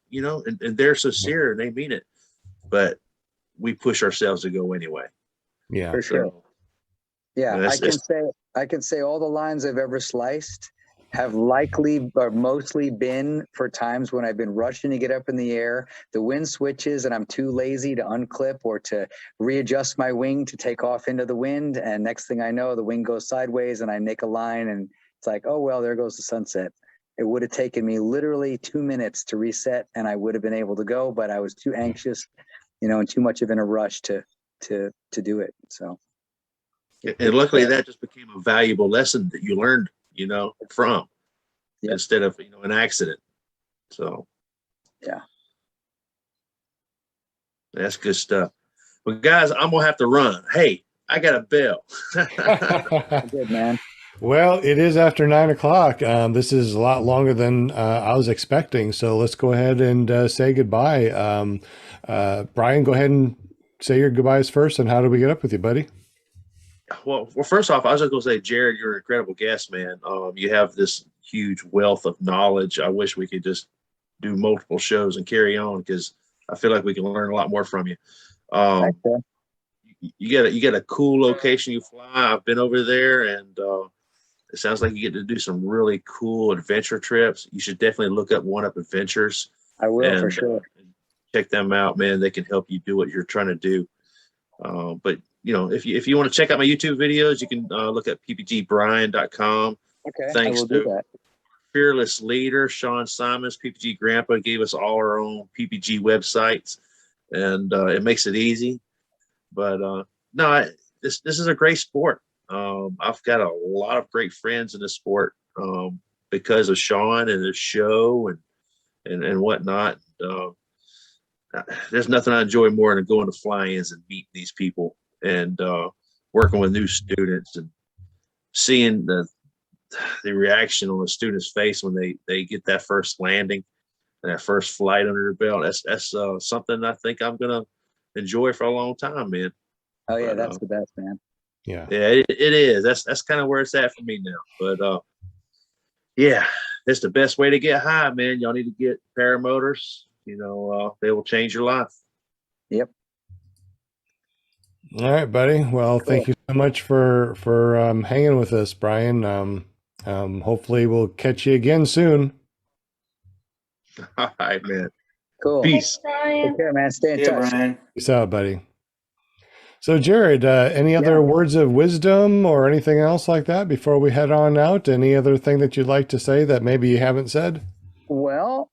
and they're sincere and they mean it, but we push ourselves to go anyway. Yeah, for sure. Yeah, I can say all the lines I've ever sliced have likely or mostly been for times when I've been rushing to get up in the air, the wind switches and I'm too lazy to unclip or to readjust my wing to take off into the wind. And next thing I know, the wing goes sideways and I make a line and it's like, oh, well, there goes the sunset. It would have taken me literally 2 minutes to reset and I would have been able to go, but I was too anxious, and too much of in a rush to do it. So. And luckily that just became a valuable lesson that you learned, from instead of, an accident. So, yeah, that's good stuff. But guys, I'm going to have to run. Hey, I got a bell. good, man. Well, it is after 9 o'clock. This is a lot longer than I was expecting. So let's go ahead and say goodbye. Brian, go ahead and say your goodbyes first. And how do we get up with you, buddy? Well, first off, I was just going to say, Jarrod, you're an incredible guest, man. You have this huge wealth of knowledge. I wish we could just do multiple shows and carry on, because I feel like we can learn a lot more from you. You got a cool location you fly. I've been over there, and it sounds like you get to do some really cool adventure trips. You should definitely look up One Up Adventures. I will, for sure. Check them out, man. They can help you do what you're trying to do. But if you want to check out my YouTube videos, you can look at ppgbrian.com. Okay, Thanks I will to do that. fearless leader Sean Simons, PPG Grandpa gave us all our own PPG websites, and it makes it easy. But no, this is a great sport. I've got a lot of great friends in the sport because of Sean and his show and whatnot. There's nothing I enjoy more than going to fly-ins and meeting these people and working with new students and seeing the reaction on the student's face when they get that first landing and that first flight under their belt. That's something I think I'm gonna enjoy for a long time, man. Oh yeah, But, that's the best, man. Yeah. Yeah, it is. That's kind of where it's at for me now. But yeah, it's the best way to get high, man. Y'all need to get paramotors. You know, they will change your life. Yep. All right, buddy. Well, thank you so much for hanging with us, Brian. Hopefully we'll catch you again soon. All right, man. Cool. Peace. Brian. Take care, man. Stay in Yeah, touch. Brian. Peace out, buddy. So, Jarrod, any other words of wisdom or anything else like that before we head on out? Any other thing that you'd like to say that maybe you haven't said? Well,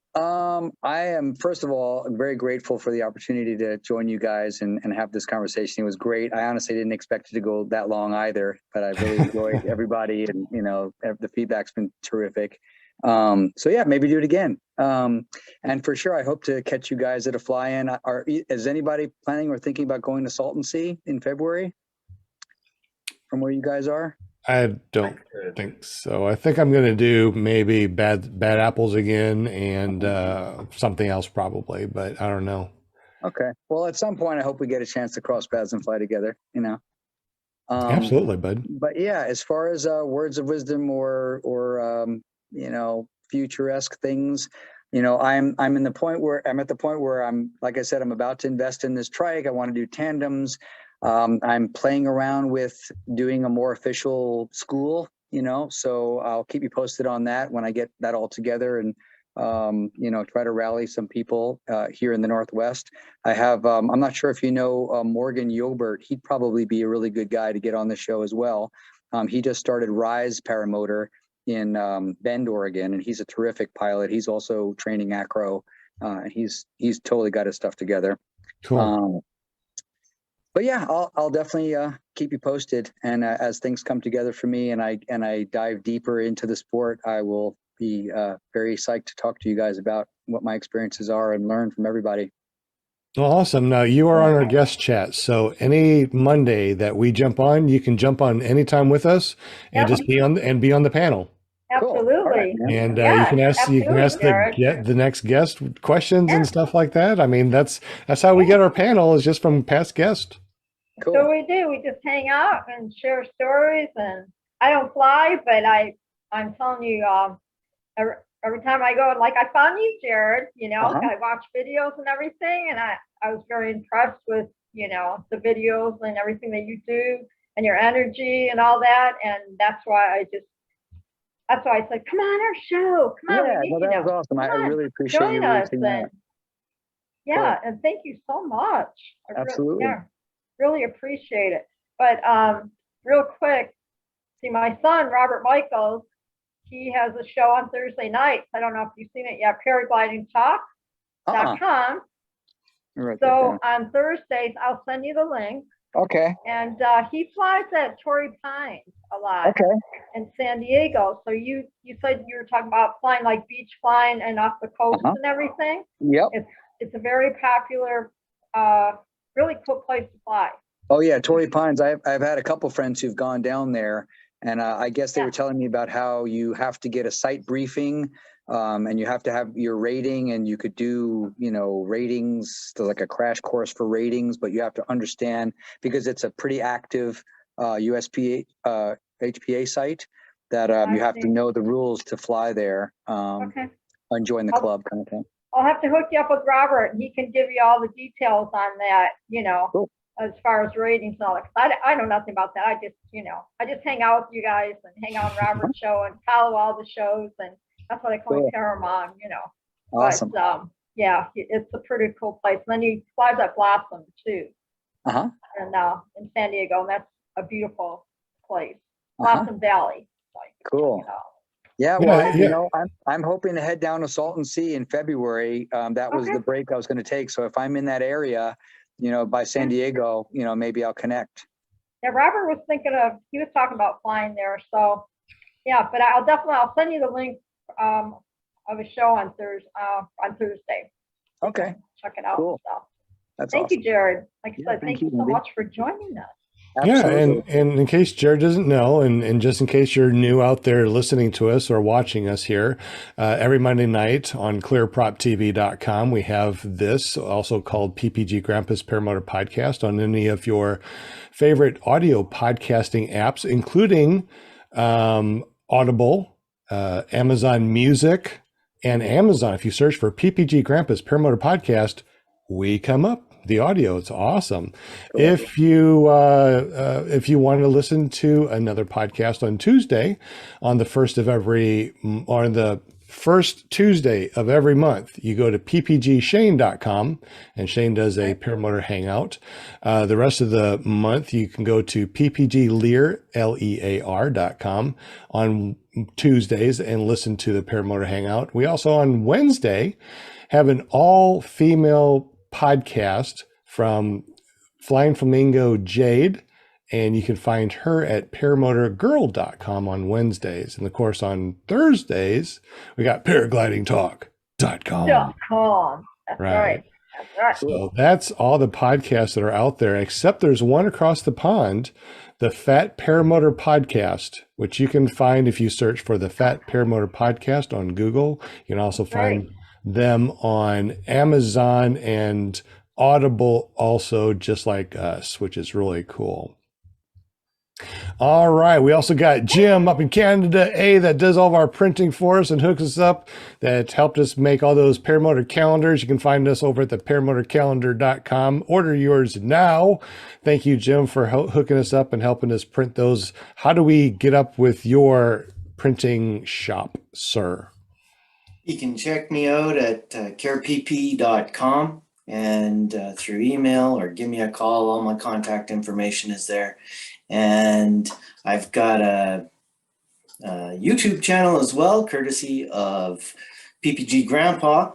I am, first of all, very grateful for the opportunity to join you guys and have this conversation. It was great. I honestly didn't expect it to go that long either, but I really enjoyed everybody, and, you know, the feedback's been terrific. So yeah, maybe do it again. And for sure, I hope to catch you guys at a fly-in. Is anybody planning or thinking about going to Salton Sea in February from where you guys are? I don't think so. I think I'm going to do maybe bad apples again and something else probably, but I don't know. Okay. Well, at some point, I hope we get a chance to cross paths and fly together, you know? Absolutely, bud. But yeah, as far as words of wisdom or you know, futuresque things, you know, I'm at the point where I'm, like I said, I'm about to invest in this trike. I want to do tandems. I'm playing around with doing a more official school, you know, so I'll keep you posted on that when I get that all together and, you know, try to rally some people here in the Northwest. I have, I'm not sure if you know Morgan Yobert. He'd probably be a really good guy to get on the show as well. He just started Rise Paramotor in Bend, Oregon, and he's a terrific pilot. He's also training acro. He's totally got his stuff together. Cool. But yeah, I'll definitely keep you posted. And as things come together for me and I dive deeper into the sport, I will be very psyched to talk to you guys about what my experiences are and learn from everybody. Well, awesome. Now you are on our guest chat. So any Monday that we jump on, you can jump on anytime with us and just be on the panel. Absolutely. Cool. Right, And Yeah, you can ask absolutely, the next guest questions and Yeah. stuff like that. I mean, that's how we get our panel is just from past guests. Cool. So we do. We just hang out and share stories. And I don't fly, but I'm telling you, every time I go, like I found you, Jarrod. You know, I watch videos and everything, and I was very impressed with, you know, the videos and everything that you do and your energy and all that. And that's why I said, come on our show. Come on. Yeah, we need, no, that was awesome. I really appreciate you join us. reaching out. And yeah, and thank you so much. Absolutely. Really appreciate it. But real quick, see, my son, Robert Michaels, he has a show on Thursday nights. I don't know if you've seen it yet, paraglidingtalk.com. Right So on Thursdays, I'll send you the link. okay. And he flies at Torrey Pines a lot Okay. in San Diego. So you said you were talking about flying like beach flying and off the coast and everything. Yep. It's a very popular, really cool place to fly. Oh yeah, Torrey Pines. I've had a couple friends who've gone down there, and I guess they were telling me about how you have to get a site briefing, and you have to have your rating, and you could do, you know, ratings, like a crash course for ratings, but you have to understand because it's a pretty active USPA HPA site that you have to know the rules to fly there and join the club kind of thing. I'll have to hook you up with Robert, and he can give you all the details on that, you know. Cool. As far as ratings and all that. I know nothing about that. I just hang out with you guys and hang out on Robert's show and follow all the shows, and that's what I call it, Paramount, you know. Awesome. But yeah, it's a pretty cool place. And then he flies at Blossom too. And in San Diego, and that's a beautiful place. Blossom Valley. Like, cool. You know. Yeah, well, you know, I'm hoping to head down to Salton Sea in February. That was the break I was going to take. So if I'm in that area, you know, by San Diego, you know, maybe I'll connect. Yeah, Robert was thinking of, he was talking about flying there. So, yeah, but I'll send you the link of a show on Thursday. Okay, Check it out. cool. So, that's thank awesome. you, Jarrod. Like I Yeah, said, thank you so Wendy. much for joining us. Yeah, Absolutely. and in case Jared doesn't know, and just in case you're new out there listening to us or watching us here, every Monday night on ClearPropTV.com, we have this, also called PPG Grandpa's Paramotor Podcast, on any of your favorite audio podcasting apps, including Audible, Amazon Music, and Amazon. If you search for PPG Grandpa's Paramotor Podcast, we come up. The audio, it's awesome. Cool. If you want to listen to another podcast on Tuesday, on the first Tuesday of every month, you go to ppgshane.com, and Shane does a paramotor hangout. The rest of the month, you can go to ppglear.com on Tuesdays and listen to the paramotor hangout. We also on Wednesday have an all-female podcast from Flying Flamingo Jade, and you can find her at paramotorgirl.com on Wednesdays. And of course, on Thursdays, we got paraglidingtalk.com. That's right. That's right. So that's all the podcasts that are out there, except there's one across the pond, the Fat Paramotor Podcast, which you can find if you search for the Fat Paramotor Podcast on Google. You can also find them on Amazon and Audible also, just like us, which is really cool. All right. We also got Jim up in Canada that does all of our printing for us and hooks us up, that helped us make all those paramotor calendars. You can find us over at the paramotorcalendar.com. Order yours now. Thank you, Jim, for hooking us up and helping us print those. How do we get up with your printing shop, sir? You can check me out at carepp.com and through email, or give me a call. All my contact information is there. And I've got a YouTube channel as well, courtesy of PPG Grandpa,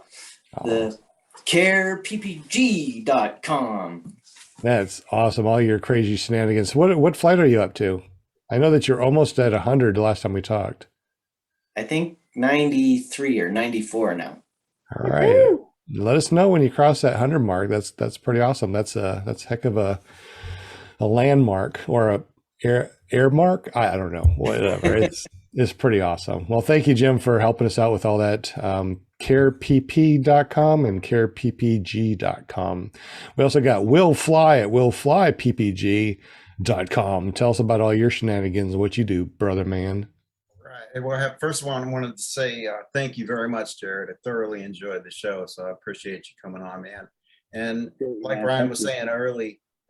the careppg.com. That's awesome. All your crazy shenanigans. What flight are you up to? I know that you're almost at 100 the last time we talked. I think 93 or 94 now. All right. Let us know when you cross that 100 mark. That's pretty awesome. That's heck of a landmark, or a air mark. I don't know. Whatever. It's pretty awesome. Well, thank you, Jim, for helping us out with all that. carepp.com and careppg.com. We also got Will Fly at willflyppg.com. Tell us about all your shenanigans and what you do, brother man. Right. Well, first of all, I wanted to say thank you very much, Jarrod. I thoroughly enjoyed the show, so I appreciate you coming on, man. And like Ryan was saying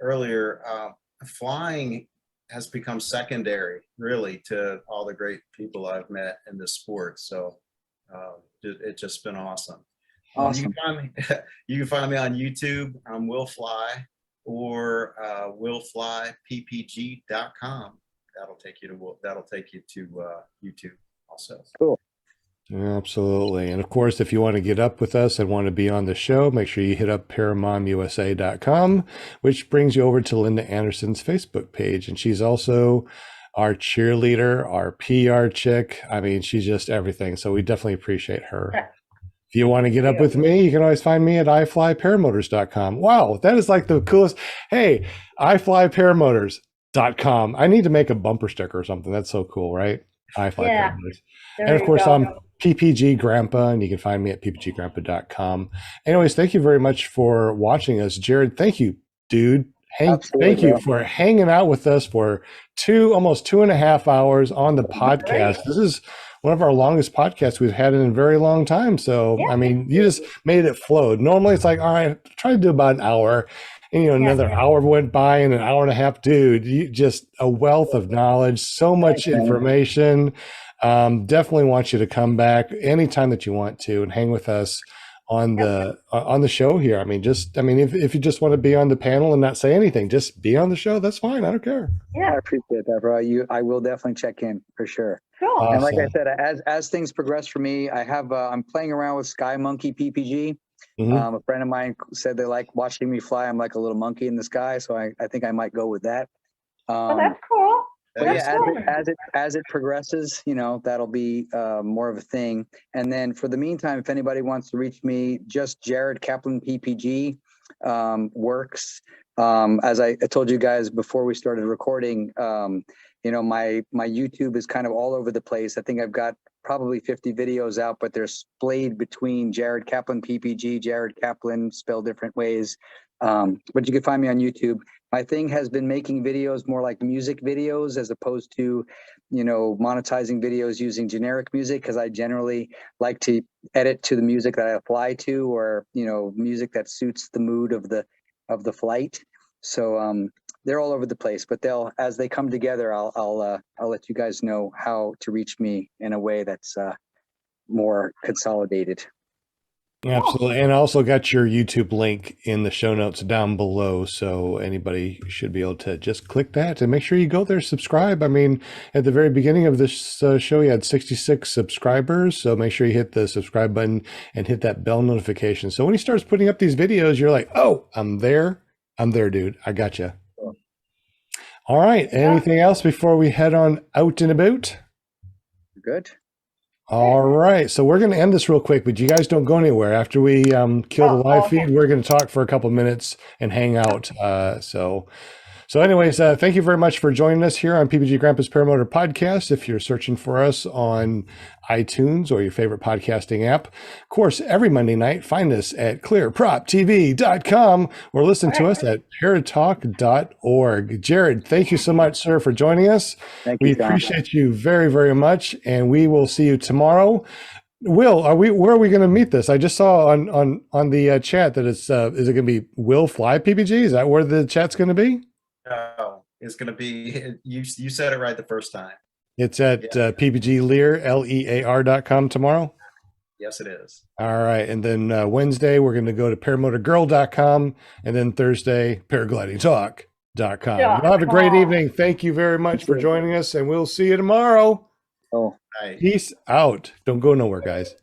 earlier, flying has become secondary, really, to all the great people I've met in this sport. So it's just been awesome. Awesome. You can find me on YouTube. I'm Will Fly, or willflyppg.com. That'll take you to YouTube also. Cool. Absolutely. And of course, if you want to get up with us and want to be on the show, make sure you hit up paramomusa.com, which brings you over to Linda Anderson's Facebook page. And she's also our cheerleader, our PR chick. I mean, she's just everything. So we definitely appreciate her. If you want to get up with me, you can always find me at iflyparamotors.com. Wow, that is like the coolest. Hey, iflyparamotors.com. I need to make a bumper sticker or something. That's so cool, right? Paramotors. And of course, I'm PPG Grandpa, and you can find me at ppggrandpa.com. Anyways, thank you very much for watching us. Jarrod, thank you, dude. Thank you for hanging out with us for almost 2.5 hours on the podcast. This is one of our longest podcasts we've had in a very long time. So, I mean, you just made it flow. Normally it's like, all right, try to do about an hour. And, another hour went by and an hour and a half. Dude, you just a wealth of knowledge, so much information. Definitely want you to come back anytime that you want to and hang with us on the show here. I mean, if you just want to be on the panel and not say anything, just be on the show. That's fine. I don't care. Yeah, I appreciate that, bro. I will definitely check in for sure. Cool. Awesome. And like I said, as things progress for me, I'm playing around with Sky Monkey PPG. A friend of mine said they like watching me fly. I'm like a little monkey in the sky, so I think I might go with that. Well, that's cool. But That yeah, is cool. as it progresses, you know, that'll be more of a thing. And then for the meantime, if anybody wants to reach me, just Jarrod Kaplan PPG works. As I told you guys before we started recording, you know, my YouTube is kind of all over the place. I think I've got probably 50 videos out, but they're splayed between Jarrod Kaplan PPG, Jarrod Kaplan spelled different ways. But you can find me on YouTube. My thing has been making videos more like music videos as opposed to, you know, monetizing videos using generic music, because I generally like to edit to the music that I fly to, or, you know, music that suits the mood of the flight. So they're all over the place, but as they come together, I'll let you guys know how to reach me in a way that's more consolidated. Absolutely. And I also got your YouTube link in the show notes down below. So anybody should be able to just click that and make sure you go there, subscribe. I mean, at the very beginning of this show, you had 66 subscribers. So make sure you hit the subscribe button and hit that bell notification. So when he starts putting up these videos, you're like, oh, I'm there, dude. I got you. All right. Anything else before we head on out and about? Good. All right, so we're going to end this real quick, but you guys don't go anywhere. After we kill the live feed, we're going to talk for a couple minutes and hang out. So anyways, thank you very much for joining us here on PPG Grandpa's Paramotor Podcast. If you're searching for us on iTunes or your favorite podcasting app, of course, every Monday night, find us at ClearPropTV.com or listen to us at paratalk.org. Jarrod, thank you so much, sir, for joining us. Thank you, We appreciate you very, very much, and we will see you tomorrow. Will, where are we going to meet this? I just saw on the chat that it's is it going to be Will Fly PPG? Is that where the chat's going to be? No, it's going to be, you said it right the first time. It's at PPGLear, LEAR.com tomorrow. Yes, it is. All right. And then Wednesday, we're going to go to paramotorgirl.com. And then Thursday, paraglidingtalk.com. Yeah. Y'all have a great evening. Thank you very much for joining us, and we'll see you tomorrow. Oh. Right. Peace out. Don't go nowhere, guys.